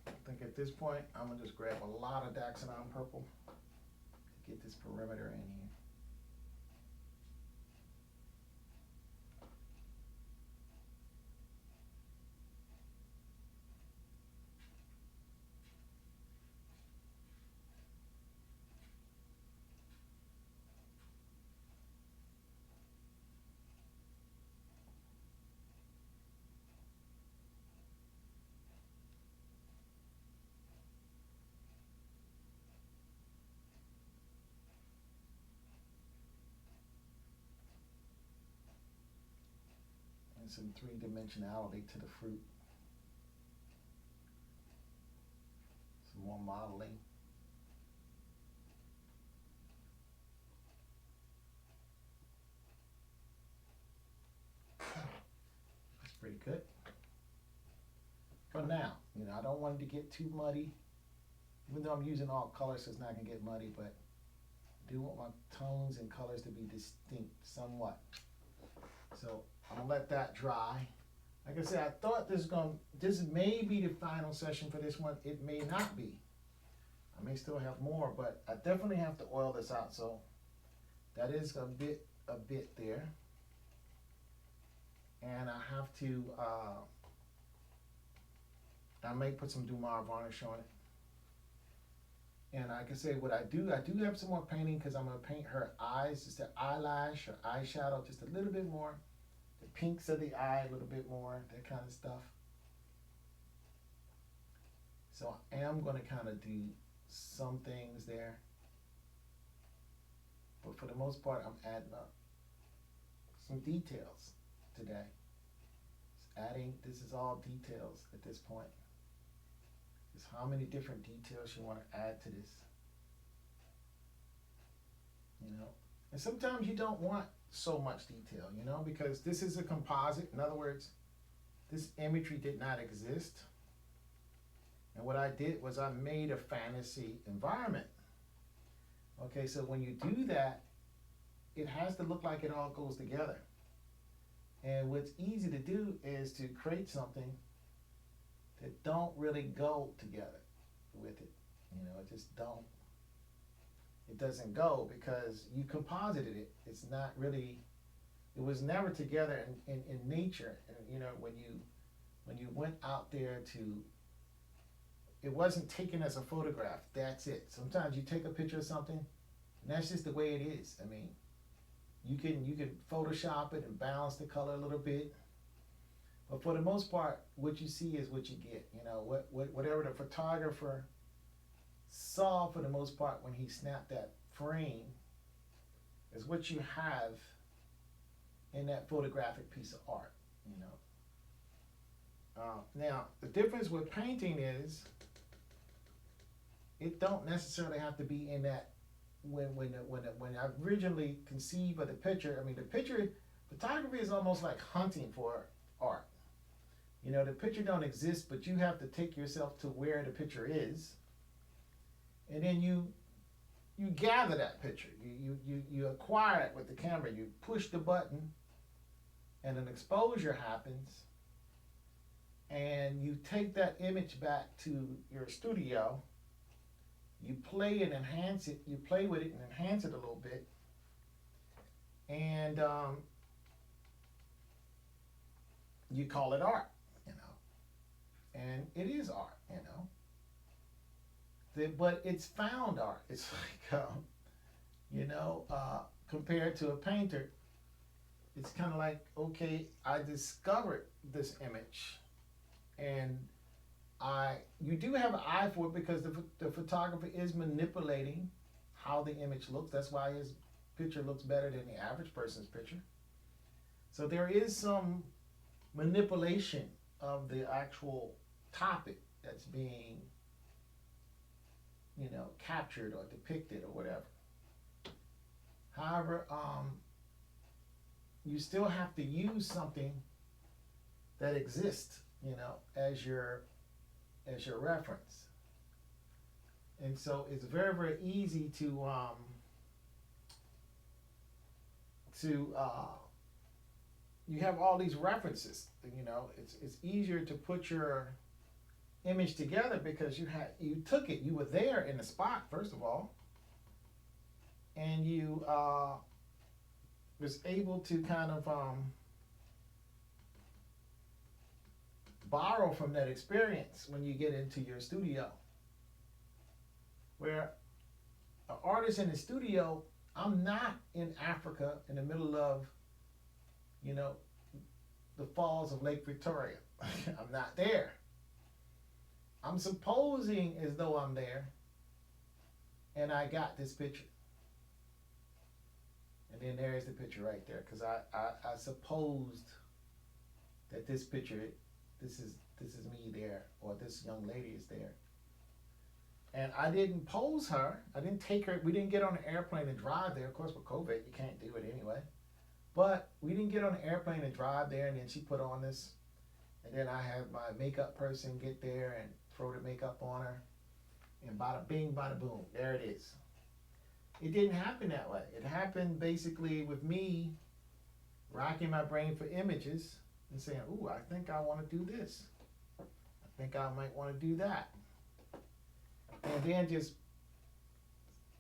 I think at this point, I'm gonna just grab a lot of Dioxazine purple to get this perimeter in here. And some three-dimensionality to the fruit. Some more modeling. That's pretty good. For now, you know, I don't want it to get too muddy. Even though I'm using all colors, so it's not gonna get muddy, but I do want my tones and colors to be distinct somewhat. So I'm gonna let that dry. Like I said, I thought this may be the final session for this one. It may not be. I may still have more, but I definitely have to oil this out. So that is a bit there. And I have to, I may put some Dumar varnish on it. And like I say, what I do have some more painting, because I'm gonna paint her eyes, just the eyelash or eyeshadow, just a little bit more. The pinks of the eye a little bit more, that kind of stuff. So I am gonna kind of do some things there. But for the most part, I'm adding up some details today. This is all details at this point. Just how many different details you want to add to this. You know, and sometimes you don't want so much detail, you know, because this is a composite. In other words, this imagery did not exist. And what I did was I made a fantasy environment. Okay, so when you do that, it has to look like it all goes together. And what's easy to do is to create something that don't really go together with it. You know, it just don't. It doesn't go because you composited it. It's not really, it was never together in nature. And you know, when you went out there to, it wasn't taken as a photograph, that's it. Sometimes you take a picture of something and that's just the way it is. I mean, you can Photoshop it and balance the color a little bit. But for the most part, what you see is what you get. You know, whatever the photographer saw for the most part when he snapped that frame is what you have in that photographic piece of art, you know. Now, the difference with painting is it don't necessarily have to be in that when I originally conceived of the picture. I mean, the picture, photography is almost like hunting for art. You know, the picture don't exist, but you have to take yourself to where the picture is, and then you gather that picture. You acquire it with the camera. You push the button, and an exposure happens, and you take that image back to your studio. You play and enhance it. You play with it and enhance it a little bit, and you call it art. And it is art, you know. But it's found art. It's like, you know, compared to a painter, it's kind of like, okay, I discovered this image, and you do have an eye for it because the photographer is manipulating how the image looks. That's why his picture looks better than the average person's picture. So there is some manipulation of the actual topic that's being, you know, captured or depicted or whatever. However, you still have to use something that exists, you know, as your reference. And so it's very, very easy to you have all these references. You know, it's easier to put your image together because you took it, you were there in the spot first of all, and you was able to kind of borrow from that experience when you get into your studio. Where an artist in the studio, I'm not in Africa in the middle of, you know, the falls of Lake Victoria. I'm not there. I'm supposing as though I'm there, and I got this picture. And then there's the picture right there, because I supposed that this picture, this is me there, or this young lady is there. And I didn't pose her. I didn't take her. We didn't get on an airplane and drive there. Of course, with COVID, you can't do it anyway. But we didn't get on an airplane and drive there, and then she put on this. And then I had my makeup person get there and throw the makeup on her. And bada bing, bada boom, there it is. It didn't happen that way. It happened basically with me racking my brain for images and saying, ooh, I think I want to do this. I think I might want to do that. And then just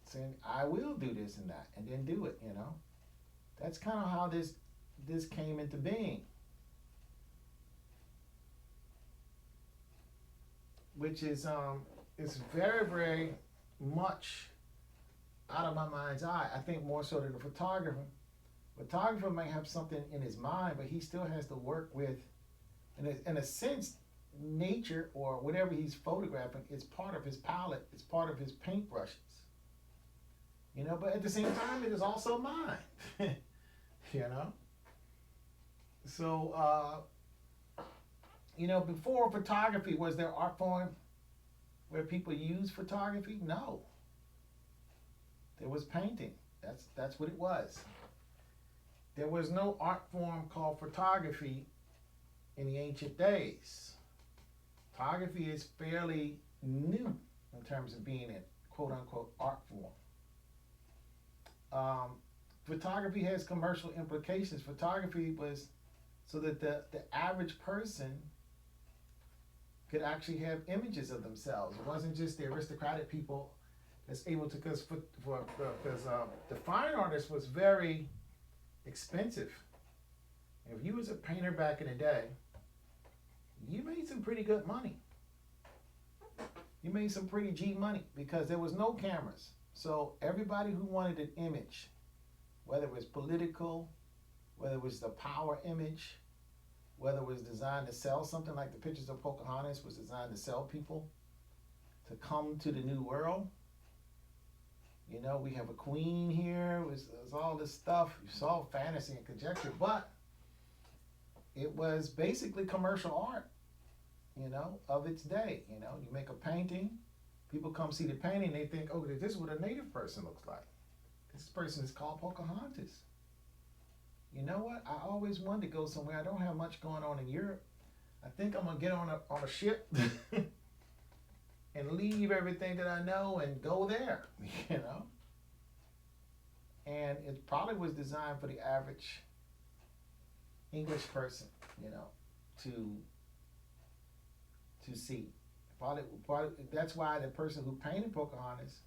saying, I will do this and that, and then do it, you know. That's kind of how this came into being. Which is, it's very, very much out of my mind's eye. I think more so than the photographer. Photographer might have something in his mind, but he still has to work with, in a sense, nature or whatever he's photographing is part of his palette. It's part of his paintbrushes. You know, but at the same time, it is also mine. You know? So, you know, before photography, was there art form where people use photography? No. There was painting. That's what it was. There was no art form called photography in the ancient days. Photography is fairly new in terms of being a quote-unquote art form. Photography has commercial implications. Photography was so that the average person could actually have images of themselves. It wasn't just the aristocratic people that's able to, because the fine artist was very expensive. If you was a painter back in the day, you made some pretty good money. You made some pretty G money because there was no cameras. So everybody who wanted an image, whether it was political, whether it was the power image, whether it was designed to sell something like the pictures of Pocahontas was designed to sell people to come to the new world. You know, we have a queen here, it was all this stuff. You saw fantasy and conjecture, but it was basically commercial art, you know, of its day. You know, you make a painting, people come see the painting, they think, oh, this is what a native person looks like. This person is called Pocahontas. You know what? I always wanted to go somewhere. I don't have much going on in Europe. I think I'm gonna get on a ship and leave everything that I know and go there, you know? And it probably was designed for the average English person, you know, to see. Probably, that's why the person who painted Pocahontas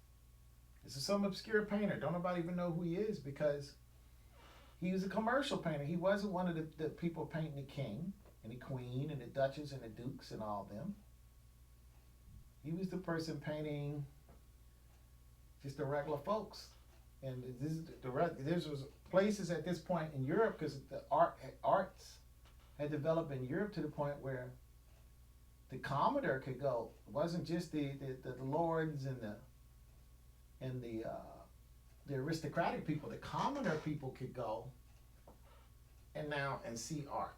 is some obscure painter. Don't nobody even know who he is because he was a commercial painter. He wasn't one of the people painting the king and the queen and the duchess and the dukes and all of them. He was the person painting just the regular folks. And this was places at this point in Europe, because the arts had developed in Europe to the point where the commoner could go. It wasn't just the lords and the aristocratic people. The commoner people could go and see art.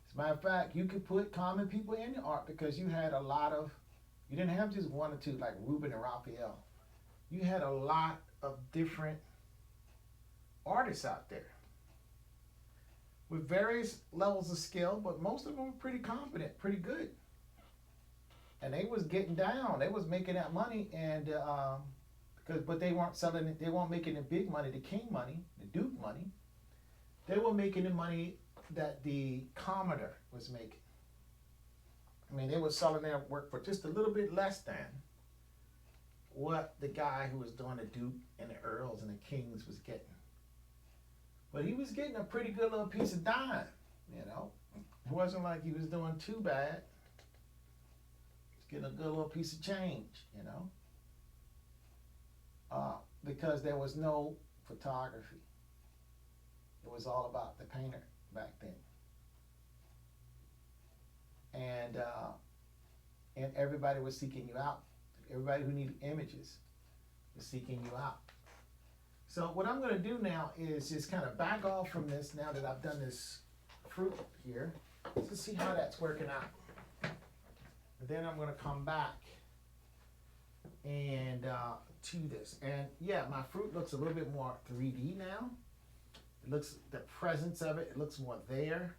As a matter of fact, you could put common people in the art, because you had a lot of, you didn't have just one or two like Rubens and Raphael. You had a lot of different artists out there with various levels of skill, but most of them were pretty competent, pretty good. And they was getting down. They was making that money, and but they weren't selling it. They weren't making the big money, the king money, the duke money. They were making the money that the commoner was making. I mean, they were selling their work for just a little bit less than what the guy who was doing the duke and the earls and the kings was getting. But he was getting a pretty good little piece of dime, you know. It wasn't like he was doing too bad. He was getting a good little piece of change, you know. Because there was no photography. It was all about the painter back then. And everybody was seeking you out. Everybody who needed images was seeking you out. So what I'm going to do now is just kind of back off from this now that I've done this fruit here, to see how that's working out. And then I'm going to come back and to this. And yeah, my fruit looks a little bit more 3D now. It looks, the presence of it looks more there.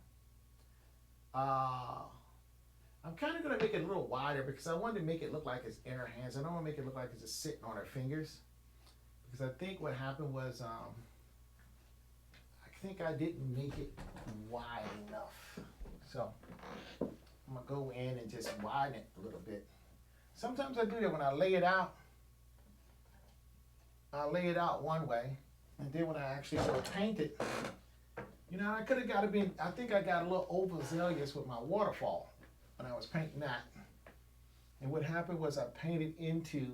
I'm kind of going to make it a little wider, because I wanted to make it look like it's in her hands. I don't want to make it look like it's just sitting on her fingers. Because I think what happened was, I think I didn't make it wide enough. So I'm going to go in and just widen it a little bit. Sometimes I do that when I lay it out. I lay it out one way, and then when I actually go paint it, you know, I could have got to be, I think I got a little overzealous with my waterfall when I was painting that. And what happened was I painted into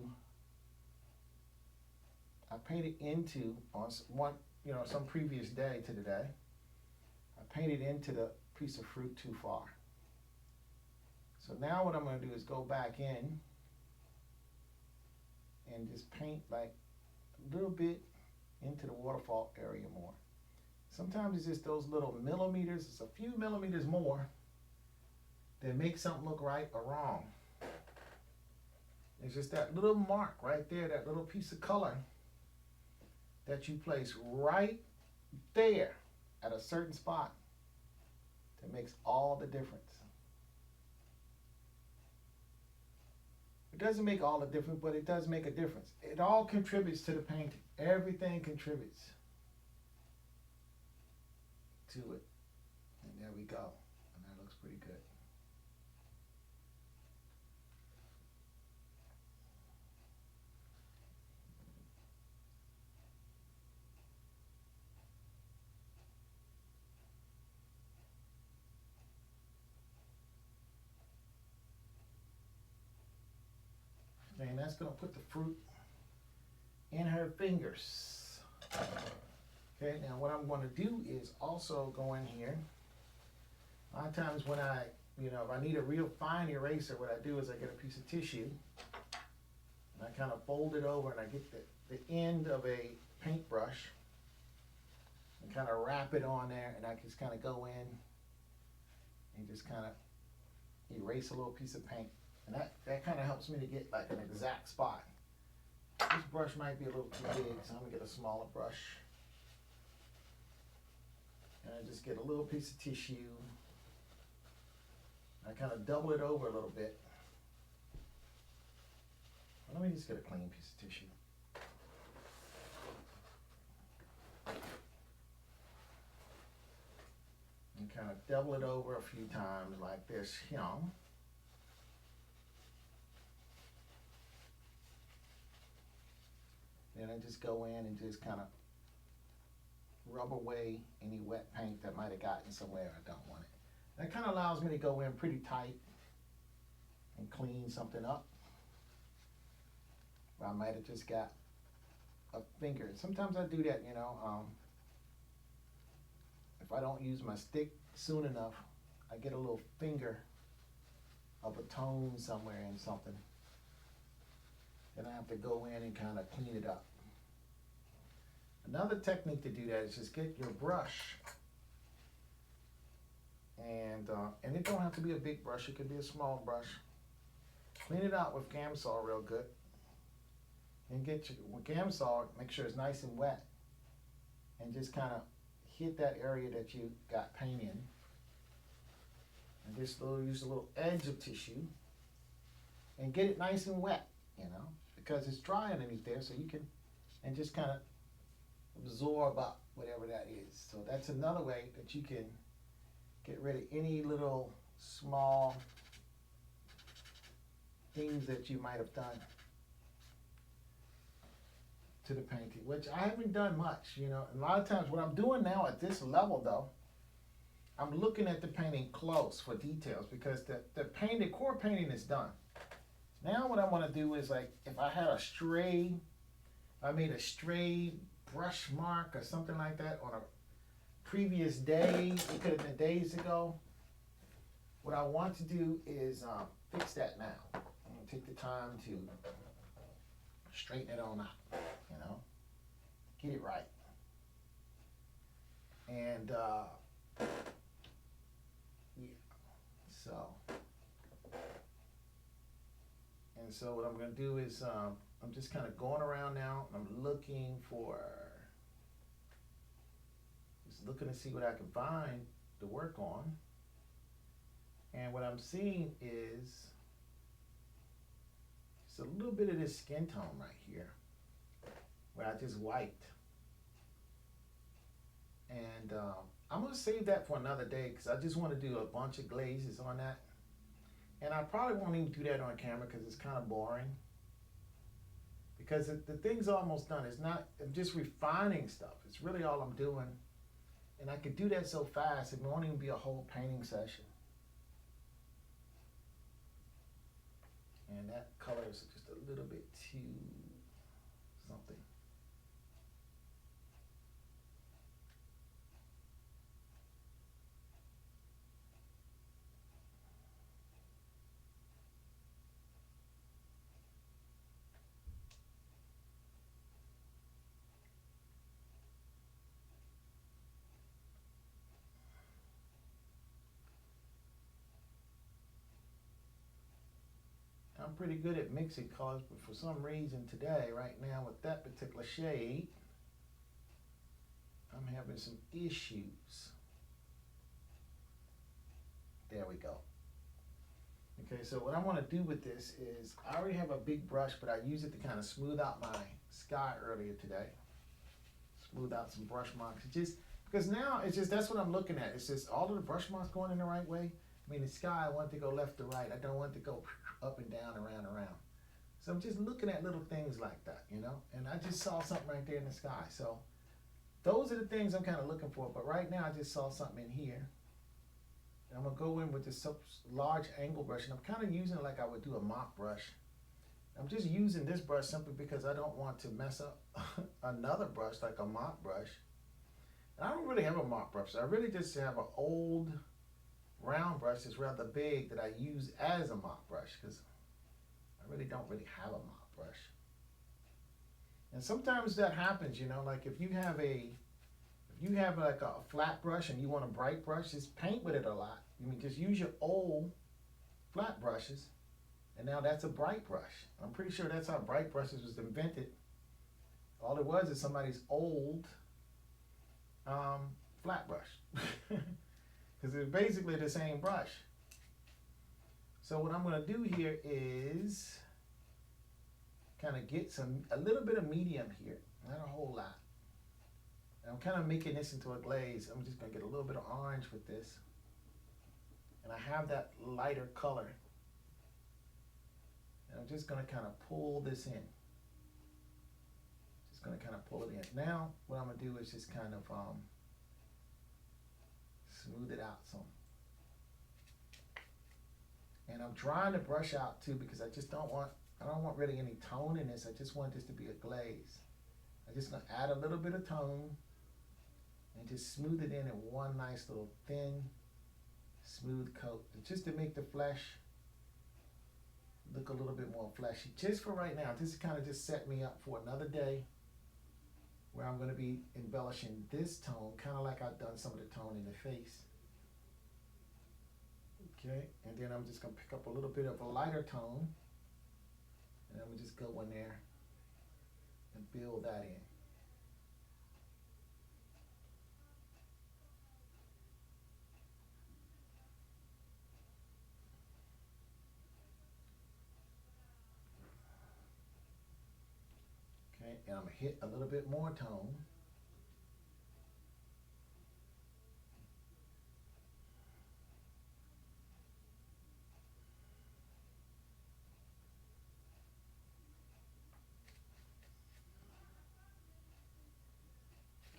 on one, you know, some previous day to today, I painted into the piece of fruit too far. So now what I'm going to do is go back in and just paint like a little bit into the waterfall area more. Sometimes it's just those little millimeters, it's a few millimeters more that make something look right or wrong. It's just that little mark right there, that little piece of color that you place right there at a certain spot that makes all the difference. It doesn't make all the difference, but it does make a difference. It all contributes to the painting. Everything contributes to it. And there we go. And that looks pretty good. And that's going to put the fruit in her fingers. Okay, now what I'm going to do is also go in here. A lot of times when I, you know, if I need a real fine eraser, what I do is I get a piece of tissue and I kind of fold it over, and I get the end of a paintbrush and kind of wrap it on there, and I just kind of go in and just kind of erase a little piece of paint. And that kind of helps me to get like an exact spot. This brush might be a little too big, so I'm going to get a smaller brush. And I just get a little piece of tissue. I kind of double it over a little bit. Let me just get a clean piece of tissue. And kind of double it over a few times like this, you know. Then I just go in and just kind of rub away any wet paint that might have gotten somewhere I don't want it. That kind of allows me to go in pretty tight and clean something up. Or I might have just got a finger. Sometimes I do that, you know. If I don't use my stick soon enough, I get a little finger of a tone somewhere in something. Then I have to go in and kind of clean it up. Another technique to do that is just get your brush, and it don't have to be a big brush. It could be a small brush. Clean it out with Gamsol real good, and get your with Gamsol. Make sure it's nice and wet, and just kind of hit that area that you got paint in, and just use a little edge of tissue, and get it nice and wet. You know, because it's dry underneath there, so you can, and just kind of absorb up whatever that is. So that's another way that you can get rid of any little small things that you might have done to the painting, which I haven't done much, you know. And a lot of times what I'm doing now at this level though, I'm looking at the painting close for details, because the core painting is done. Now what I want to do is, like, if I had I made a stray brush mark or something like that on a previous day, it could have been days ago. What I want to do is fix that now. I'm going to take the time to straighten it on out, you know, get it right. And yeah, so. And so what I'm going to do is I'm just kind of going around now. I'm looking to see what I can find to work on. And what I'm seeing is just a little bit of this skin tone right here, where I just wiped. And I'm going to save that for another day, because I just want to do a bunch of glazes on that. And I probably won't even do that on camera, because it's kind of boring. Because the thing's almost done. I'm just refining stuff. It's really all I'm doing. And I could do that so fast, it won't even be a whole painting session. And that color is just a little bit too something. I'm pretty good at mixing colors, but for some reason today, right now, with that particular shade, I'm having some issues. There we go. Okay, so what I want to do with this is, I already have a big brush, but I use it to kind of smooth out my sky earlier today. Smooth out some brush marks. Because now, that's what I'm looking at. It's just all of the brush marks going in the right way. I mean, the sky, I want it to go left to right. I don't want it to go up and down, around. So I'm just looking at little things like that, you know? And I just saw something right there in the sky. So those are the things I'm kind of looking for. But right now, I just saw something in here. And I'm going to go in with this large angle brush. And I'm kind of using it like I would do a mop brush. I'm just using this brush simply because I don't want to mess up another brush like a mop brush. And I don't really have a mop brush. I really just have an old round brush that's rather big that I use as a mop brush, because I really don't have a mop brush. And sometimes that happens, you know, like if you have like a flat brush and you want a bright brush, just paint with it a lot. You mean just use your old flat brushes, and now that's a bright brush. I'm pretty sure that's how bright brushes was invented. All it was is somebody's old flat brush. Because it's basically the same brush. So what I'm going to do here is kind of get a little bit of medium here, not a whole lot. And I'm kind of making this into a glaze. I'm just going to get a little bit of orange with this. And I have that lighter color. And I'm just going to kind of pull this in. Just going to kind of pull it in. Now what I'm going to do is just kind of smooth it out some. And I'm drying the brush out too, because I just don't want I don't want really any tone in this. I just want this to be a glaze. I'm just gonna add a little bit of tone and just smooth it in one nice little thin, smooth coat, just to make the flesh look a little bit more fleshy. Just for right now, this kind of just set me up for another day where I'm gonna be embellishing this tone, kind of like I've done some of the tone in the face. Okay, and then I'm just gonna pick up a little bit of a lighter tone, and I'm gonna just go in there and build that in. Okay, and I'm gonna hit a little bit more tone.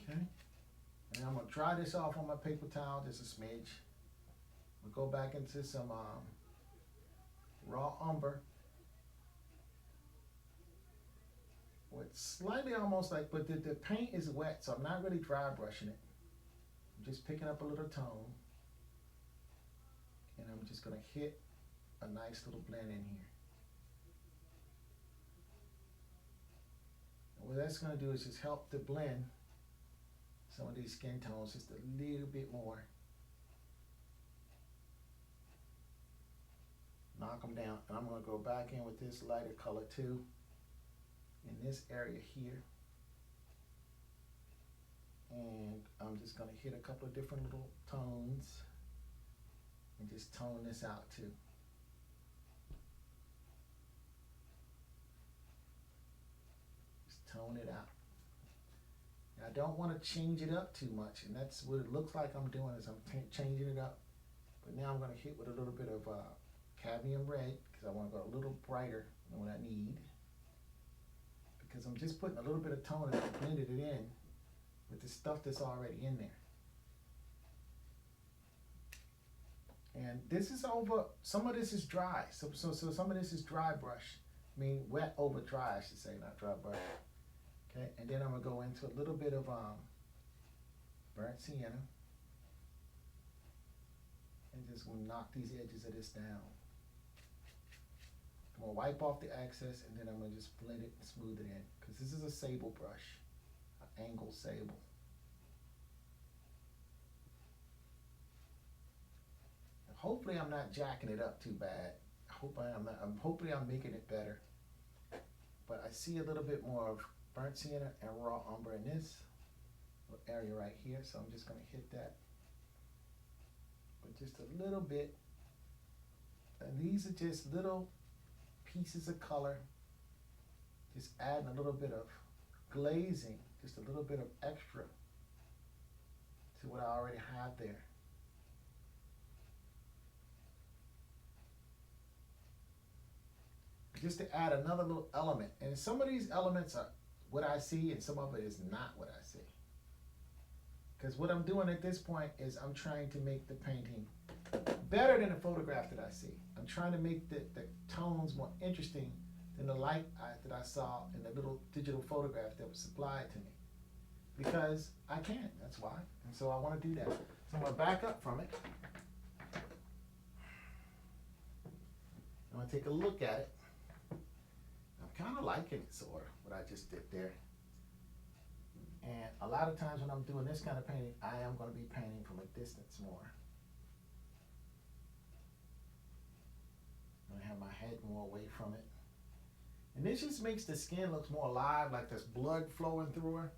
Okay, and I'm gonna dry this off on my paper towel, just a smidge. We'll go back into some raw umber. With slightly almost like, but the paint is wet, so I'm not really dry brushing it. I'm just picking up a little tone, and I'm just gonna hit a nice little blend in here. And what that's gonna do is just help to blend some of these skin tones just a little bit more. Knock them down, and I'm gonna go back in with this lighter color too, in this area here. And I'm just gonna hit a couple of different little tones and just tone this out too. Just tone it out. Now, I don't want to change it up too much, and that's what it looks like I'm doing, is I'm changing it up. But now I'm gonna hit with a little bit of cadmium red, because I want to go a little brighter than what I need. Because I'm just putting a little bit of tone and I blended it in with the stuff that's already in there. And this is over, some of this is dry. So some of this is dry brush. I mean, wet over dry, I should say, not dry brush. Okay, and then I'm gonna go into a little bit of burnt sienna. And just gonna knock these edges of this down. I'm gonna wipe off the excess, and then I'm gonna just blend it and smooth it in, because this is a sable brush, an angled sable. And hopefully I'm not jacking it up too bad. I hope I am not. Hopefully I'm making it better. But I see a little bit more of burnt sienna and raw umber in this little area right here, so I'm just gonna hit that. But just a little bit. And these are just little pieces of color, just adding a little bit of glazing, just a little bit of extra to what I already have there. Just to add another little element. And some of these elements are what I see, and some of it is not what I see. Because what I'm doing at this point is I'm trying to make the painting better than the photograph that I see. I'm trying to make the tones more interesting than the light that I saw in the little digital photograph that was supplied to me. Because I can, that's why. And so I want to do that. So I'm going to back up from it. I'm going to take a look at it. I'm kind of liking it, sort of, what I just did there. And a lot of times when I'm doing this kind of painting, I am going to be painting from a distance more. I'm going to have my head more away from it. And this just makes the skin look more alive, like there's blood flowing through her.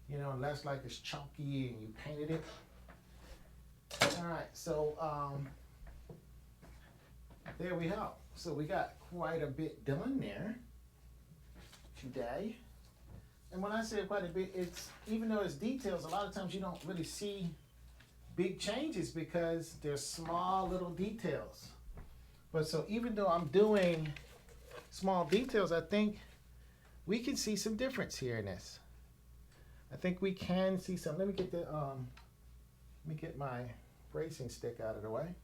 You know, less like it's chunky and you painted it. All right, so there we go. So we got quite a bit done there today. And when I say quite a bit, it's, even though it's details, a lot of times you don't really see big changes because they're small little details. But so even though I'm doing small details, I think we can see some difference here in this. I think we can see some. Let me get my bracing stick out of the way.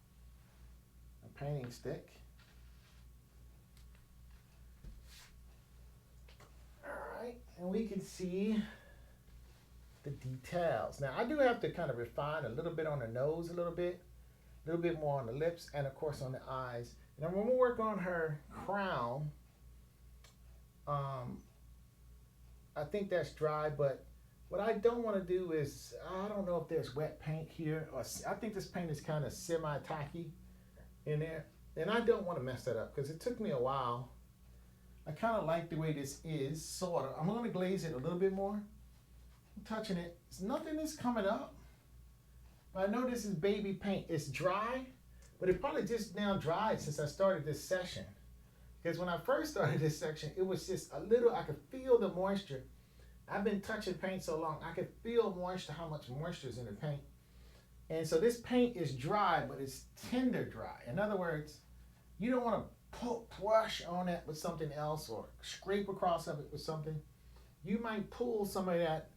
A painting stick. And we can see the details. Now I do have to kind of refine a little bit on the nose, a little bit more on the lips, and of course on the eyes. And I'm gonna work on her crown. I think that's dry, but what I don't want to do is, I don't know if there's wet paint here, or I think this paint is kind of semi-tacky in there, and I don't want to mess that up because it took me a while. I kind of like the way this is, sort of. I'm going to glaze it a little bit more. I'm touching it. Nothing is coming up, but I know this is baby paint. It's dry, but it probably just now dried since I started this session. Because when I first started this section, it was just a little, I could feel the moisture. I've been touching paint so long, I could feel moisture, how much moisture is in the paint. And so this paint is dry, but it's tender dry. In other words, you don't want to brush on it with something else or scrape across of it with something. You might pull some of that,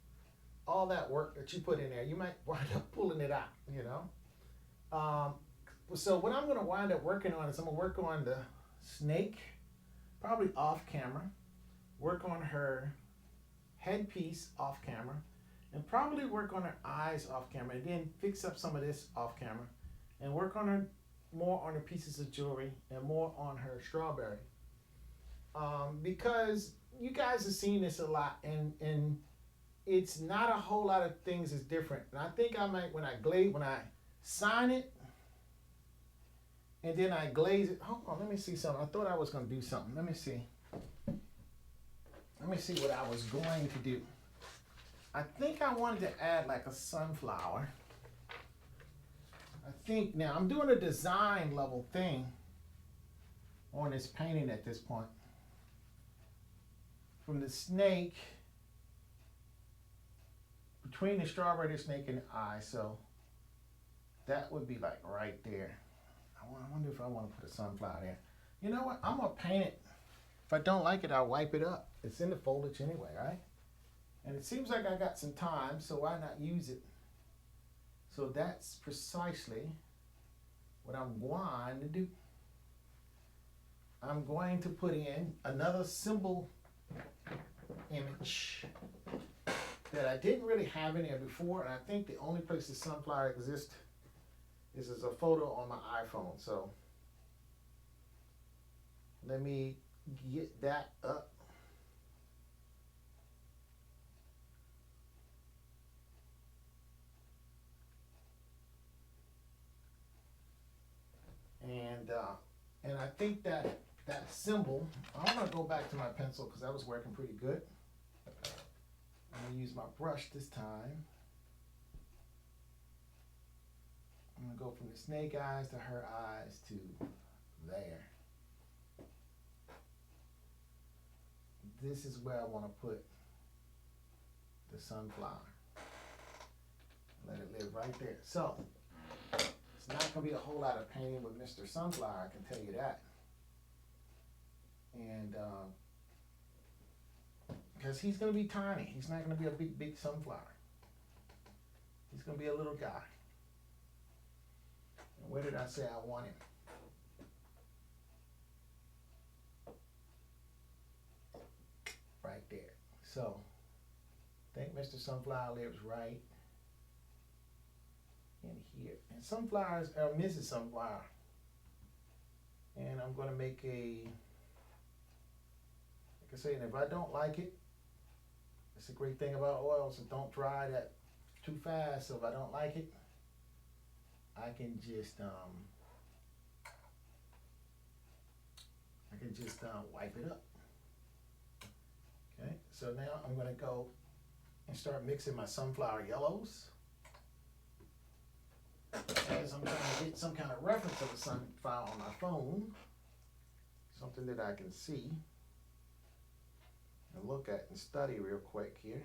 all that work that you put in there, you might wind up pulling it out, you know. So what I'm going to wind up working on is I'm going to work on the snake, probably off camera, work on her headpiece off camera, and probably work on her eyes off camera, and then fix up some of this off camera, and work on her more on her pieces of jewelry and more on her strawberry. Because you guys have seen this a lot, and it's not a whole lot of things is different. And I think I might, when I sign it, and then I glaze it. Hold on, let me see something. I thought I was going to do something. Let me see. Let me see what I was going to do. I think I wanted to add like a sunflower. I think now I'm doing a design level thing on this painting at this point. From the snake, between the strawberry, the snake, and the eye. So that would be like right there. I wonder if I want to put a sunflower there. You know what? I'm going to paint it. If I don't like it, I'll wipe it up. It's in the foliage anyway, right? And it seems like I got some time, so why not use it? So that's precisely what I'm going to do. I'm going to put in another symbol image that I didn't really have in there before, and I think the only place the sunflower exists is as a photo on my iPhone. So let me get that up. And I think that symbol, I'm going to go back to my pencil because that was working pretty good. I'm going to use my brush this time. I'm going to go from the snake eyes to her eyes to there. This is where I want to put the sunflower. Let it live right there. So, it's not going to be a whole lot of painting with Mr. Sunflower, I can tell you that. And, because he's going to be tiny. He's not going to be a big sunflower. He's going to be a little guy. And where did I say I want him? Right there. So, I think Mr. Sunflower lives right in here. And sunflowers are Mrs. Sunflower. And I'm going to make a, like I say, and if I don't like it, it's a great thing about oils, so don't dry that too fast. So if I don't like it, I can just wipe it up. Okay, so now I'm going to go and start mixing my sunflower yellows. As I'm trying to get some kind of reference of a sunflower on my phone, something that I can see and look at and study real quick here.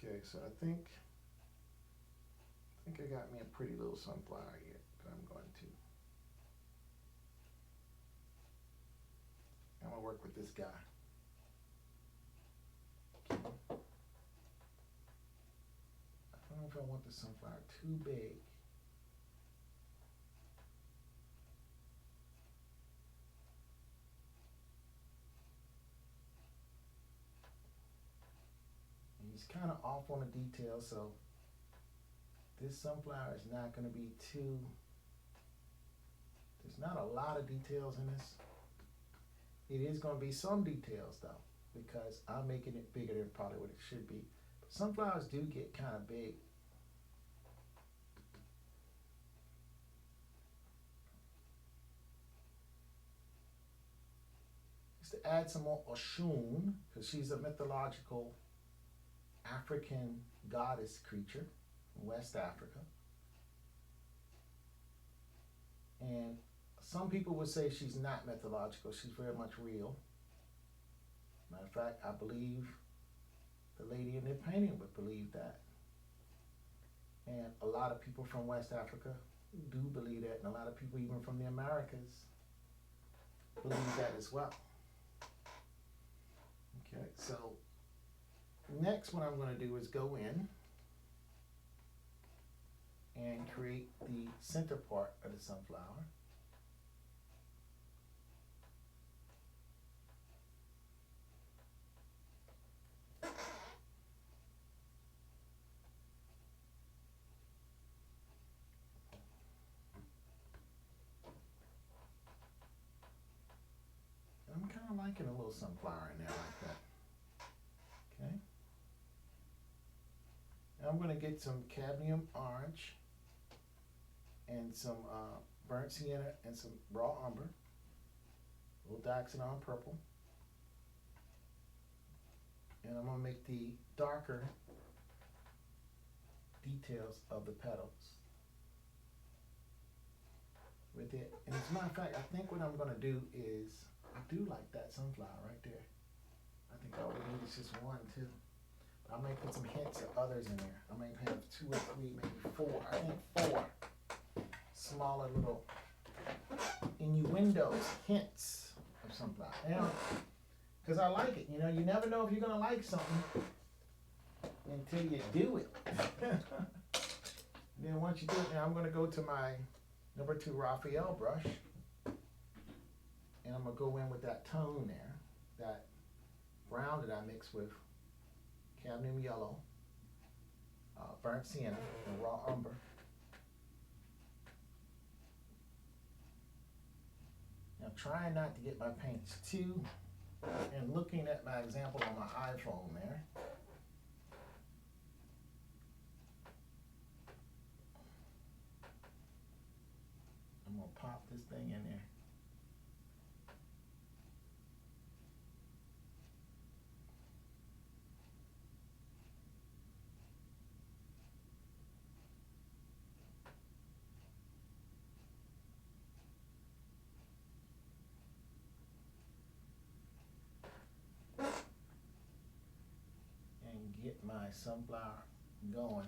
Okay, so I think think I got me a pretty little sunflower here that I'm going to. I'm gonna work with this guy. Okay. I don't know if I want the sunflower too big. And he's kind of off on the details, so this sunflower is not going to be too, there's not a lot of details in this. It is going to be some details though, because I'm making it bigger than probably what it should be. But sunflowers do get kind of big. Just to add some more Oshun, because she's a mythological African goddess creature from West Africa. And some people would say she's not mythological, she's very much real. Matter of fact, I believe the lady in the painting would believe that. And a lot of people from West Africa do believe that, and a lot of people even from the Americas believe that as well. Okay, so next what I'm going to do is go in and create the center part of the sunflower. I'm kind of liking a little sunflower in there like that. Okay. Now I'm going to get some cadmium orange and some burnt sienna and some raw umber, a little dioxazine purple. And I'm going to make the darker details of the petals with it. And as a matter of fact, I think what I'm going to do is, I do like that sunflower right there. I think all we need is just one, too. But I may put some hints of others in there. I may have 2 or 3, maybe 4. I think 4 smaller little innuendos, hints of sunflower. Because I like it. You know, you never know if you're going to like something until you do it. Then once you do it, now I'm going to go to my number 2 Raphael brush. And I'm going to go in with that tone there, that brown that I mixed with cadmium yellow, burnt sienna, and raw umber. Now trying not to get my paints too, and looking at my example on my iPhone there. I'm going to pop this thing in there. Get my sunflower going.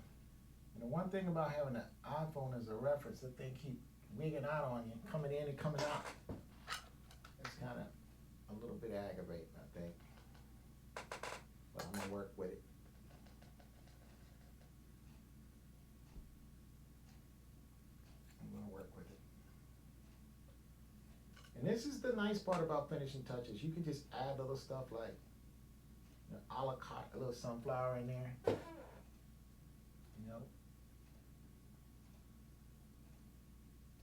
And the one thing about having an iPhone as a reference, the thing keep wigging out on you, coming in and coming out. It's kind of a little bit aggravating, I think. But I'm gonna work with it. I'm gonna work with it. And this is the nice part about finishing touches. You can just add little stuff like a la carte, a little sunflower in there, you know,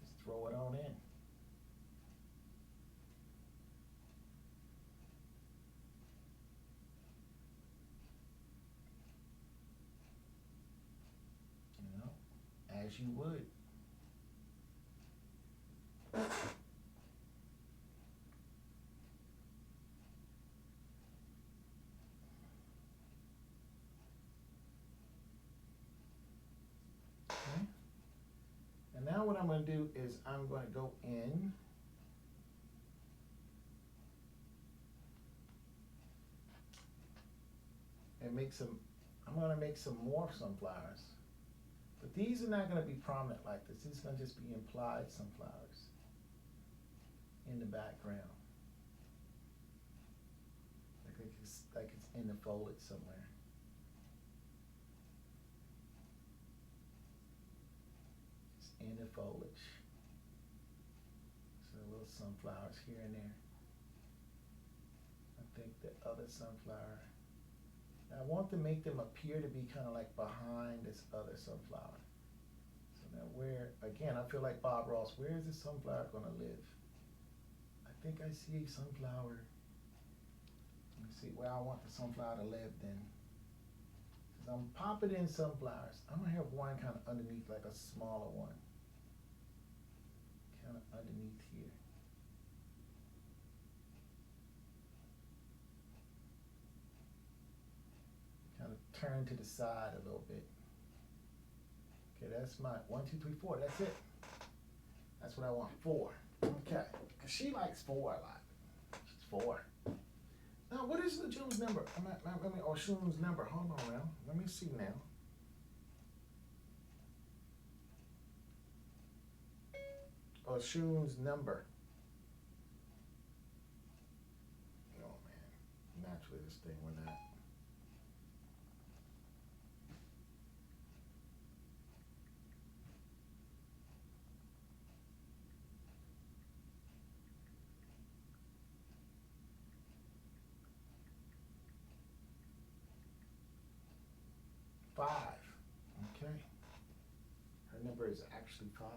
just throw it on in. You know, as you would. Now what I'm going to do is I'm going to go in and make some, I'm going to make some more sunflowers. But these are not going to be prominent like this. These are going to just be implied sunflowers in the background. Like it's in the foliage somewhere. It's in the foliage. So little sunflowers here and there. I think the other sunflower, I want to make them appear to be kind of like behind this other sunflower. So now where, again, I feel like Bob Ross, where is this sunflower going to live? I think I see a sunflower. Let me see where I want the sunflower to live then. Because I'm popping in sunflowers. I'm going to have one kind of underneath, like a smaller one. Kind of underneath here. Kind of turn to the side a little bit. Okay, that's my 1, 2, 3, 4. That's it. That's what I want. 4. Okay. Because she likes 4 a lot. She's 4. Now, what is the June's number? Oshun's number. Hold on now. Let me see now. Oshun's number. Oh, man. Naturally, this thing went out. Five. Okay. Her number is actually 5.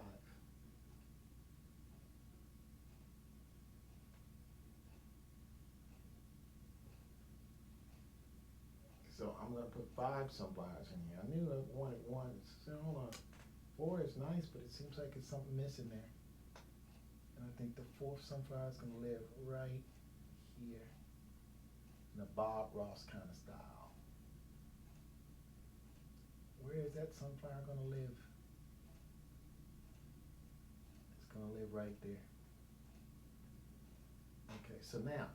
So I'm going to put 5 sunflowers in here. I knew I wanted 1. So hold on. 4 is nice, but it seems like it's something missing there. And I think the 4th sunflower is going to live right here in a Bob Ross kind of style. Where is that sunflower going to live? It's going to live right there. Okay, so now,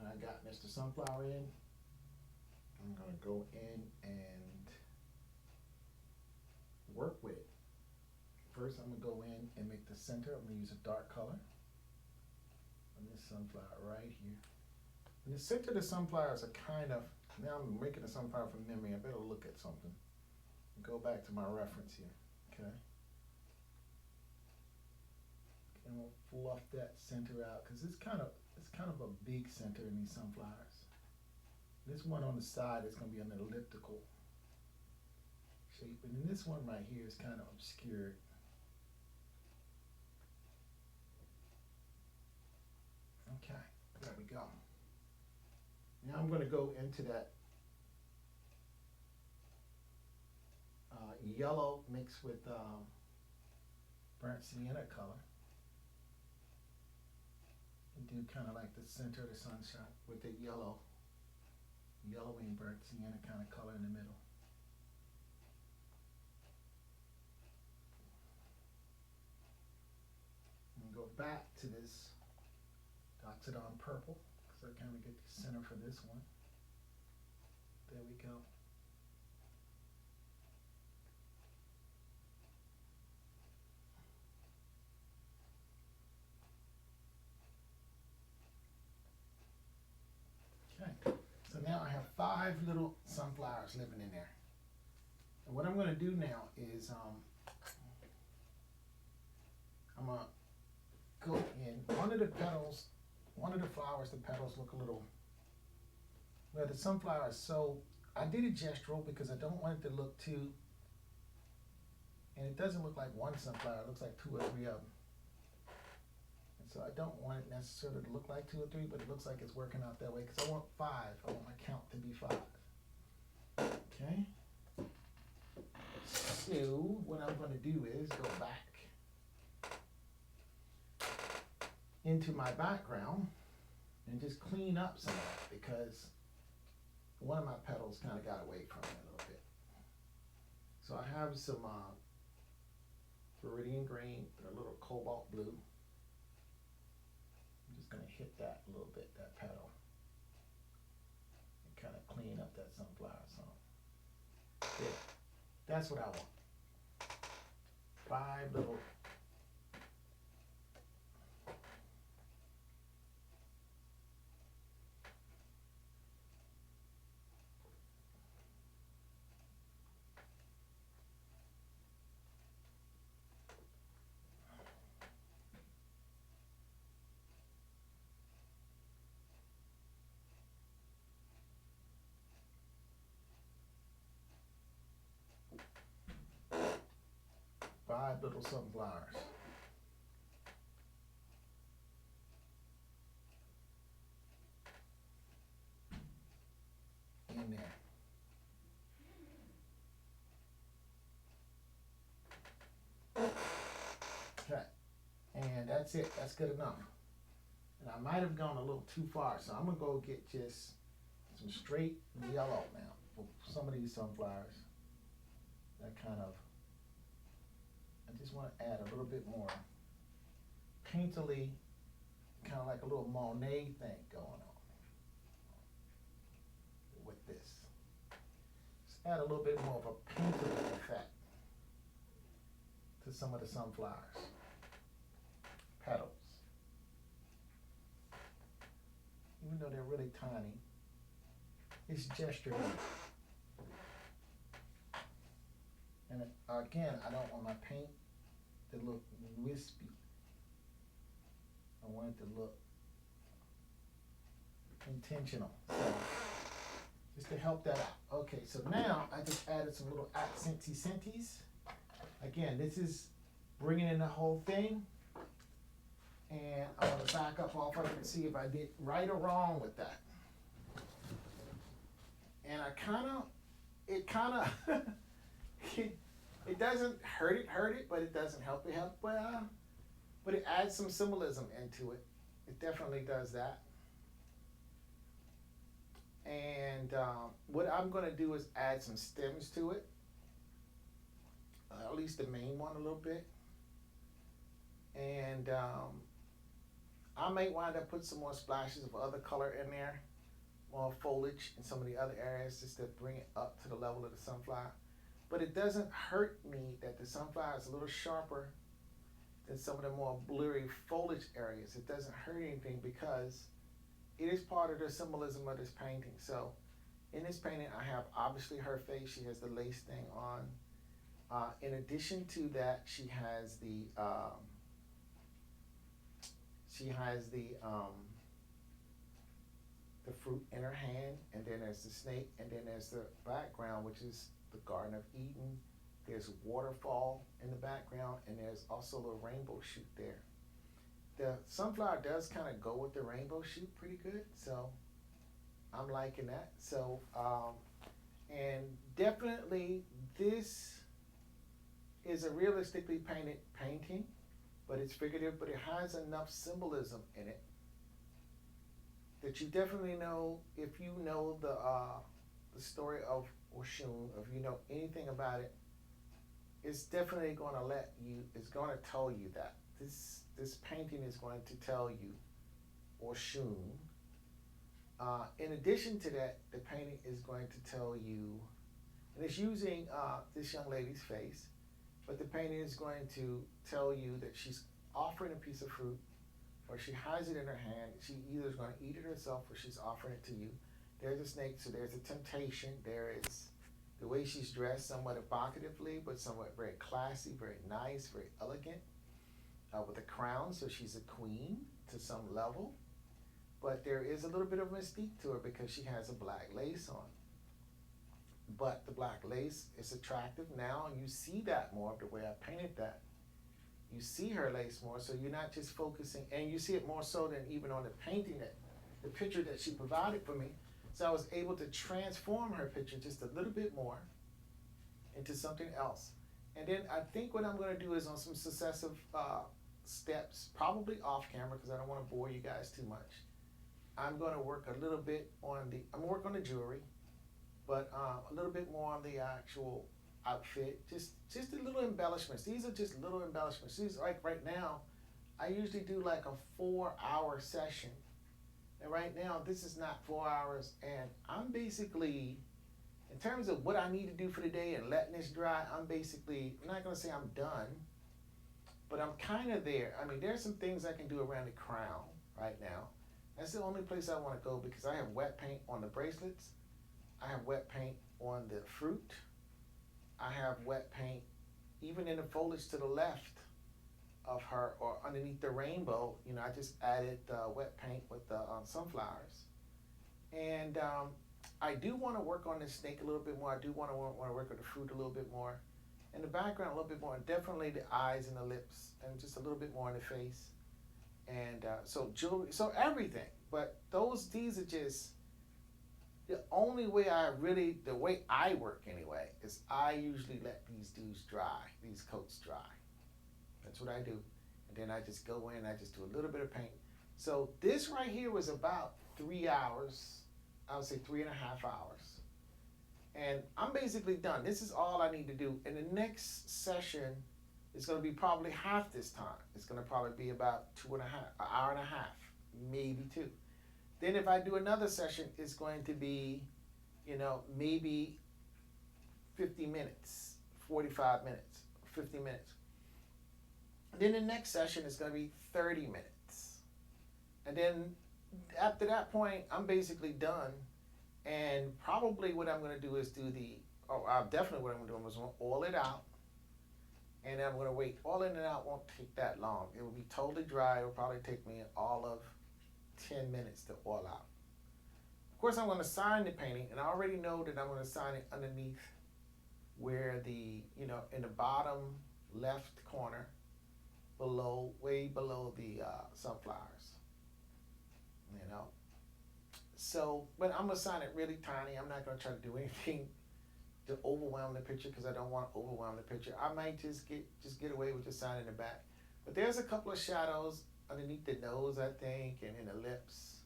I got Mr. Sunflower in. I'm going to go in and work with it. First, I'm going to go in and make the center. I'm going to use a dark color on this sunflower right here. And the center of the sunflowers are kind of, now I'm making a sunflower from memory. I better look at something. Go back to my reference here, okay? And we'll fluff that center out because it's kind of a big center in these sunflowers. This one on the side is going to be an elliptical shape, and then this one right here is kind of obscured. Okay, there we go. Now I'm going to go into that yellow mixed with burnt sienna color. And do kind of like the center of the sunshine with the yellow and burnt sienna kind of color in the middle. And go back to this dots it on purple. So I kind of get the center for this one. There we go. Okay, so now I have 5 little sunflowers living in there. And what I'm going to do now is I'm going to go in one of the petals. One of the flowers, the petals look a little, well, the sunflower is so, I did it gestural because I don't want it to look too, and it doesn't look like one sunflower, it looks like 2 or 3 of them. And so I don't want it necessarily to look like 2 or 3, but it looks like it's working out that way because I want 5. I want my count to be 5. Okay. So what I'm going to do is go back into my background and just clean up some of that because one of my petals kind of got away from me a little bit. So I have some Viridian green or a little cobalt blue. I'm just going to hit that a little bit, that petal. clean up that sunflower some. Yeah, that's what I want. 5 little. Five little sunflowers. In there. Okay. And that's it. That's good enough. And I might have gone a little too far, so I'm going to go get just some straight yellow now for some of these sunflowers. That kind of, I just want to add a little bit more painterly, kind of like a little Monet thing going on with this. Just add a little bit more of a painterly effect to some of the sunflowers. Petals. Even though they're really tiny, it's gesture. And again, I don't want my paint to look wispy. I want it to look intentional. So, just to help that out. Okay, so now I just added some little accenty-centys. Again, this is bringing in the whole thing. And I'm going to back up off of it and see if I did right or wrong with that. And it doesn't hurt it, but it doesn't help it help. But it adds some symbolism into it. It definitely does that. And what I'm going to do is add some stems to it. At least the main one a little bit. And I may wind up putting some more splashes of other color in there, more foliage in some of the other areas just to bring it up to the level of the sunflower. But it doesn't hurt me that the sunflower is a little sharper than some of the more blurry foliage areas. It doesn't hurt anything because it is part of the symbolism of this painting. So in this painting, I have obviously her face. She has the lace thing on. In addition to that, she has the fruit in her hand, and then there's the snake, and then there's the background, which is the Garden of Eden. There's a waterfall in the background, and there's also a little rainbow shoot there. The sunflower does kind of go with the rainbow shoot pretty good, so I'm liking that. So, and definitely this is a realistically painted painting, but it's figurative, but it has enough symbolism in it that you definitely know, if you know the story of Oshun, if you know anything about it, it's definitely going to it's going to tell you that. This painting is going to tell you Oshun. In addition to that, the painting is going to tell you, and it's using this young lady's face, but the painting is going to tell you that she's offering a piece of fruit, or she has it in her hand. She either is going to eat it herself, or she's offering it to you. There's a snake, so there's a temptation. There is the way she's dressed, somewhat evocatively, but somewhat very classy, very nice, very elegant, with a crown, so she's a queen to some level. But there is a little bit of mystique to her because she has a black lace on. But the black lace is attractive now, and you see that more the way I painted that. You see her lace more, so you're not just focusing, and you see it more so than even on the painting, the picture that she provided for me. So I was able to transform her picture just a little bit more into something else. And then I think what I'm going to do is on some successive steps, probably off camera because I don't want to bore you guys too much. I'm going to work a little bit on the jewelry, but a little bit more on the actual outfit, just a little embellishments. These are just little embellishments. These, like right now, I usually do like a 4-hour session. And right now, this is not 4 hours, and I'm basically, in terms of what I need to do for the day and letting this dry, I'm not gonna say I'm done, but I'm kind of there. I mean, there's some things I can do around the crown right now. That's the only place I want to go because I have wet paint on the bracelets. I have wet paint on the fruit. I have wet paint even in the foliage to the left of her or underneath the rainbow. You know, I just added wet paint with the sunflowers. And I do want to work on this snake a little bit more. I do want to work with the fruit a little bit more. In the background a little bit more. Definitely the eyes and the lips and just a little bit more in the face. And so jewelry, so everything. But these are just the only way the way I work anyway, is I usually let these coats dry. That's what I do. And then I just go in, I just do a little bit of paint. So this right here was about 3 hours, I would say 3.5 hours. And I'm basically done. This is all I need to do. And the next session is gonna be probably half this time. It's gonna probably be about an hour and a half, maybe 2. Then if I do another session, it's going to be, maybe 50 minutes, 45 minutes, 50 minutes. Then the next session is going to be 30 minutes. And then after that point, I'm basically done. And probably what I'm going to do is definitely what I'm going to do is oil it out. And then I'm going to wait. Oiling it out won't take that long. It will be totally dry. It will probably take me all of 10 minutes to oil out. Of course, I'm going to sign the painting, and I already know that I'm going to sign it underneath where in the bottom left corner, way below the sunflowers. So, but I'm going to sign it really tiny. I'm not going to try to do anything to overwhelm the picture because I don't want to overwhelm the picture. I might just get away with just signing the back. But there's a couple of shadows underneath the nose, I think, and in the lips.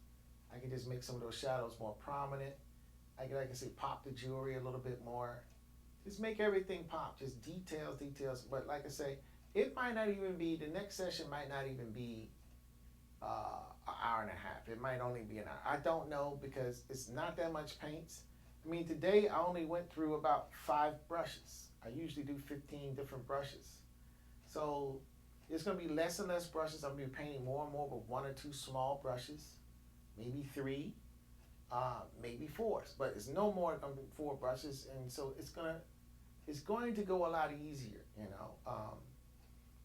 I can just make some of those shadows more prominent. I can say pop the jewelry a little bit more. Just make everything pop, just details. But like I say, it might not even be, the next session might not even be an hour and a half. It might only be an hour. I don't know because it's not that much paints. I mean, today I only went through about 5 brushes. I usually do 15 different brushes. So it's going to be less and less brushes. I'm going to be painting more and more with 1 or 2 small brushes, maybe 3, maybe 4. But it's no more than 4 brushes, and so it's going to go a lot easier,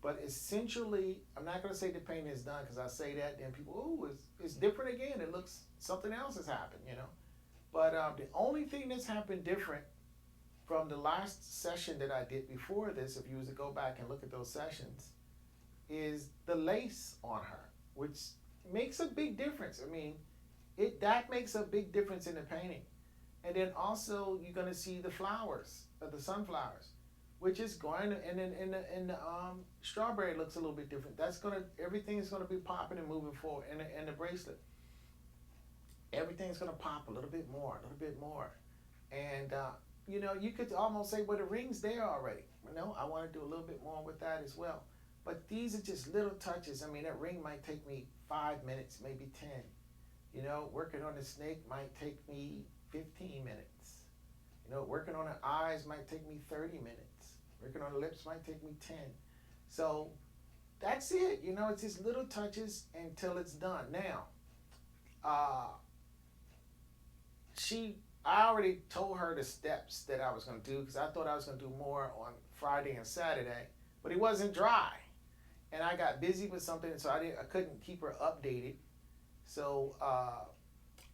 But essentially, I'm not going to say the painting is done because I say that, then people, it's different again. It looks, something else has happened, But the only thing that's happened different from the last session that I did before this, if you was to go back and look at those sessions, is the lace on her, which makes a big difference. I mean, that makes a big difference in the painting. And then also you're gonna see the flowers, the sunflowers, which is going to, and then in the strawberry looks a little bit different. Everything is gonna be popping and moving forward. And the bracelet, everything's gonna pop a little bit more. And you could almost say, well, the ring's there already. I want to do a little bit more with that as well. But these are just little touches. I mean, that ring might take me 5 minutes, maybe 10. Working on the snake might take me 15 minutes. Working on the eyes might take me 30 minutes. Working on the lips might take me 10. So that's it. It's just little touches until it's done. Now, I already told her the steps that I was going to do because I thought I was going to do more on Friday and Saturday, but it wasn't dry. And I got busy with something, so I couldn't keep her updated. So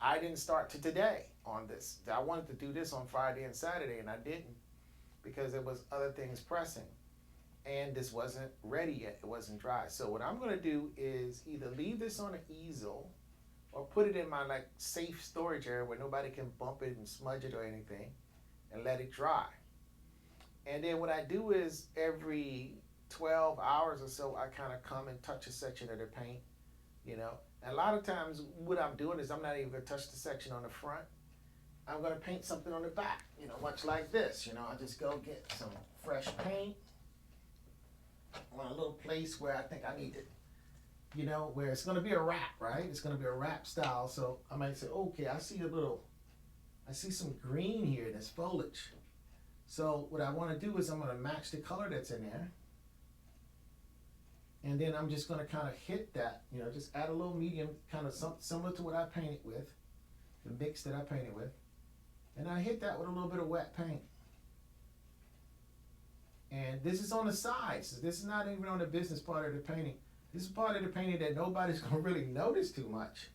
I didn't start to today on this. I wanted to do this on Friday and Saturday, and I didn't because there was other things pressing. And this wasn't ready yet. It wasn't dry. So what I'm going to do is either leave this on an easel or put it in my safe storage area where nobody can bump it and smudge it or anything and let it dry. And then what I do is every 12 hours or so, I kind of come and touch a section of the paint, And a lot of times what I'm doing is I'm not even going to touch the section on the front. I'm going to paint something on the back, much like this. I just go get some fresh paint on a little place where I think I need to you know, where it's going to be a wrap, right? It's going to be a wrap style. So I might say, okay, I see some green here in this foliage. So what I want to do is I'm going to match the color that's in there. And then I'm just going to kind of hit that, you know, just add a little medium, kind of similar to what I painted with, the mix that I painted with. And I hit that with a little bit of wet paint. And this is on the sides. This is not even on the business part of the painting. This is part of the painting that nobody's going to really notice too much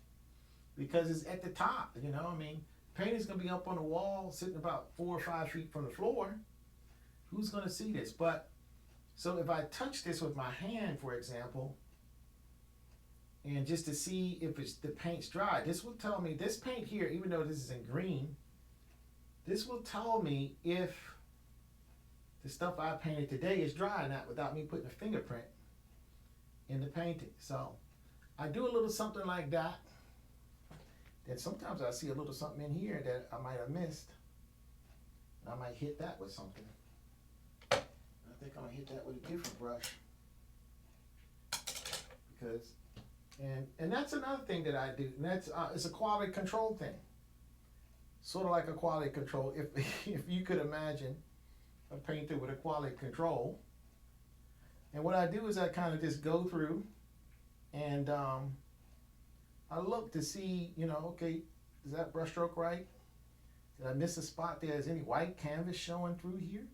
because it's at the top, you know. I mean, painting's going to be up on the wall, sitting about 4 or 5 feet from the floor. Who's going to see this? But, so if I touch this with my hand, for example, and just to see if the paint's dry, this will tell me, this paint here, even though this is in green, this will tell me if the stuff I painted today is dry or not without me putting a fingerprint in the painting. So I do a little something like that. Then sometimes I see a little something in here that I might have missed. And I might hit that with something. I think I'm gonna hit that with a different brush. Because, and that's another thing that I do. And that's, it's a quality control thing. Sort of like a quality control. If you could imagine a painter with a quality control. And what I do is I kind of just go through and I look to see, you know, okay, is that brush stroke right? Did I miss a spot there? Is any white canvas showing through here?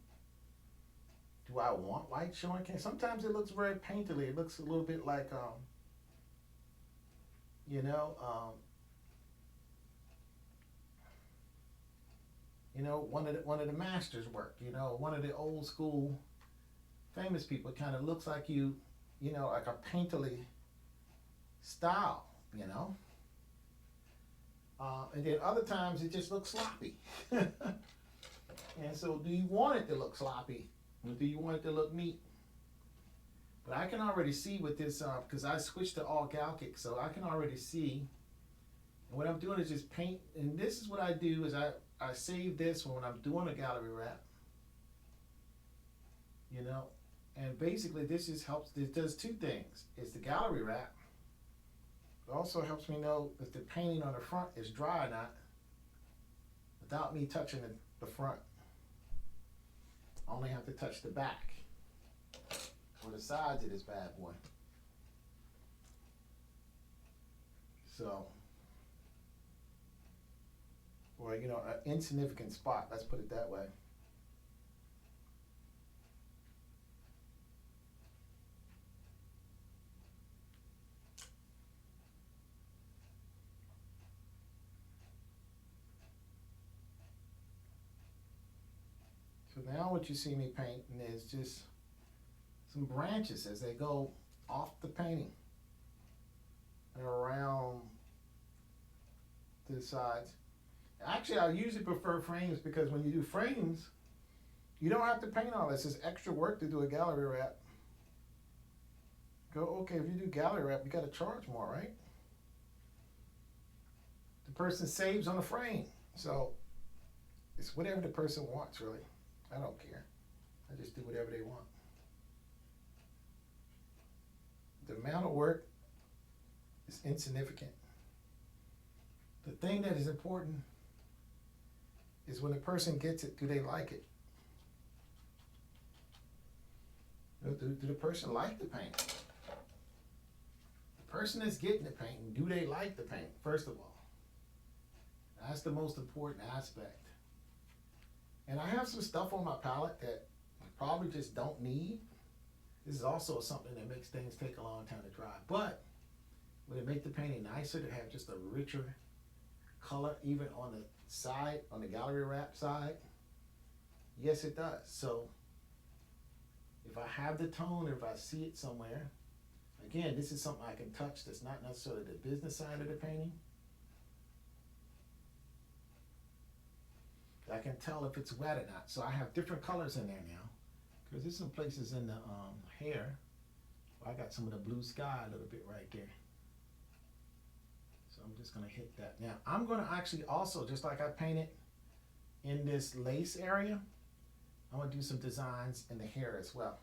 Do I want white showing canvas? Sometimes it looks very painterly. It looks a little bit like, you know, one of the masters' work. You know, one of the old school famous people. Kind of looks like you know, like a painterly style. You know, and then other times it just looks sloppy. And so, do you want it to look sloppy, or do you want it to look neat? But I can already see with this because I switched to all Galkic, so I can already see. And what I'm doing is just paint, and this is what I do is I save this when I'm doing a gallery wrap, you know, and basically this just helps, it does two things. It's the gallery wrap. It also helps me know if the painting on the front is dry or not without me touching the front. I only have to touch the back or the sides of this bad boy. So, or, you know, an insignificant spot, let's put it that way. So now what you see me painting is just some branches as they go off the painting and around to the sides. Actually, I usually prefer frames because when you do frames, you don't have to paint all this. It's extra work to do a gallery wrap. Go, okay, if you do gallery wrap, you got to charge more, right? The person saves on the frame. So it's whatever the person wants, really. I don't care. I just do whatever they want. The amount of work is insignificant. The thing that is important is when the person gets it, do they like it? Do the person like the paint? The person that's getting the painting, do they like the paint, first of all? That's the most important aspect. And I have some stuff on my palette that I probably just don't need. This is also something that makes things take a long time to dry. But would it make the painting nicer to have just a richer color even on the side, on the gallery wrap side? Yes, it does. So if I have the tone or if I see it somewhere, again, this is something I can touch that's not necessarily the business side of the painting. I can tell if it's wet or not. So I have different colors in there now. Because there's some places in the hair where I got some of the blue sky a little bit right there. So I'm just going to hit that. Now I'm going to actually also, just like I painted in this lace area, I'm going to do some designs in the hair as well.